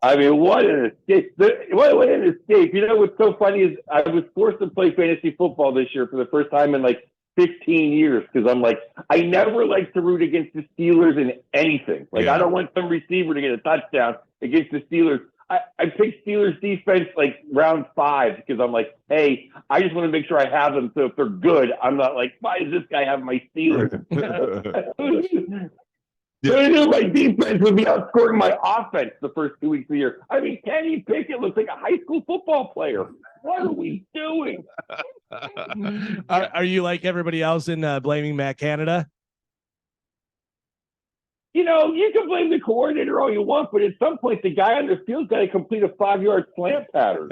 I mean, what an escape! What an escape! You know what's so funny is I was forced to play fantasy football this year for the first time in like 15 years because I'm like, I never like to root against the Steelers in anything. Like, I don't want some receiver to get a touchdown against the Steelers. I picked Steelers defense like round 5 because I'm like, hey, I just want to make sure I have them. So if they're good, I'm not like, why does this guy have my Steelers? So I knew my defense would be outscoring my offense the first 2 weeks of the year. I mean, Kenny Pickett looks like a high school football player. What are we doing? Are you like everybody else in blaming Matt Canada? You know, you can blame the coordinator all you want, but at some point, the guy on the field's got to complete a 5-yard slant pattern.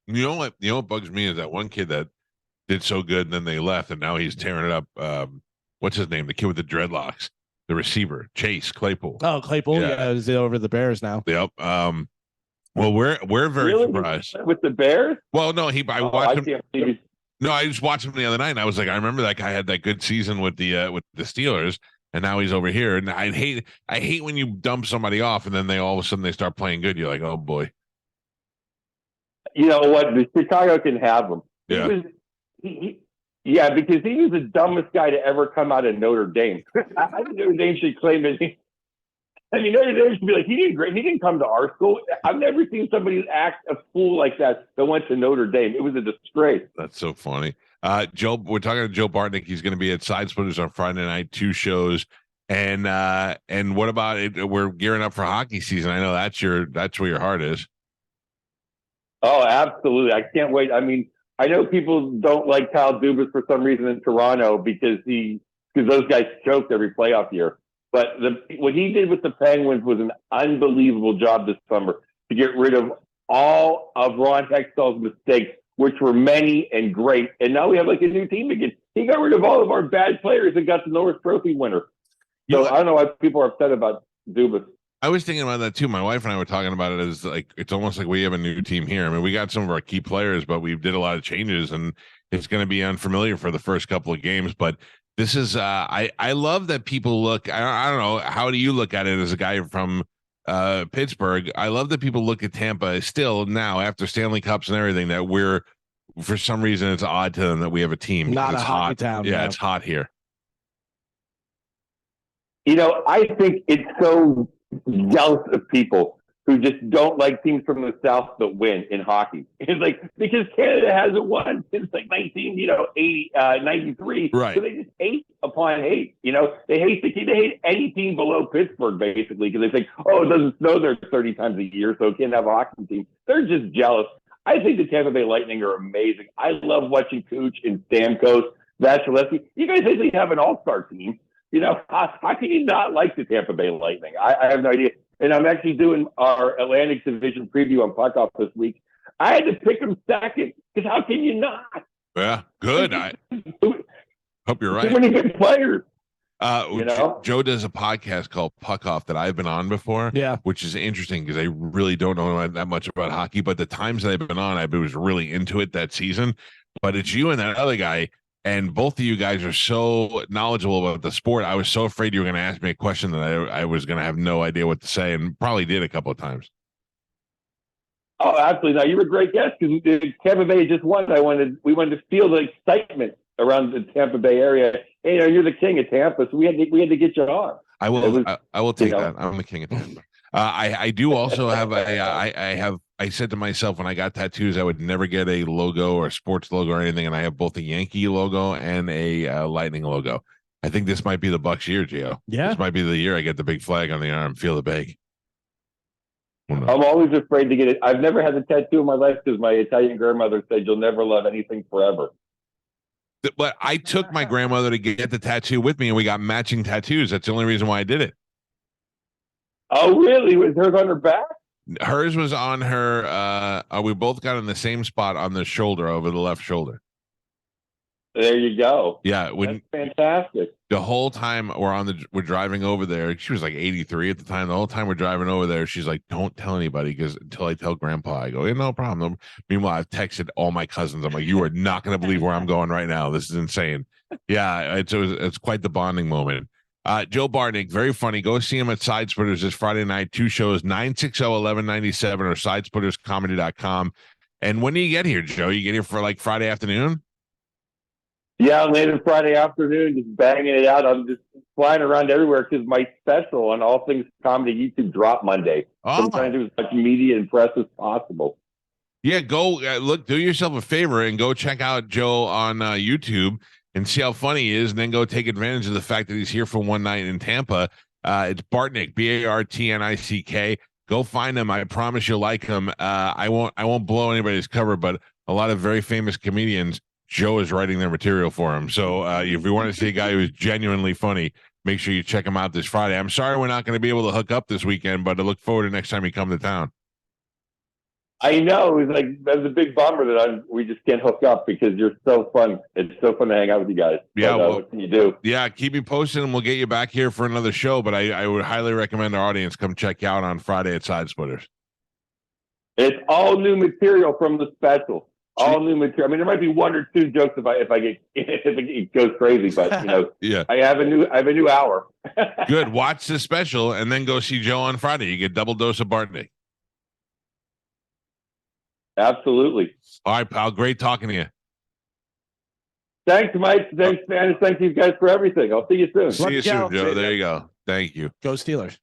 You know what bugs me is that one kid that did so good, and then they left, and now he's tearing it up. What's his name? The kid with the dreadlocks, the receiver, Chase Claypool. Oh, Claypool, yeah, is over the Bears now. Yep. Well, we're very surprised with the Bears. Well, no, I watched him. No, I just watched him the other night, and I was like, I remember that guy had that good season with the Steelers, and now he's over here. And I hate when you dump somebody off, and then all of a sudden they start playing good. You're like, oh boy. You know what? The Chicago can have him. Yeah. Yeah, because he was the dumbest guy to ever come out of Notre Dame. I think Notre Dame should claim it. Notre Dame should be like, he did great. He didn't come to our school. I've never seen somebody act a fool like that went to Notre Dame. It was a disgrace. That's so funny. Joe, we're talking to Joe Bartnick. He's going to be at Side Splitters on Friday night, 2 shows. And what about it? We're gearing up for hockey season. I know that's where your heart is. Oh, absolutely. I can't wait. I mean, I know people don't like Kyle Dubas for some reason in Toronto because those guys choked every playoff year. But what he did with the Penguins was an unbelievable job this summer to get rid of all of Ron Hextall's mistakes, which were many and great. And now we have like a new team again. He got rid of all of our bad players and got the Norris Trophy winner. So I don't know why people are upset about Dubas. I was thinking about that too. My wife and I were talking about it as like it's almost like we have a new team here. I mean, we got some of our key players, but we did a lot of changes, and it's going to be unfamiliar for the first couple of games. But this is I love that people look. I don't know, how do you look at it as a guy from Pittsburgh? I love that people look at Tampa still now after Stanley Cups and everything, that we're, for some reason it's odd to them that we have a team. Not it's a hot hockey town. Yeah, it's hot here. I think it's so jealous of people who just don't like teams from the South that win in hockey. It's like, because Canada hasn't won since like 93. Right. So they just hate upon hate. They hate any team below Pittsburgh, basically, because they think, oh, it doesn't snow there 30 times a year, so it can't have a hockey team. They're just jealous. I think the Tampa Bay Lightning are amazing. I love watching Cooch and Stamkos, Vasilevsky. You guys basically have an all-star team. How can you not like the Tampa Bay Lightning? I have no idea. And I'm actually doing our Atlantic Division preview on Puck Off this week. I had to pick them second because how can you not? Yeah, good. I hope you're right. Too many good players. Joe does a podcast called Puck Off that I've been on before. Yeah, which is interesting because I really don't know that much about hockey. But the times that I've been on, I was really into it that season. But it's you and that other guy. And both of you guys are so knowledgeable about the sport. I was so afraid you were going to ask me a question that I was going to have no idea what to say, and probably did a couple of times. Oh, absolutely. No, you were a great guest because Tampa Bay just won. We wanted to feel the excitement around the Tampa Bay area. Hey, you're the king of Tampa, so we had to get you on. I will take that. I'm the king of Tampa. I do also have I said to myself when I got tattoos, I would never get a logo or a sports logo or anything. And I have both a Yankee logo and a Lightning logo. I think this might be the Bucks year, Gio. Yeah. This might be the year I get the big flag on the arm, feel the bag. I'm always afraid to get it. I've never had a tattoo in my life because my Italian grandmother said you'll never love anything forever. But I took my grandmother to get the tattoo with me, and we got matching tattoos. That's the only reason why I did it. Oh, really? Was hers on her back? Hers was on her. We both got in the same spot on the shoulder, over the left shoulder. There you go. Yeah, that's fantastic. The whole time we're driving over there. She was like 83 at the time. The whole time we're driving over there, she's like, "Don't tell anybody," because until I tell Grandpa, I go, "Yeah, no problem." Meanwhile, I've texted all my cousins. I'm like, "You are not going to believe where I'm going right now. This is insane." Yeah, it's quite the bonding moment. Joe Bartnick, very funny. Go see him at Side Splitters this Friday night. 2 shows, 960-1197 or sidesplitterscomedy.com. And when do you get here, Joe? You get here for like Friday afternoon? Yeah, later Friday afternoon, just banging it out. I'm just flying around everywhere because my special on All Things Comedy YouTube dropped Monday. Oh. So I'm trying to do as much media and press as possible. Yeah, go do yourself a favor and go check out Joe on YouTube and see how funny he is, and then go take advantage of the fact that he's here for one night in Tampa. It's Bartnick, Bartnick. Go find him. I promise you'll like him. I won't blow anybody's cover, but a lot of very famous comedians, Joe is writing their material for him. So if you want to see a guy who's genuinely funny, make sure you check him out this Friday. I'm sorry we're not going to be able to hook up this weekend, but I look forward to next time you come to town. I know. It's like that's a big bummer that we just can't hook up because you're so fun. It's so fun to hang out with you guys. Yeah, But, what can you do? Yeah, keep me posted, and we'll get you back here for another show. But I would highly recommend our audience come check you out on Friday at Side Splitters. It's all new material from the special. All new material. I mean, there might be one or two jokes if it goes crazy, but yeah, I have a new hour. Good. Watch the special and then go see Joe on Friday. You get double dose of Bartnick. Absolutely. All right, pal. Great talking to you. Thanks, Mike. Thanks, man. Thank you guys for everything. I'll see you soon. See you soon, Joe. There you go. Thank you. Go Steelers.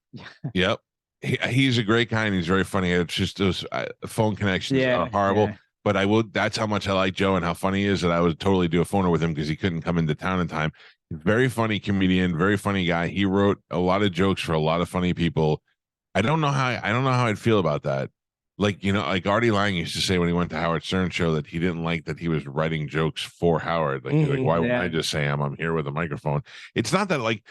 Yep. He's a great guy and he's very funny. It's just those phone connections are horrible. Yeah. But I will. That's how much I like Joe and how funny he is that I would totally do a phoner with him because he couldn't come into town in time. Very funny comedian, very funny guy. He wrote a lot of jokes for a lot of funny people. I don't know how I'd feel about that. Like, like Artie Lang used to say when he went to Howard Stern's show that he didn't like that he was writing jokes for Howard. Like, why wouldn't I just say I'm here with a microphone? It's not that like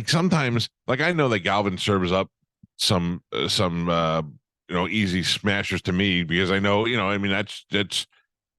sometimes like I know that Galvin serves up some easy smashers to me because I know, I mean, that's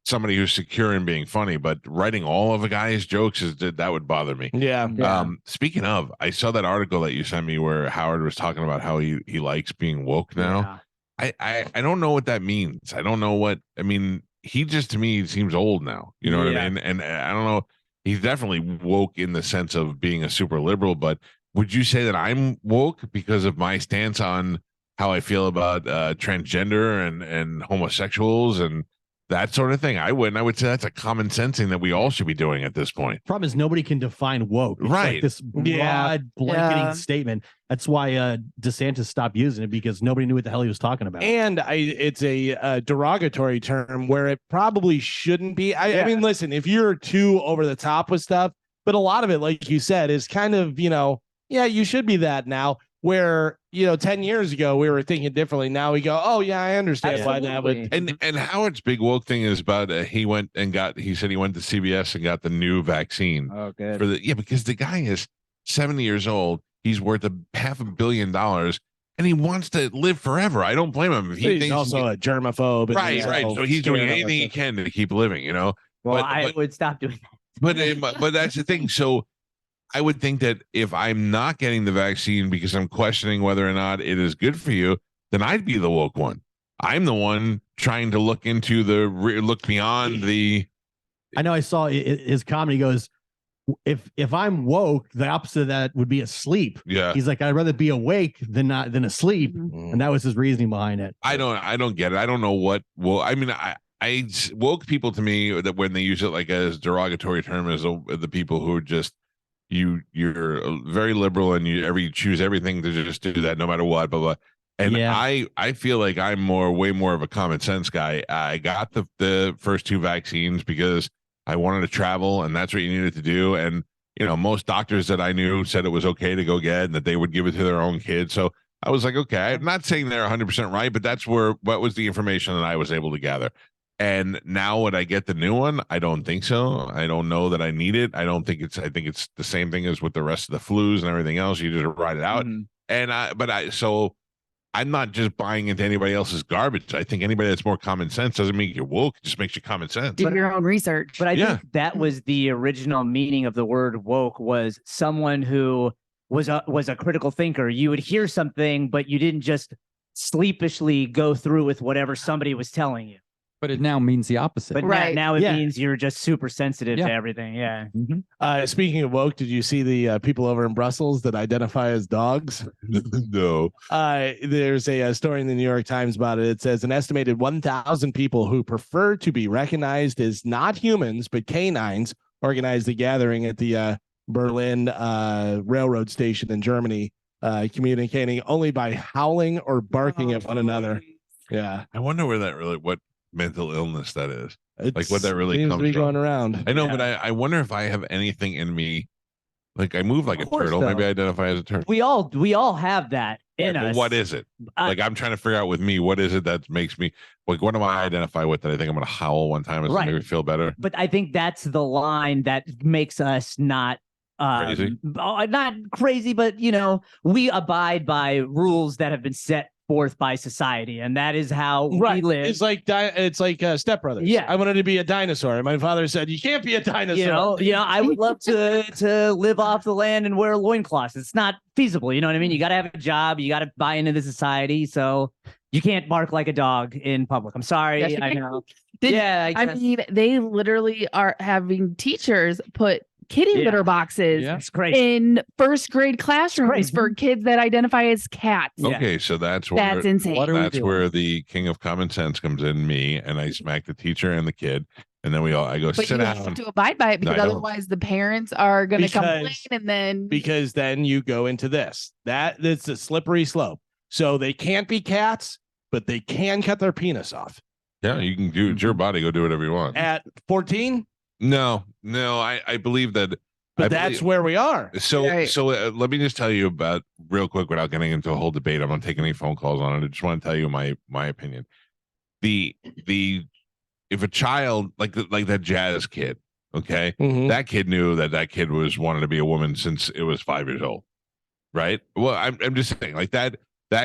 somebody who's secure in being funny, but writing all of a guy's jokes that would bother me. Yeah. Speaking of, I saw that article that you sent me where Howard was talking about how he likes being woke now. Yeah. I don't know what that means. I don't know what I mean. He just to me seems old now. You know what I mean? And I don't know. He's definitely woke in the sense of being a super liberal, but would you say that I'm woke because of my stance on how I feel about transgender and homosexuals and that sort of thing? I wouldn't. I would say that's a common sense thing that we all should be doing at this point. Problem is nobody can define woke. It's right. Like this broad blanketing statement. That's why DeSantis stopped using it because nobody knew what the hell he was talking about. And it's a derogatory term where it probably shouldn't be. I mean, listen, if you're too over the top with stuff, but a lot of it, like you said, is kind of, you should be that now. Where 10 years ago we were thinking differently. Now we go, oh yeah, I understand why that would. And Howard's big woke thing is about he went to CVS and got the new vaccine. Oh, good. Because the guy is 70 years old. He's worth $500 million, and he wants to live forever. I don't blame him. He's also a germaphobe, right? So he's doing anything he can to keep living. Well, I would stop doing that. But that's the thing. So. I would think that if I'm not getting the vaccine because I'm questioning whether or not it is good for you, then I'd be the woke one. I'm the one trying to look into look beyond the. I know I saw his comedy goes, if I'm woke, the opposite of that would be asleep. Yeah. He's like, I'd rather be awake than asleep. Mm-hmm. And that was his reasoning behind it. I don't get it. I don't know what. Well, I mean, I woke people to me that when they use it like as derogatory term as the people who are just. You're very liberal and you choose everything to just do that no matter what, blah, blah. And I feel like I'm way more of a common sense guy. I got the first two vaccines because I wanted to travel and that's what you needed to do. And, most doctors that I knew said it was okay to go get and that they would give it to their own kids. So I was like, okay, I'm not saying they're 100% right, but that's what was the information that I was able to gather. And now would I get the new one? I don't think so. I don't know that I need it. I think it's the same thing as with the rest of the flus and everything else. You just ride it out. Mm-hmm. So I'm not just buying into anybody else's garbage. I think anybody that's more common sense doesn't make you woke. It just makes you common sense. Do your own research. But I think that was the original meaning of the word woke was someone who was a critical thinker. You would hear something, but you didn't just sleepishly go through with whatever somebody was telling you. But it now means the opposite. But now it means you're just super sensitive to everything. Yeah. Mm-hmm. Speaking of woke, did you see the people over in Brussels that identify as dogs? No. There's a story in the New York Times about it. It says an estimated 1,000 people who prefer to be recognized as not humans but canines organized a gathering at the Berlin railroad station in Germany, communicating only by howling or barking at one another. Yeah. I wonder where what mental illness that is. Like what that really seems comes to be from. going around. I know, but I wonder if I have anything in me. Like I move like a turtle. Maybe I identify as a turtle. We all have that in us. What is it? Like I'm trying to figure out with me, what is it that makes me like what do I identify with that I think I'm gonna howl one time and make me feel better? But I think that's the line that makes us not crazy. Not crazy, but we abide by rules that have been set forth by society, and that is how we live. It's like Step Brothers. Yeah. I wanted to be a dinosaur, and my father said, "You can't be a dinosaur." You know, I would love to live off the land and wear loincloths. It's not feasible. You know what I mean? You got to have a job. You got to buy into the society. So you can't bark like a dog in public. I'm sorry. Yes, you I can. know. I mean, they literally are having teachers put kitty litter boxes It's crazy. in first grade classrooms for kids that identify as cats. Okay, so that's where That's insane. that's where the king of common sense comes in, me, and I smack the teacher and the kid, and then I go But sit you down. have to abide by it because I don't. otherwise the parents are going to complain, and then Because then you go into this. That's a slippery slope. So they can't be cats, but they can cut their penis off. Yeah, you can do it's your body. Go do whatever you want. At 14? No, I believe that. But that's where we are. So, Right. let me just tell you about real quick without getting into a whole debate. I'm not taking any phone calls on it. I just want to tell you my opinion. If a child like that jazz kid, okay, that kid knew that kid was wanted to be a woman since it was 5 years old, right? Well, I'm just saying like that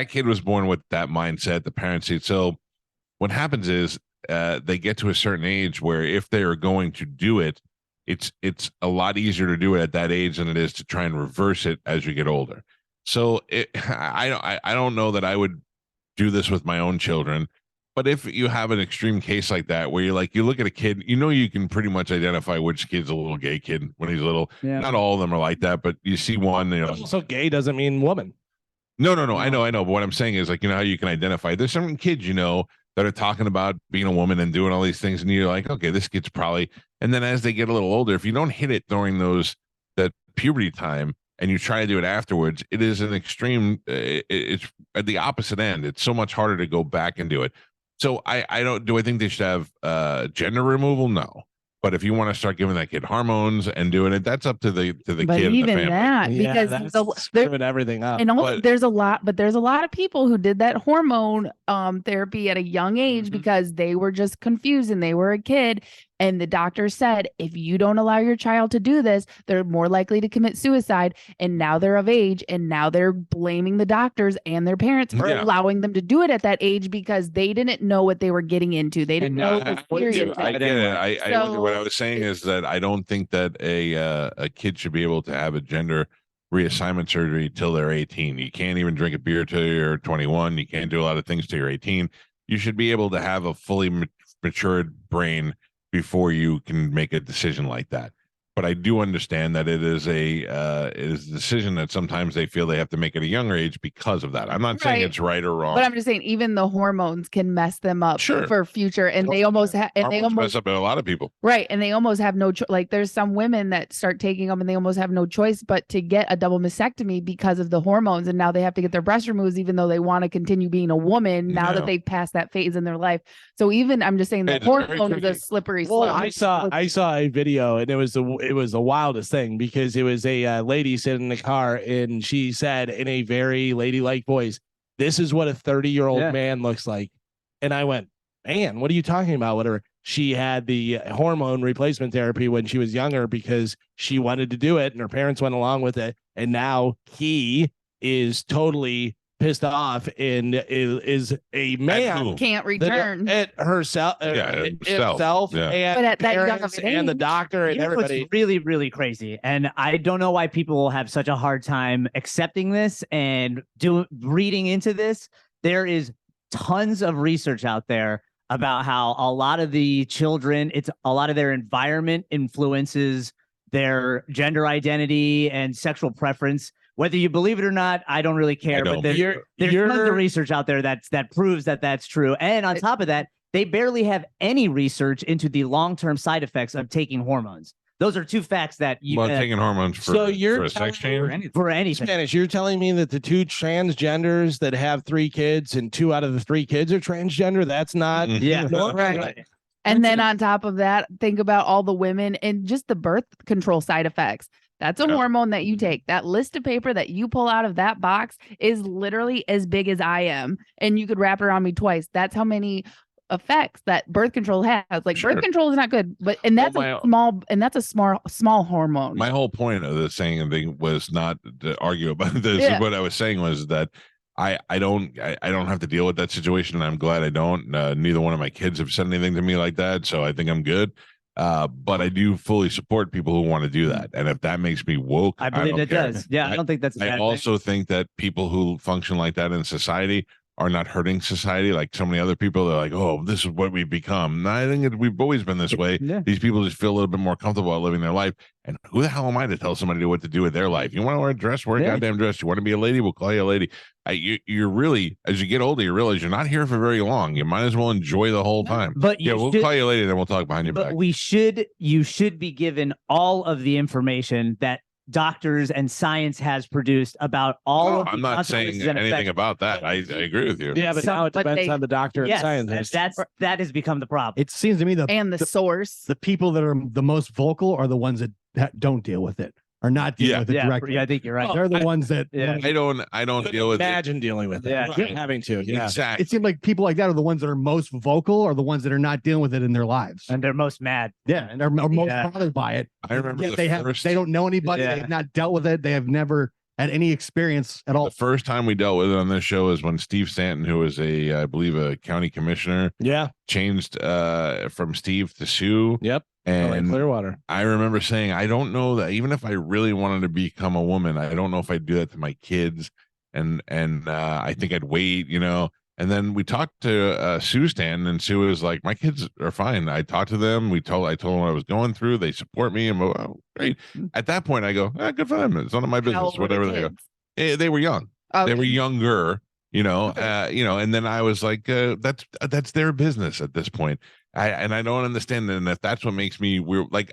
kid was born with that mindset. The parents see it. So what happens is they get to a certain age where if they are going to do it, it's a lot easier to do it at that age than it is to try and reverse it as you get older. So I don't know that I would do this with my own children, but if you have an extreme case like that where you look at a kid, you can pretty much identify which kid's a little gay kid when he's little. Yeah. Not all of them are like that, but you see one. Also, gay doesn't mean woman. No. I know. But what I'm saying is how you can identify. There's some kids that are talking about being a woman and doing all these things, and you're like, okay, this kid's probably. And then as they get a little older, if you don't hit it during that puberty time and you try to do it afterwards, it is an extreme. It's at the opposite end. It's so much harder to go back and do it. So I don't. Do I think they should have gender removal? No. But if you want to start giving that kid hormones and doing it, that's up to the but kid. even and the family. that because that's screwing everything up. and But- there's a lot of people who did that hormone therapy at a young age because they were just confused and they were a kid. And the doctor said, if you don't allow your child to do this, they're more likely to commit suicide. And now they're of age. And now they're blaming the doctors and their parents for allowing them to do it at that age because they didn't know what they were getting into. They didn't know it was serious. I get it. So- What I was saying is that I don't think that a kid should be able to have a gender reassignment surgery till they're 18. You can't even drink a beer till you're 21. You can't do a lot of things till you're 18. You should be able to have a fully matured brain before you can make a decision like that. But I do understand that it is a decision that sometimes they feel they have to make at a younger age because of that. I'm not saying Right. it's right or wrong. But I'm just saying, even the hormones can mess them up Sure. for future, and they almost have, and they Hormones almost mess up a lot of people. right, and they almost have no choice. Like there's some women that start taking them, and they almost have no choice but to get a double mastectomy because of the hormones, and now they have to get their breast removed, even though they want to continue being a woman now No. that they've passed that phase in their life. So even I'm just saying that It's very hormone is a tricky. slippery Well, slope. I saw a video, and it was the wildest thing because it was a lady sitting in the car, and she said in a very ladylike voice, "This is what a 30-year-old man looks like." And I went, "Man, what are you talking about?" Whatever. She had the hormone replacement therapy when she was younger because she wanted to do it, and her parents went along with it. And now he is totally pissed off and is a man Can't return. at herself, himself. Yeah. and But at that young of parents an and the age- doctor and You know everybody. what's really, really crazy, and I don't know why people have such a hard time accepting this and reading into this. There is tons of research out there about how a lot of the children, it's a lot of their environment influences their gender identity and sexual preference. Whether you believe it or not, I don't really care. But there's tons of research out there that proves that that's true. And on top of that, they barely have any research into the long-term side effects of taking hormones. Those are two facts that you taking hormones for, So you're for a sex change? for anything. Spanish, you're telling me that the two transgenders that have 3 kids and 2 out of the 3 kids are transgender? That's not Yeah. Right. And then on top of that, think about all the women and just the birth control side effects. That's a hormone that you take. That list of paper that you pull out of that box is literally as big as I am. And you could wrap it around me twice. That's how many effects that birth control has. Like birth control is not good, but that's a small hormone. My whole point of the saying thing was not to argue about this. Yeah. What I was saying was that I don't have to deal with that situation, and I'm glad I don't. Neither one of my kids have said anything to me like that, so I think I'm good. But I do fully support people who want to do that, and if that makes me woke, I believe don't it care. does. Yeah, I don't think that's. I also think that people who function like that in society are not hurting society like so many other people. They're like, oh, this is what we've become. No, I think we've always been this way. Yeah. These people just feel a little bit more comfortable living their life. And who the hell am I to tell somebody what to do with their life? You want to wear a dress, wear a goddamn dress. You want to be a lady, we'll call you a lady. You're really, as you get older, you realize you're not here for very long. You might as well enjoy the whole time. But we'll call you a lady, then we'll talk behind your back. You should be given all of the information that doctors and science has produced about all of the I'm not saying anything about that. I agree with you. Yeah, but now it depends on the doctor and scientist. That has become the problem. It seems to me the source. The people that are the most vocal are the ones that don't deal with it. Are not dealing with it directly. Yeah, I think you're right. They're the ones that I don't deal with imagine dealing with it. Yeah. Having to. Yeah. Exactly. It seems like people like that are the ones that are most vocal, or the ones that are not dealing with it in their lives. And they're most mad. Yeah, and they're most bothered by it. I remember they don't know anybody. They have not dealt with it. They have never had any experience at all. The first time we dealt with it on this show is when Steve Stanton, who was I believe a county commissioner, changed from Steve to Sue. Yep. And Clearwater. I remember saying, I don't know that even if I really wanted to become a woman, I don't know if I'd do that to my kids. And I think I'd wait, And then we talked to Sue Stanton, and Sue was like, my kids are fine. I talked to them. I told them what I was going through. They support me. And great. At that point, I go, good for them. It's none of my business. Whatever they go. They were young. Okay. They were younger, and then I was like, that's their business at this point. I don't understand that. And if that's what makes me weird, like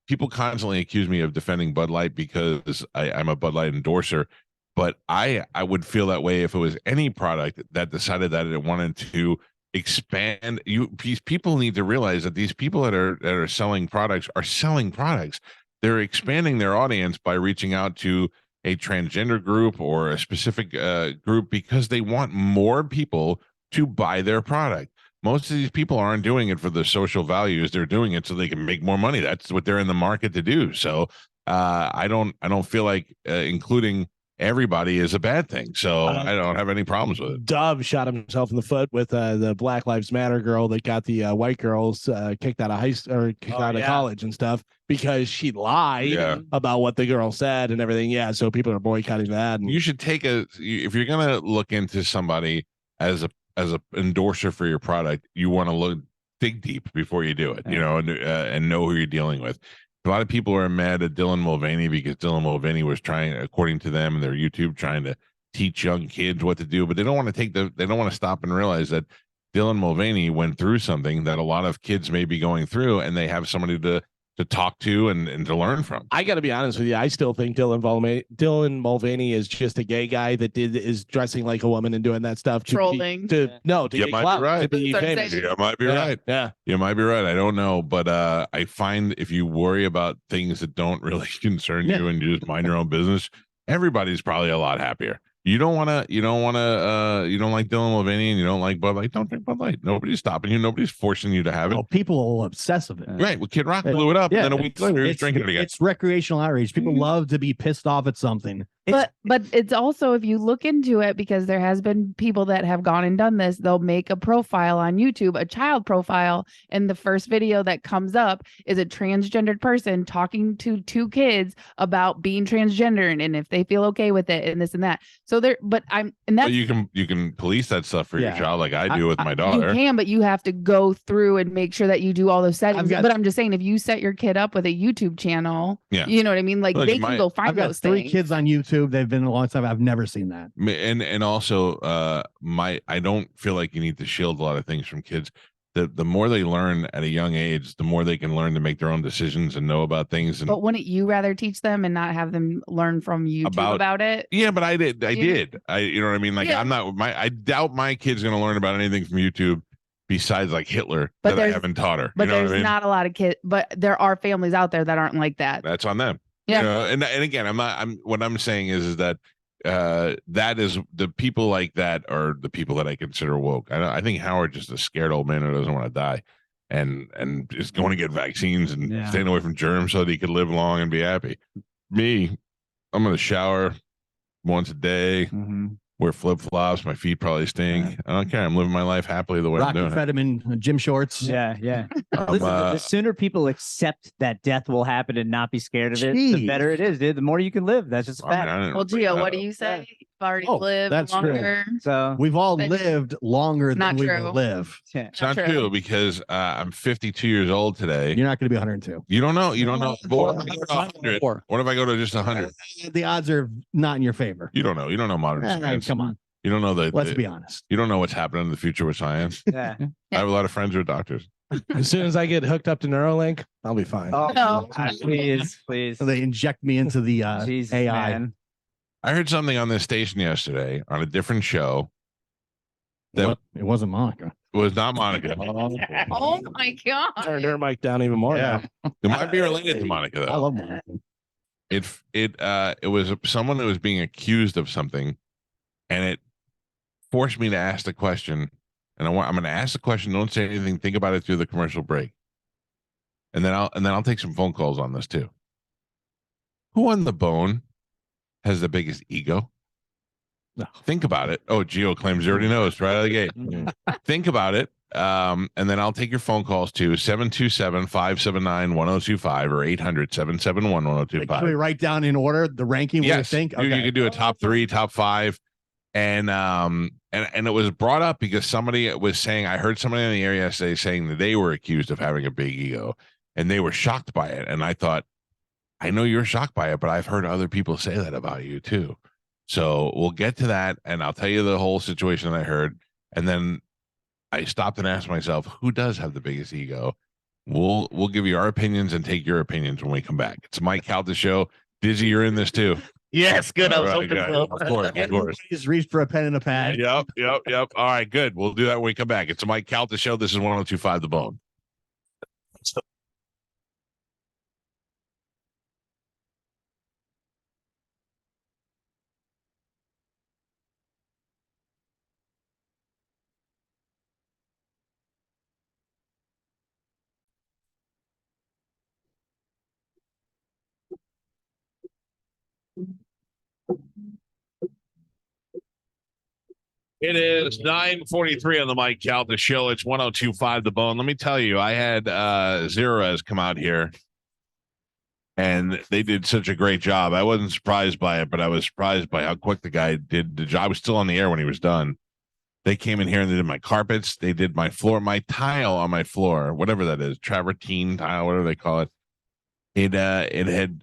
people constantly accuse me of defending Bud Light because I'm a Bud Light endorser, but I would feel that way if it was any product that decided that it wanted to expand. These people need to realize that these people that are selling products are selling products. They're expanding their audience by reaching out to a transgender group or a specific group because they want more people to buy their product. Most of these people aren't doing it for the social values. They're doing it so they can make more money. That's what they're in the market to do. So I don't feel like including everybody is a bad thing. So I don't have any problems with it. Dove shot himself in the foot with the Black Lives Matter girl that got the white girls kicked out of out of college and stuff because she lied about what the girl said and everything. Yeah, so people are boycotting that. And you should if you're gonna look into somebody as a endorser for your product, you want to dig deep before you do it, and know who you're dealing with. A lot of people are mad at Dylan Mulvaney because Dylan Mulvaney was trying, according to them and their YouTube, trying to teach young kids what to do, but they don't want to stop and realize that Dylan Mulvaney went through something that a lot of kids may be going through, and they have somebody to talk to and to learn from. I got to be honest with you. I still think Dylan Mulvaney is just a gay guy that is dressing like a woman and doing that stuff. Trolling. You might be right. You might be right. Yeah. You might be right. I don't know. But I find if you worry about things that don't really concern you and you just mind your own business, everybody's probably a lot happier. You don't like Dylan Mulvaney and you don't like Bud Light. Don't drink Bud Light. Nobody's stopping you. Nobody's forcing you to have it. People will obsess with it. Right. Well, Kid Rock blew it up, and then a week later he's drinking it again. It's recreational outrage. People love to be pissed off at something. But it's also, if you look into it, because there has been people that have gone and done this, they'll make a profile on YouTube, a child profile, and the first video that comes up is a transgendered person talking to two kids about being transgender and if they feel okay with it and this and that. So you can police that stuff for your child, like I do with my daughter. You can, but you have to go through and make sure that you do all those settings. But I'm just saying, if you set your kid up with a YouTube channel, you know what I mean? Like they can go find those things. I've got 3 kids on YouTube. They've been a long time. I've never seen that. And also, I don't feel like you need to shield a lot of things from kids. The more they learn at a young age, the more they can learn to make their own decisions and know about things. But wouldn't you rather teach them and not have them learn from YouTube about it? Yeah, but I did. You know what I mean? Like I doubt my kid's going to learn about anything from YouTube besides like Hitler that I haven't taught her. But there's not a lot of kids. But there are families out there that aren't like that. That's on them. Yeah. And again, what I'm saying is that that is the people like that are the people that I consider woke. I think Howard's just a scared old man who doesn't want to die and is going to get vaccines and staying away from germs so that he could live long and be happy. Me, I'm going to shower once a day. wear flip flops. My feet probably stink. I don't care. I'm living my life happily the way Rock I'm doing it. amphetamine, gym shorts. Yeah. Listen, the sooner people accept that death will happen and not be scared of it, the better it is, dude. The more you can live. That's just a fact. Well, Gio, what do you say? You've already lived that's longer. true. So We've all lived longer than Not we true. will live. It's not true because I'm 52 years old today. You're not going to be 102. You don't know. You don't know. What if I go to 100? What if I go to just 100? The odds are not in your favor. You don't know. You don't know modern science. Come on. You don't know that. Let's be honest. You don't know what's happening in the future with science. yeah. I have a lot of friends who are doctors. As soon as I get hooked up to Neuralink, I'll be fine. Oh, No. please. So they inject me into the Jesus, AI. man. I heard something on this station yesterday on a different show that It wasn't Monica. was not Monica. Oh my god. Turned her mic down even more. Yeah. It might be related to Monica I though. love Monica. It was someone that was being accused of something, and it forced me to ask the question. And I'm going to ask the question. Don't say anything. Think about it through the commercial break, and then I'll take some phone calls on this too. Who on the bone has the biggest ego? No. Think about it. Oh, Gio claims he already knows right out of the gate. Think about it. And then I'll take your phone calls to 727-579-1025 or 800-771-1025. Can we write down in order the ranking? Yes, We think. you could do a top 3, top 5, and it was brought up because somebody was saying, I heard somebody in the area yesterday saying that they were accused of having a big ego, and they were shocked by it. And I thought, I know you're shocked by it, but I've heard other people say that about you too. So we'll get to that, and I'll tell you the whole situation that I heard, and then I stopped and asked myself, who does have the biggest ego? We'll give you our opinions and take your opinions when we come back. It's Mike Calta show. Dizzy, you're in this too. Yes, good. I was Right, hoping yeah, so. of course, of course. Just reached for a pen and a pad. Yep. All right, good. We'll do that when we come back. It's the Mike Calta show. This is 1025 The Bone. It is 9:43 on the Mike Calta show. It's 1025 The Bone. Let me tell you, I had Zerez come out here, and they did such a great job. I wasn't surprised by it, but I was surprised by how quick the guy did the job. I was still on the air when he was done. They came in here and they did my carpets. They did my floor, my tile on my floor, whatever that is, travertine tile, whatever they call it. It had,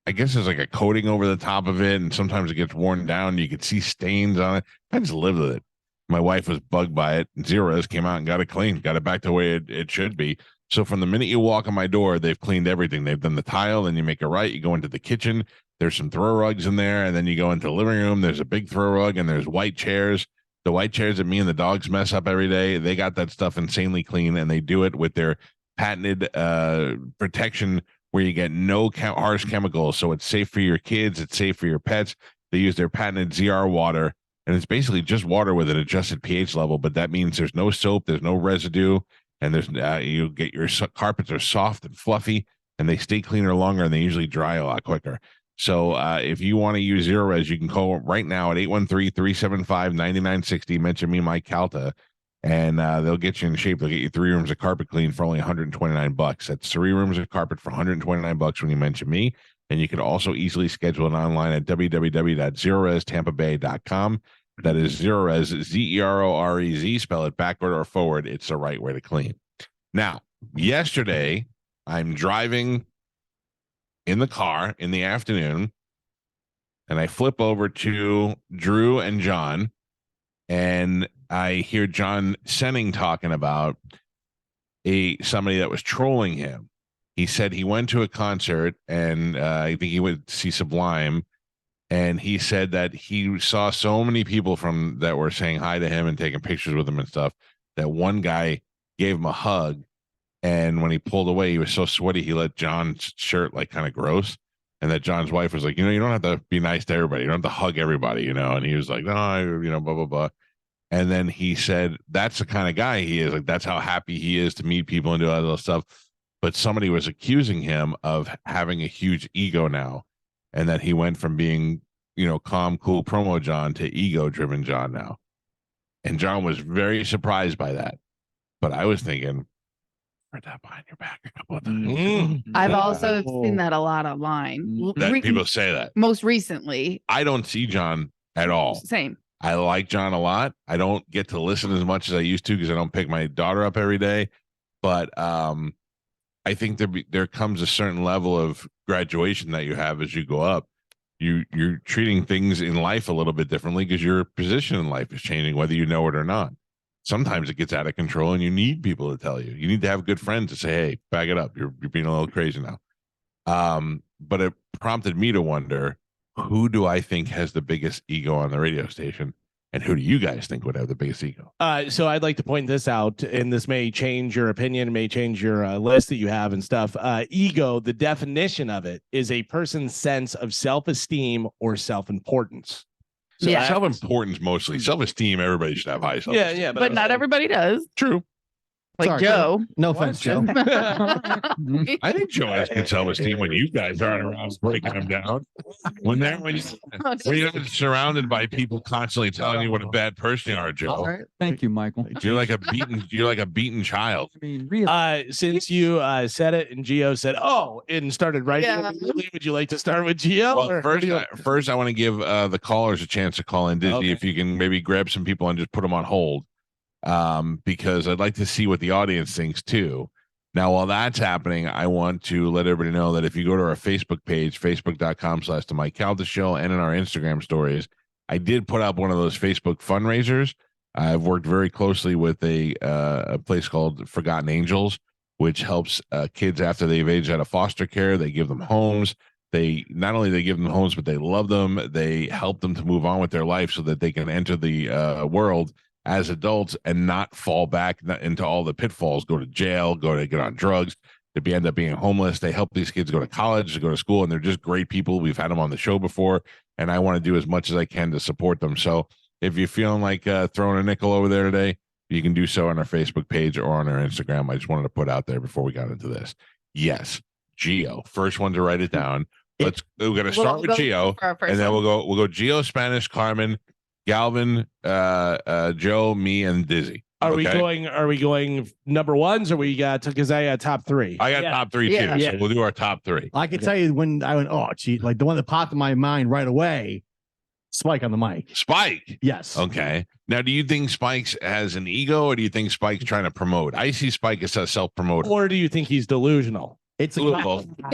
I guess there's like a coating over the top of it, and sometimes it gets worn down. You could see stains on it. I just lived with it. My wife was bugged by it. Zeros came out and got it cleaned, got it back the way it should be. So from the minute you walk on my door, they've cleaned everything. They've done the tile, then you make a right, you go into the kitchen. There's some throw rugs in there, and then you go into the living room. There's a big throw rug, and there's white chairs. The white chairs that me and the dogs mess up every day, they got that stuff insanely clean, and they do it with their patented protection where you get no harsh chemicals. So it's safe for your kids. It's safe for your pets. They use their patented ZR water, and it's basically just water with an adjusted pH level. But that means there's no soap, there's no residue, and there's you get your carpets are soft and fluffy, and they stay cleaner longer, and they usually dry a lot quicker. So if you want to use Zero Res, you can call right now at 813-375-9960. Mention me, Mike Calta, and they'll get you in shape. They'll get you 3 rooms of carpet clean for only $129. That's 3 rooms of carpet for $129 when you mention me. And you can also easily schedule it online at www.zerorestampabay.com. That is Zerorez, Zerorez. Spell it backward or forward. It's the right way to clean. Now, yesterday, I'm driving in the car in the afternoon, and I flip over to Drew and John, and I hear John Senning talking about somebody that was trolling him. He said he went to a concert, and I think he went to see Sublime, and he said that he saw so many people from that were saying hi to him and taking pictures with him and stuff, that one guy gave him a hug, and when he pulled away, he was so sweaty he let John's shirt like kind of gross, and that John's wife was like, you don't have to be nice to everybody, you don't have to hug everybody, and he was like, no, blah blah blah. And then he said that's the kind of guy he is, like that's how happy he is to meet people and do all that stuff. But somebody was accusing him of having a huge ego now, and that he went from being calm, cool promo John to ego driven John now. And John was very surprised by that. But I was thinking, heard that behind your back a couple of times. I've also seen that a lot online. That people say that. Most recently. I don't see John at all. Same. I like John a lot. I don't get to listen as much as I used to because I don't pick my daughter up every day. But I think there comes a certain level of graduation that you have as you go up. You're treating things in life a little bit differently because your position in life is changing, whether you know it or not. Sometimes it gets out of control and you need people to tell you. You need to have good friends to say, hey, back it up. You're being a little crazy now. But it prompted me to wonder, who do I think has the biggest ego on the radio station? And who do you guys think would have the biggest ego? So I'd like to point this out, and this may change your opinion, may change your list that you have and stuff. Ego, the definition of it is a person's sense of self-esteem or self-importance. So self-importance mostly. Self-esteem, everybody should have high self-esteem. Yeah, but not everybody does. True. Like Sorry, Joe. No offense, Joe. I think Joe has good self-esteem when you guys aren't around breaking him down. When you're surrounded by people constantly telling you what a bad person you are, Joe. All right. Thank you, Michael. You're like a beaten child. I mean, really. Since you said it and Gio said, and started writing, would you like to start with Gio? Well, first I want to give the callers a chance to call in. Disney, if you can maybe grab some people and just put them on hold. Because I'd like to see what the audience thinks too. Now, while that's happening, I want to let everybody know that if you go to our Facebook page, facebook.com/The Mike Calta Show, and in our Instagram stories, I did put up one of those Facebook fundraisers. I've worked very closely with a place called Forgotten Angels, which helps kids after they've aged out of foster care. They give them homes. They not only give them homes, but they love them. They help them to move on with their life so that they can enter the world as adults and not fall back into all the pitfalls, go to jail, go to get on drugs, to end up being homeless. They help these kids go to college, to go to school, and they're just great people. We've had them on the show before, and I want to do as much as I can to support them. So if you're feeling like throwing a nickel over there today, you can do so on our Facebook page or on our Instagram. I just wanted to put out there before we got into this. Yes, Gio, first one to write it down. We're gonna start with Gio, and then we'll go Gio, Spanish, Carmin, Galvin, Joe, me, and Dizzy. Are we going number ones, or we got, because I got top three? I got top three too. So we'll do our top three. I can tell you when I went, like the one that popped in my mind right away, Spike on the mic. Spike. Yes. Okay. Now, do you think Spike's has an ego, or do you think Spike's trying to promote? I see Spike as a self-promoter. Or do you think he's delusional? I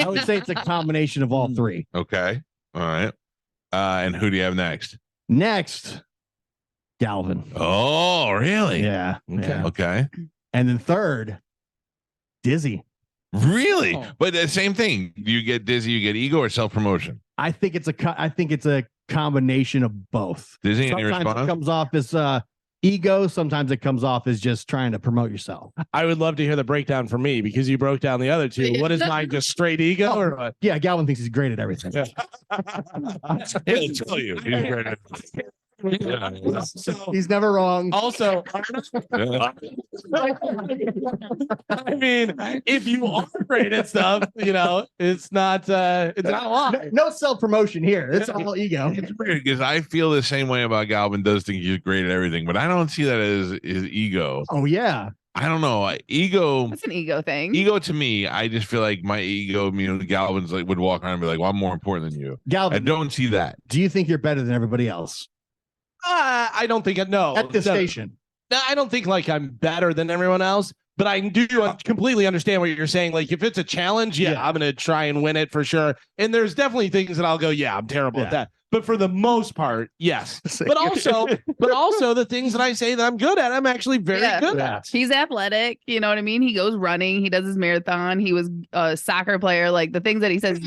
would say it's a combination of all three. Okay. All right. And who do you have next? Next, Galvin. Oh, really? Yeah. Okay. And then third, Dizzy. Really? But the same thing. Do you get Dizzy? You get ego or self-promotion? I think it's a combination of both. Dizzy, any sometimes response? It comes off as ego. Sometimes it comes off as just trying to promote yourself. I would love to hear the breakdown for me, because you broke down the other two. What is mine? Just straight ego or what? Yeah, Galvin thinks he's great at everything. He'll tell you. He's great at So, he's never wrong. Also, I mean, if you are great at stuff, it's not a lot. No self-promotion here. It's all ego. It's weird because I feel the same way about Galvin. Does think he's great at everything, but I don't see that as his ego. Oh yeah. I don't know. Ego. That's an ego thing. Ego to me, I just feel like my ego, Galvin's would walk around and be like, well, I'm more important than you. Galvin, I don't see that. Do you think you're better than everybody else? I don't think no. At this station. No, I don't think I'm better than everyone else, but I do completely understand what you're saying. Like, if it's a challenge, I'm going to try and win it for sure. And there's definitely things that I'll go, I'm terrible at that. But for the most part, yes. But also the things that I say that I'm good at, I'm actually very good at. He's athletic. You know what I mean? He goes running. He does his marathon. He was a soccer player. Like the things that he says.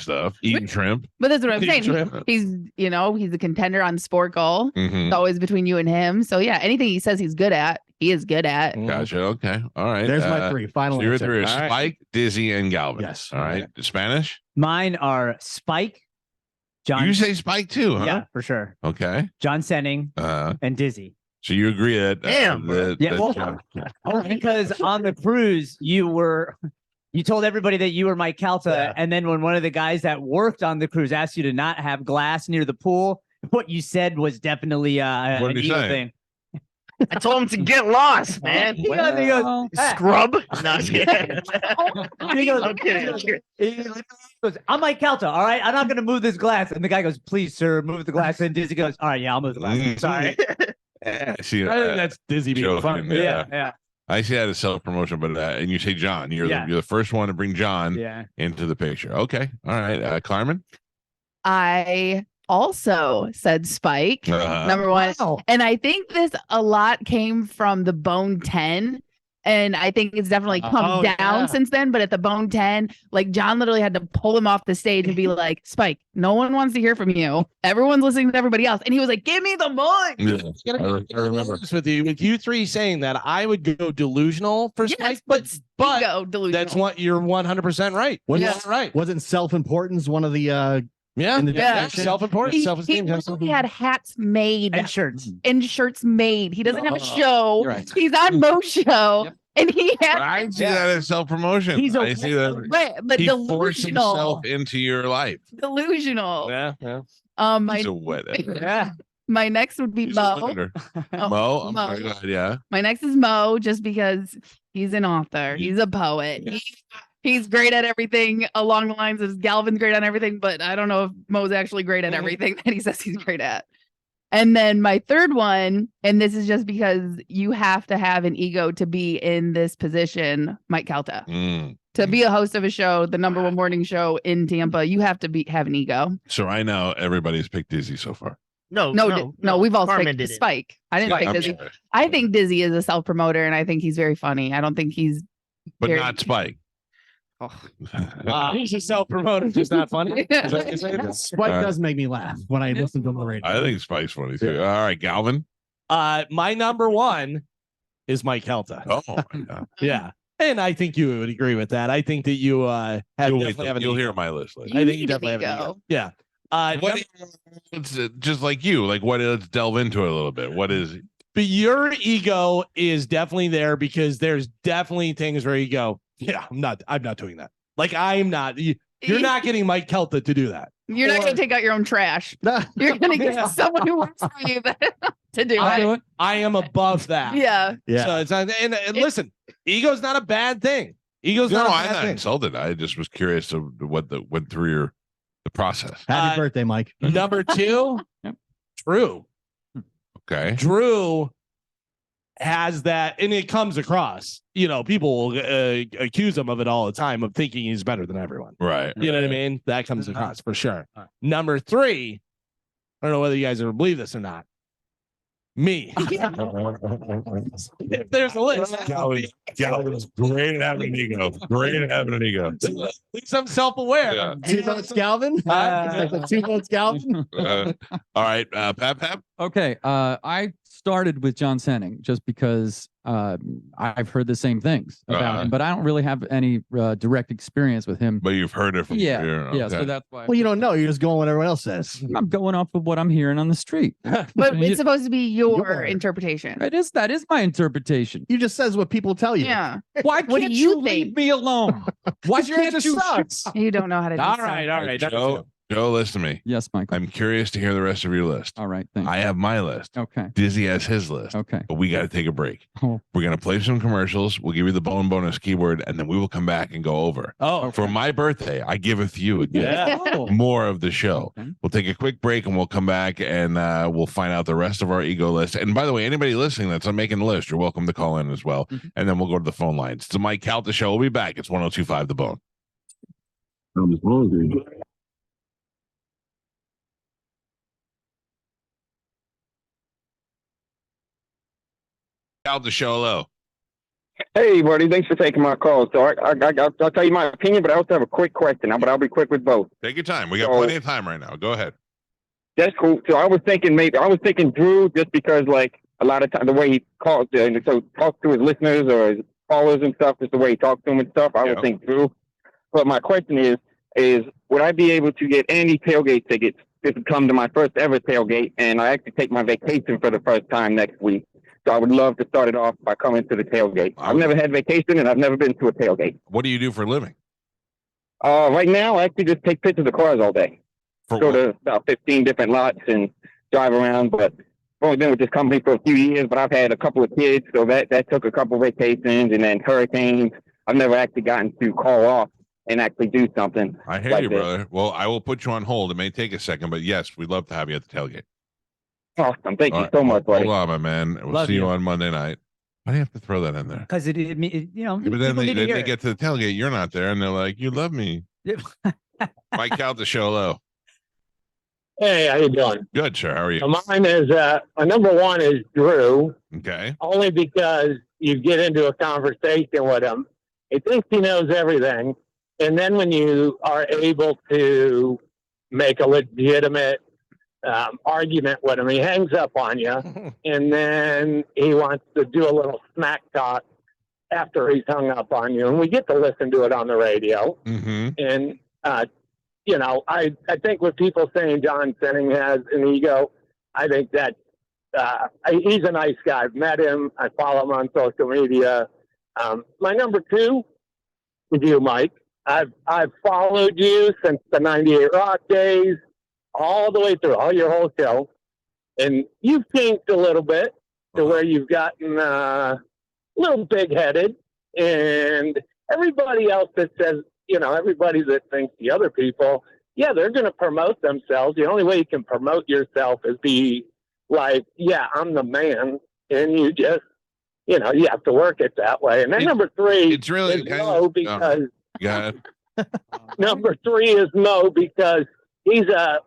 Stuff. Eating shrimp. But that's what I'm saying. He's a contender on Sporcle. It's always between you and him. So yeah, anything he says he's good at, he is good at. Gotcha. Okay. All right. There's my three. Final your answer. three are Spike, Dizzy, and Galvin. Yes. All right. Spanish? Mine are Spike, John. You say Spike too, huh? Yeah, for sure. Okay. John Senning and Dizzy. So you agree that? Because on the cruise, you were You told everybody that you were Mike Calta, and then when one of the guys that worked on the cruise asked you to not have glass near the pool, what you said was definitely What an did he ego say? thing. I told him to get lost, man. He goes, Scrub. No, I'm just kidding. he goes, I'm kidding. I'm kidding. he goes, I'm Mike Calta, all right? I'm not going to move this glass. And the guy goes, please, sir, move the glass. And Dizzy goes, all right, yeah, I'll move the glass. Sorry. I see. I think that's Dizzy being joking, funny. yeah. I see that as self promotion, but and you say John, you're the first one to bring John into the picture. Okay, all right, Carmin. I also said Spike, number one. Wow. And I think this a lot came from the Bone 10. And I think it's definitely come down since then. But at the Bone 10, like John literally had to pull him off the stage and be like, Spike, no one wants to hear from you. Everyone's listening to everybody else. And he was like, give me the mic. Yeah, I remember. With you three saying that, I would go delusional for Spike, but go delusional. that's what you're 100% right. Right. Wasn't self-importance one of the in the definition? Self-importance, He self-esteem. literally had hats made And shirts. and shirts made. He doesn't have a show. You're right. He's on Mo's show. And he had I see that as self promotion. I see that. right, but He forced delusional. himself into your life. Delusional. Yeah. My He's a wet. my next would be He's a Mo. winner. Oh, Mo, I'm Mo. sorry, go ahead, yeah. My next is Mo, just because he's an author. He's a poet. He's great at everything along the lines of Galvin's great on everything, but I don't know if Mo's actually great at everything that he says he's great at. And then my third one, and this is just because you have to have an ego to be in this position, Mike Calta. To be a host of a show, the number one morning show in Tampa, you have to have an ego. So right now, everybody's picked Dizzy so far. No, we've all Carmin picked did it. Spike. I didn't pick I'm Dizzy. sorry. I think Dizzy is a self-promoter, and I think he's very funny. I don't think he's But very- not Spike. He's a self-promoter, just not funny. Is that what you're saying? Spike All right. does make me laugh when I listen to the radio. I think Spike's funny too. All right, Galvin. My number one is Mike Helta. Oh my God. Yeah. And I think you would agree with that. I think that you have You'll hear my list later. I think you need an definitely have an ego. ego. Yeah. What, it's just like you. Like, what? Let's delve into it a little bit. What is? But your ego is definitely there because there's definitely things where you go, yeah, I'm not doing that. Like I'm not. You're not getting Mike Kelta to do that. You're not going to take out your own trash. You're going to get someone who works for you to do it. I am above that. Yeah. So it's not, and listen, ego's not a bad thing. Ego's No, not a I'm bad not thing. insulted. I just was curious to what went through the process. Happy birthday, Mike. Number two, Drew. Okay. Drew has that, and it comes across. People accuse him of it all the time of thinking he's better than everyone. Right. You know what I mean? That comes across for sure. Number three, I don't know whether you guys ever believe this or not. Me. If there's a list. Galvin's great at having an ego. Great at having an ego. At least I'm self-aware. Yeah. 2 votes, Galvin. 2 votes, Galvin. All right, Pap. Okay, I started with John Senning just because I've heard the same things about him, but I don't really have any direct experience with him. But you've heard it from Yeah, okay. so that's why. Well, you don't know. You're just going what everyone else says. I'm going off of what I'm hearing on the street. But it's supposed to be your interpretation. That is my interpretation. You just says what people tell you. Yeah. Why What do can't you you leave think? me alone? Why can't you? You don't know how to do All stuff. right. Joe, listen to me. Yes, Michael. I'm curious to hear the rest of your list. All right, thanks. I have my list. Okay. Dizzy has his list. Okay. But we got to take a break. Oh. We're going to play some commercials. We'll give you the bone bonus keyword, and then we will come back and go over. Oh, For my birthday, I giveth you a gift. yeah. Oh. More of the show. Okay. We'll take a quick break and we'll come back and we'll find out the rest of our ego list. And by the way, anybody listening that's not making the list, you're welcome to call in as well. Mhm. And then we'll go to the phone lines. It's the Mike Calta Show. We'll be back. It's 1025 The Bone. I'm hungry. Calta Show, hello. Hey, buddy. Thanks for taking my call. So I'll tell you my opinion, but I also have a quick question. But I'll be quick with both. Take your time. We got So- plenty of time right now. Go ahead. That's cool. So I was thinking Drew, just because like a lot of time the way he calls, so talks to his listeners or his callers and stuff, just the way he talks to them and stuff. I would think Drew. But my question is would I be able to get any tailgate tickets? This would come to my first ever tailgate, and I actually take my vacation for the first time next week. So I would love to start it off by coming to the tailgate. I've never had vacation, and I've never been to a tailgate. What do you do for a living? Right now, I actually just take pictures of cars all day. Go to about 15 different lots and drive around. But I've only been with this company for a few years, but I've had a couple of kids, so that took a couple of vacations, and then hurricanes. I've never actually gotten to call off and actually do something. I hear you, brother. Well, I will put you on hold. It may take a second, but yes, we'd love to have you at the tailgate. Awesome. Thank you so much, buddy. Hold on, my man. We'll Love see you you. on Monday night. Why do you have to throw that in there? Because it you know, But then people need to they hear it. get to the tailgate, you're not there, and they're like, "You love me." Mike Calta, show low. Hey, how you doing? Good, sir. How are you? Mine is my number one is Drew, Okay. only because you get into a conversation with him. He thinks he knows everything. And then when you are able to make a legitimate argument with him, he hangs up on you. And then he wants to do a little smack talk after he's hung up on you. And we get to listen to it on the radio. Mm-hmm. And, you know, I think with people saying John Senning has an ego, I think that he's a nice guy. I've met him. I follow him on social media. My number two is you, Mike. I've followed you since the 98 Rock days, all the way through, all your whole show. And you've changed a little bit to where you've gotten a little big-headed. And everybody else that says, you know, everybody that thinks the other people, yeah, they're going to promote themselves. The only way you can promote yourself is be like, yeah, I'm the man. And you just, you know, you have to work it that way. And then number three it's really is Mo because yeah. number three is Mo because he's a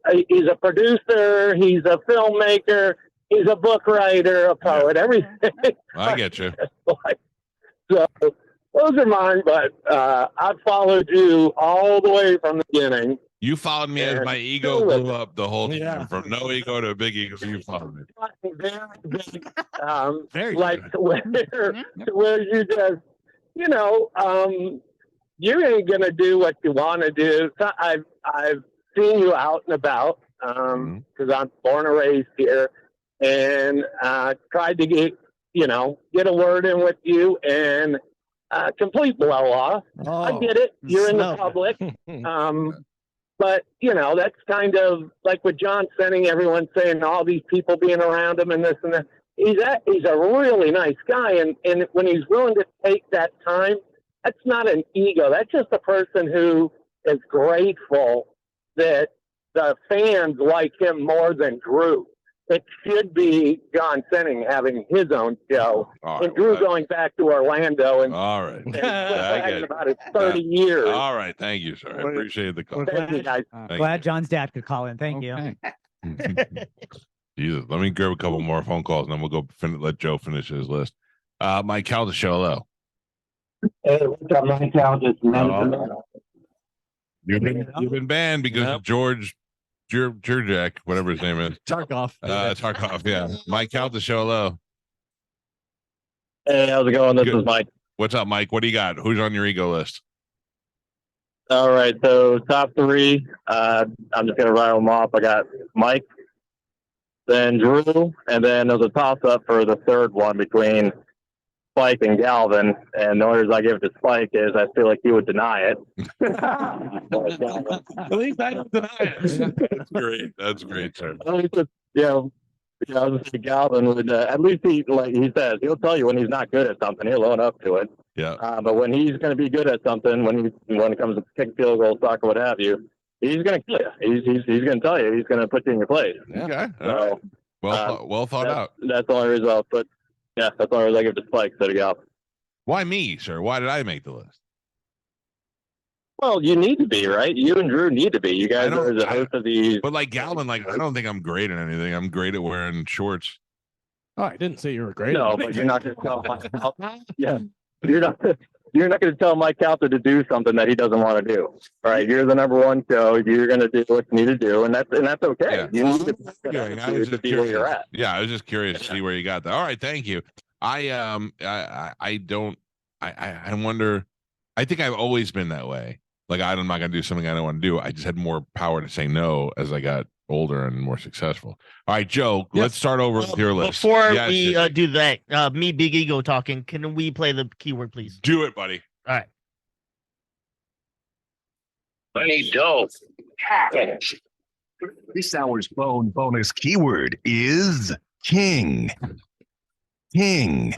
producer, he's a filmmaker, he's a book writer, a poet, everything. I get you. So those are mine, but I've followed you all the way from the beginning. You followed me as my ego blew up the whole time. From no ego to a big ego, you followed me. Very like where you just, you know, you ain't gonna do what you want to do. So I've seen you out and about because I'm born and raised here, and tried to get a word in with you, and complete blow off. I get it. You're in the public. But, you know, that's kind of like with John Senning, everyone's saying all these people being around him and this and that. He's a really nice guy. And when he's willing to take that time, that's not an ego. That's just a person who is grateful that the fans like him more than Drew. It should be John Senning having his own show, and Drew going back to Orlando. And all right, and about his 30 years. All right, thank you, sir. I appreciate the call. Thank you, guys. Glad John's dad could call in. Thank you. Jesus, let me grab a couple more phone calls, and then we'll go let Joe finish his list. Mike Calta, show hello. Hey, what's up, Mike Calta? You've been banned because of George Jurjak, whatever his name is. Tarkov. Tarkov, yeah. Mike Calta, show hello. Hey, how's it going? This is Mike. What's up, Mike? What do you got? Who's on your ego list? All right, so top three. I'm just gonna rattle them off. I got Mike, then Drew, and then there's a toss-up for the third one between Spike and Galvin. And the only reason I give it to Spike is I feel like he would deny it. At least I don't deny it. That's great. That's great, sir. I was just saying Galvin would at least he says he'll tell you when he's not good at something. He'll own up to it. Yeah. But when he's going to be good at something, when it comes to kick, field goal, soccer, what have you, he's going to kill you. He's going to tell you. He's going to put you in your place. Okay. So, well thought out. That's the only reason I'll put. Yeah, that's the only reason I give it to Spike instead of Galvin. Why me, sir? Why did I make the list? Well, you need to be, right? You and Drew need to be. You guys are the host of these. But like Galvin, I don't think I'm great at anything. I'm great at wearing shorts. Oh, I didn't say you were great. No, but you're not going to tell Mike Calta. Yeah, you're not going to tell Mike Calta to do something that he doesn't want to do. All right, you're the number one show. You're going to do what you need to do, and that's okay. Yeah. You need to be where you're at. Yeah, I was just curious to see where you got that. All right, thank you. I wonder. I think I've always been that way. Like I'm not gonna do something I don't want to do. I just had more power to say no as I got older and more successful. All right, Joe, let's start over with your list. Before Yes, we yes. do that, me, Big Ego talking, can we play the keyword, please? Do it, buddy. All right. Funny dope. This hour's phone bonus keyword is king. King.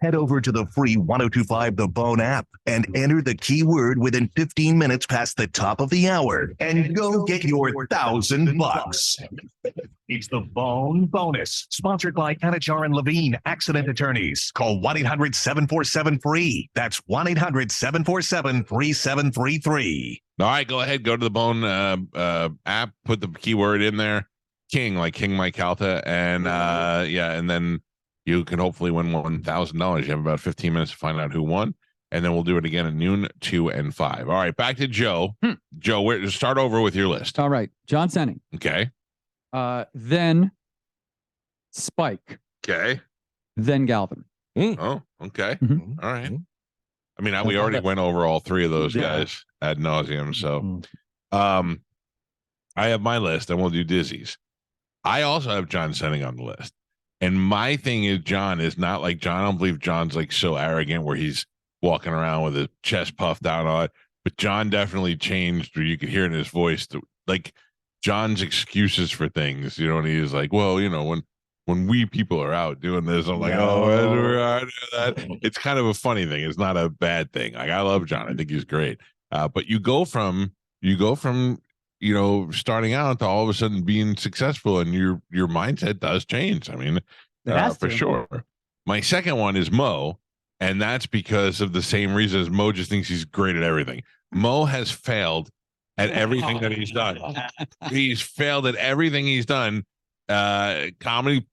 Head over to the free 1025 The Bone app and enter the keyword within 15 minutes past the top of the hour and go get your $1,000. It's the Bone Bonus, sponsored by Anachar and Levine Accident Attorneys. Call 1-800-747-FREE. That's 1-800-747-3733. All right, go ahead. Go to the Bone app. Put the keyword in there. King, like King Mike Calta. And and then you can hopefully win $1,000. You have about 15 minutes to find out who won. And then we'll do it again at noon, 2, and 5. All right, back to Joe. Joe, start over with your list. All right. John Senning. Okay. Then Spike. Okay. Then Galvin. Oh, okay. Mhm. All right. I mean, we already went over all three of those guys ad nauseum. So I have my list, and we'll do Dizzy's. I also have John Senning on the list. And my thing is, John is not like John. I don't believe John's like so arrogant where he's walking around with his chest puffed out on it. But John definitely changed, or you could hear in his voice, like John's excuses for things. You know, and he's like, well, you know, when we people are out doing this, I'm like, I do that. It's kind of a funny thing. It's not a bad thing. Like, I love John. I think he's great. But you go from you know, starting out to all of a sudden being successful, and your mindset does change. I mean, for sure. My second one is Mo, and that's because of the same reason as Mo just thinks he's great at everything. Mo has failed at everything that he's done. He's failed at everything he's done. Comedy,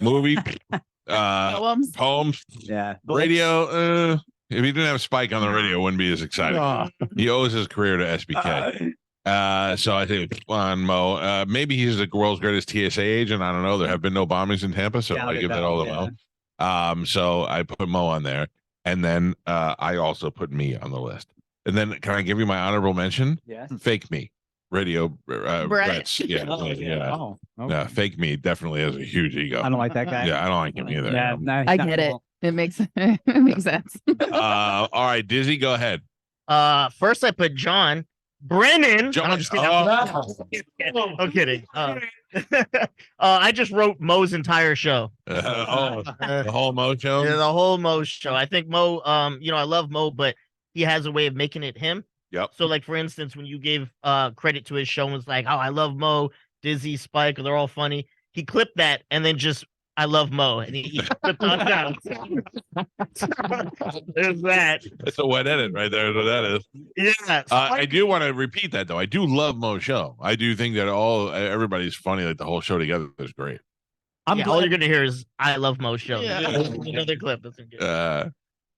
movie, poems, radio. If he didn't have Spike on the radio, it wouldn't be as exciting. He owes his career to SBK. So I think on Mo, maybe he's the world's greatest TSA agent. I don't know. There have been no bombings in Tampa, so I give that all to Mo. So I put Mo on there, and then I also put me on the list. And then can I give you my honorable mention? Yes. Fake me, radio Brett's. Yeah, Oh, okay. Fake me definitely has a huge ego. I don't like that guy. Yeah, I don't like him either. Yeah, I get it. It makes sense. All right, Dizzy, go ahead. First I put John. Brennan. John, I'm just kidding. I'm kidding. I just wrote Mo's entire show. The whole Mo show? Yeah, the whole Mo show. I think Mo, you know, I love Mo, but he has a way of making it him. Yep. So, like, for instance, when you gave credit to his show and was like, oh, I love Mo, Dizzy, Spike, they're all funny. He clipped that and then just, I love Mo. And he clipped on down. There's that. That's a wet edit right there. What that is. Yeah. I do want to repeat that, though. I do love Mo's show. I do think that everybody's funny. Like, the whole show together is great. All you're going to hear is, I love Mo's show. Yeah. Another clip. That's good.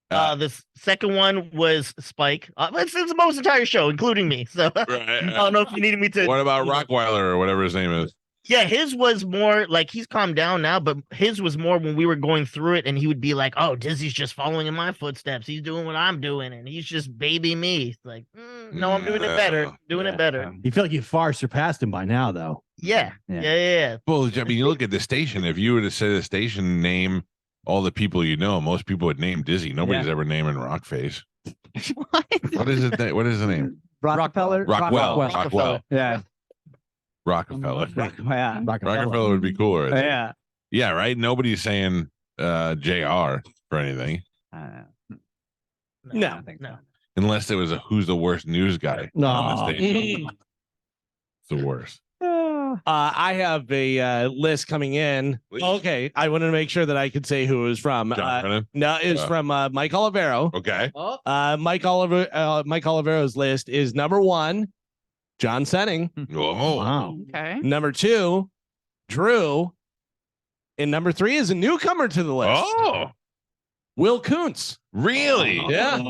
The second one was Spike. It's Mo's entire show, including me. So I don't know if you needed me to. What about Rockweiler or whatever his name is? Yeah, his was more like, he's calmed down now, but his was more when we were going through it, and he would be like, "Oh, Dizzy's just following in my footsteps. He's doing what I'm doing, and he's just baby me." It's like, no, I'm doing it better. It better. You feel like you far surpassed him by now, though. Yeah. Well, I mean, you look at the station. If you were to say the station name all the people you know, most people would name Dizzy. Nobody's ever naming Rockface. What is it? What is the name? Rockefeller. Rockwell. Yeah. Rockefeller. Yeah. Rockefeller would be cooler. Yeah. Yeah, right. Nobody's saying JR for anything. No. Unless there was a who's the worst news guy. No. It's the worst. I have a list coming in. Please. Okay, I wanted to make sure that I could say who it was from. No, it's from Mike Olivero. Okay. Mike Olivero's list is number 1, John Senning. Oh, wow. Okay. Number 2, Drew. And number 3 is a newcomer to the list. Oh, Will Kuntz. really? Yeah.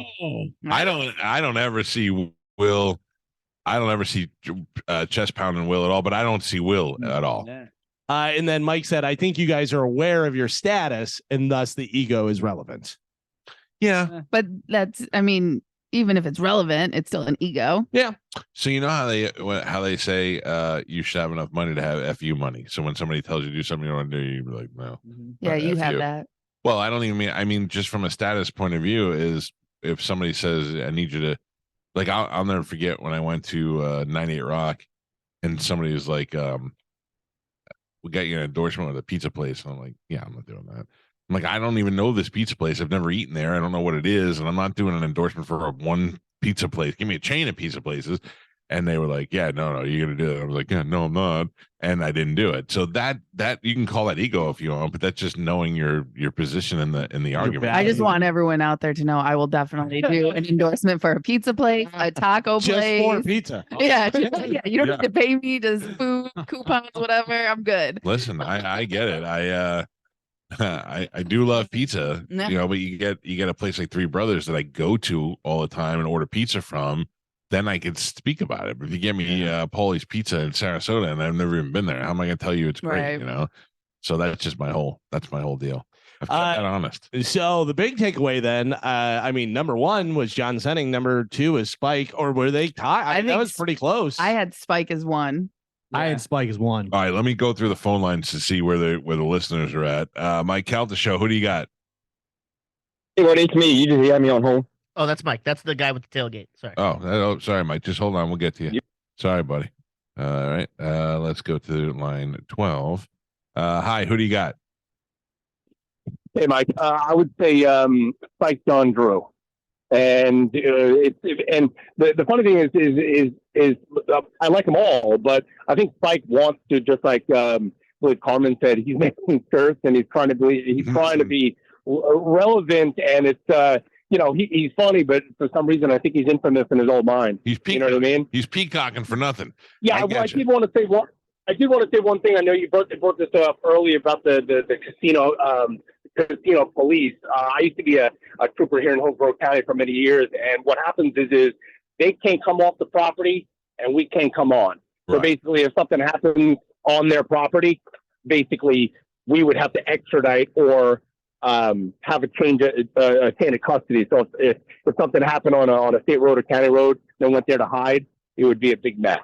I don't ever see Will. I don't ever see chest pounding Will at all, but I don't see Will at all. And then Mike said, I think you guys are aware of your status, and thus the ego is relevant. Yeah. But that's, I mean, Even if it's relevant, it's still an ego. Yeah. So you know how they say you should have enough money to have FU money. So when somebody tells you to do something you don't want to do, you're like, no. Yeah, you have FU. that. Well, I don't even mean. I mean, just from a status point of view, is if somebody says, "I need you to," like, I'll never forget when I went to 98 Rock, and somebody was like, "We got you an endorsement with a pizza place," and I'm like, "Yeah, I'm not doing that." I'm like, I don't even know this pizza place. I've never eaten there. I don't know what it is, and I'm not doing an endorsement for one pizza place. Give me a chain of pizza places. And they were like, "Yeah, no, you're gonna do it." I was like, "Yeah, no, I'm not," and I didn't do it. So that you can call that ego if you want, but that's just knowing your position in the argument. I just want everyone out there to know I will definitely do an endorsement for a pizza place, a taco Just place. for pizza. Yeah, you don't need to pay me, just food, coupons, whatever. I'm good. Listen, I get it. I do love pizza, Yeah. but you get a place like Three Brothers that I go to all the time and order pizza from, then I could speak about it. But if you give me Paulie's Pizza in Sarasota and I've never even been there, how am I going to tell you it's great? Right. So that's just my whole deal. I've kept that honest. So the big takeaway then, I mean, number one was John Senning, number two is Spike, or were they tied? I think that was pretty close. I had Spike as one. I had Spike as one. All right, let me go through the phone lines to see where the listeners are at. Mike Calta show. Who do you got? Hey, what? It's me. You just had me on hold. Oh, that's Mike. That's the guy with the tailgate. Sorry. Oh, sorry, Mike. Just hold on. We'll get to you. Yep. Sorry, buddy. All right. Let's go to line 12. Hi, who do you got? Hey, Mike. I would say Spike John Drew, and the funny thing is I like them all, but I think Spike wants to, just like what Carmin said, he's making shirts and he's trying to be relevant, and it's he's funny, but for some reason I think he's infamous in his own mind. You know what I mean? He's peacocking for nothing. Yeah, I did want to say one thing. I know you brought this up earlier about the casino police. I used to be a trooper here in Hillsborough County for many years, and what happens is they can't come off the property and we can't come on. Right. So basically, if something happens on their property, basically we would have to extradite or have a chain of custody. So if something happened on a state road or county road, then went there to hide, it would be a big mess.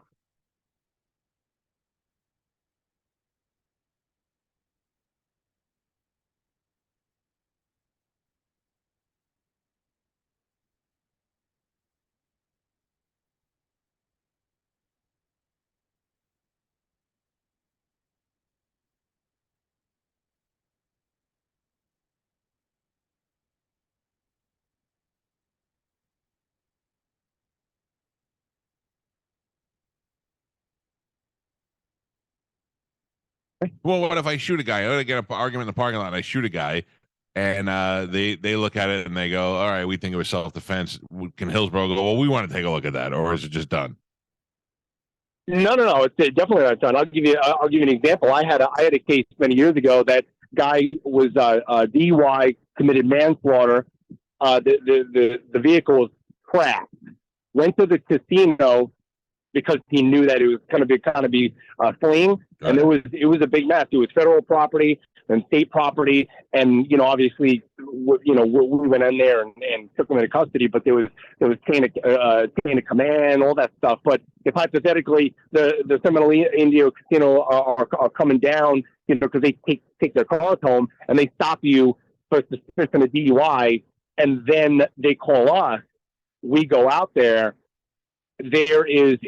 Well, what if I shoot a guy? I get an argument in the parking lot. And I shoot a guy, and they look at it and they go, "All right, we think it was self-defense." Can Hillsborough go, "Well, we want to take a look at that," or is it just done? No. It's definitely not done. I'll give you an example. I had a case many years ago. That guy was DUI, committed manslaughter. The vehicle was crashed. Went to the casino because he knew that it was going to be fleeing, and it was a big mess. It was federal property and state property, and obviously we went in there and took him into custody. But there was chain of command, all that stuff. But if hypothetically the Seminole Indio Casino are coming down, because they take their cars home and they stop you for suspicion of DUI, and then they call us, we go out there. There is,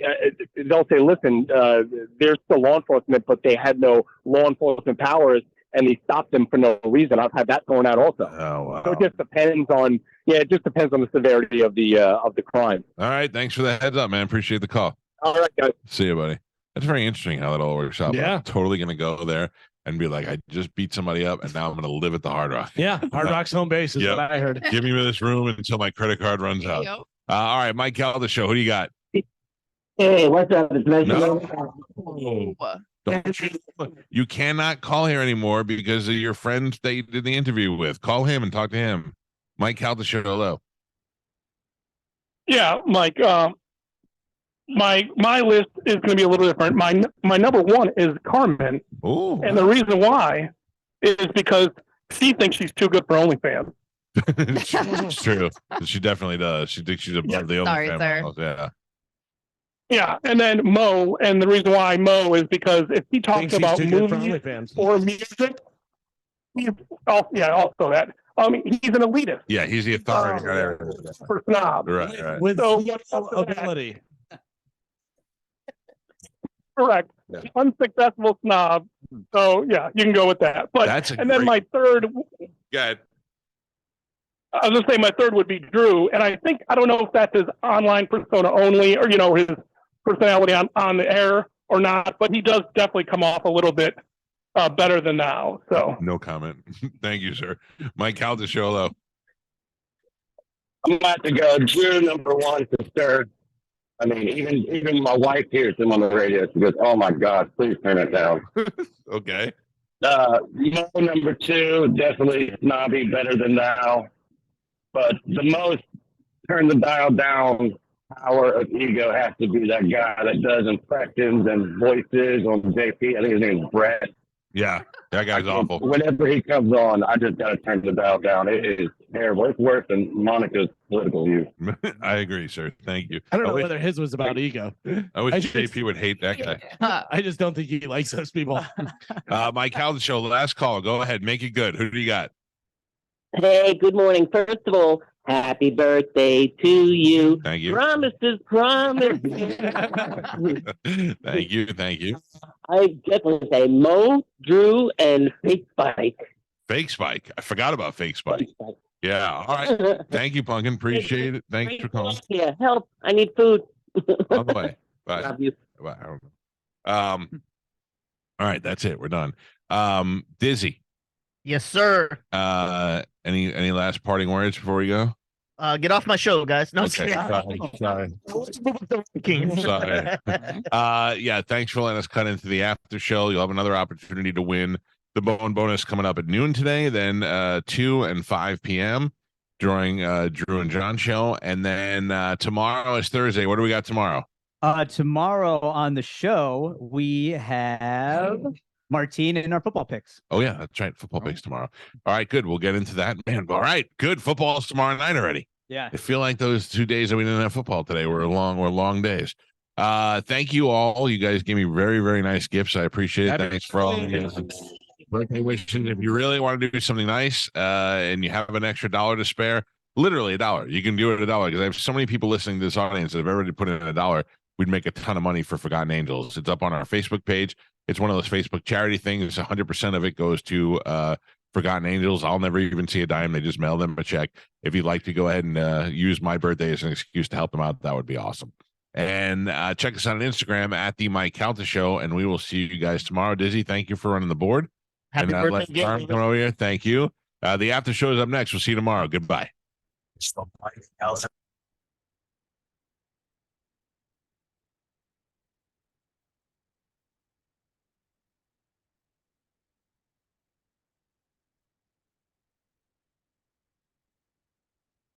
they'll say, listen, there's still law enforcement, but they had no law enforcement powers, and they stopped them for no reason. I've had that going out also. Oh, wow. So it just depends on the severity of the crime. All right, thanks for the heads up, man. Appreciate the call. All right, guys. See you, buddy. That's very interesting how that all works out. Yeah. I'm totally gonna go there and be like, I just beat somebody up, and now I'm gonna live at the Hard Rock. Yeah, Hard Rock's home base is Yep. what I heard. Give me this room until my credit card runs out. Yep. All right, Mike Calta show. Who do you got? Hey, what's up? It's nice No. Ooh. You cannot call here anymore because of your friend that you did the interview with. Call him and talk to him. Mike Calta show. Hello. Yeah, Mike. My list is going to be a little different. My number one is Carmin, Oh, and the reason why is because she thinks she's too good for OnlyFans. It's true. She definitely does. She thinks she's above the Sorry, OnlyFans sir. models. Yeah. Yeah, and then Mo, and the reason why Mo is because if he talks Thinks he's about too good for movies OnlyFans. or music, also that. He's an elitist. Yeah, he's the authority on everything. For snobs. Right. With So- ability. Correct. Yeah. Unsuccessful snob. So yeah, you can go with that. But That's a and then great- my third, Go ahead. I was gonna say my third would be Drew, and I don't know if that's his online persona only, or his personality on the air or not, but he does definitely come off a little bit better than now. So No comment. Thank you, sir. Mike Calta show though. I'm about to go Drew number one for sure. I mean, even my wife hears him on the radio. She goes, "Oh my God, please turn it down." Okay. Mo number two, definitely snobby, better than now. But the most turn the dial down power of ego has to be that guy that does impressions and voices on JP. I think his name is Brett. Yeah, that guy's awful. Whenever he comes on, I just got to turn the dial down. It is terrible. It's worse than Monica's political views. I agree, sir. Thank you. I don't know wish, whether his was about ego. I wish I just- JP would hate that guy. I just don't think he likes those people. Mike Calta show, last call. Go ahead, make it good. Who do you got? Hey, good morning. First of all, happy birthday to you. Thank you. Promises, promises. Thank you. Thank you. I definitely say Mo, Drew, and Fake Spike. Fake Spike. I forgot about Fake Spike. Fake Spike. Yeah. All right. Thank you, Pumpkin. Appreciate it. Thanks for calling. Yeah, help. I need food. On the way. Bye. Love you. Bye. I don't know. All right. That's it. We're done. Dizzy. Yes, sir. Any last parting words before we go? Get off my show, guys. No, Okay. Sorry. King. Sorry. Yeah, thanks for letting us cut into the after show. You'll have another opportunity to win the Bone Bonus coming up at noon today, then 2 and 5 p.m. during Drew and John show. And then tomorrow is Thursday. What do we got tomorrow? Tomorrow on the show, we have Martine in our football picks. Oh, yeah, that's right. Football picks tomorrow. All right, good. We'll get into that. Man, all right, good. Football's tomorrow night already. Yeah. I feel like those 2 days that we didn't have football today were long days. Thank you all. You guys gave me very, very nice gifts. I appreciate it. Thanks for all the birthday wishes. If you really want to do something nice and you have an extra $1 to spare, literally $1, you can do it at $1 because I have so many people listening to this audience that if everybody put in $1, we'd make a ton of money for Forgotten Angels. It's up on our Facebook page. It's one of those Facebook charity things. 100% of it goes to Forgotten Angels. I'll never even see a dime. They just mail them a check. If you'd like to go ahead and use my birthday as an excuse to help them out, that would be awesome. And check us out on Instagram at the Mike Calta Show, and we will see you guys tomorrow. Dizzy, thank you for running the board. Happy and birthday, let Carmin come over here. Thank you. The after show is up next. We'll see you tomorrow. Goodbye.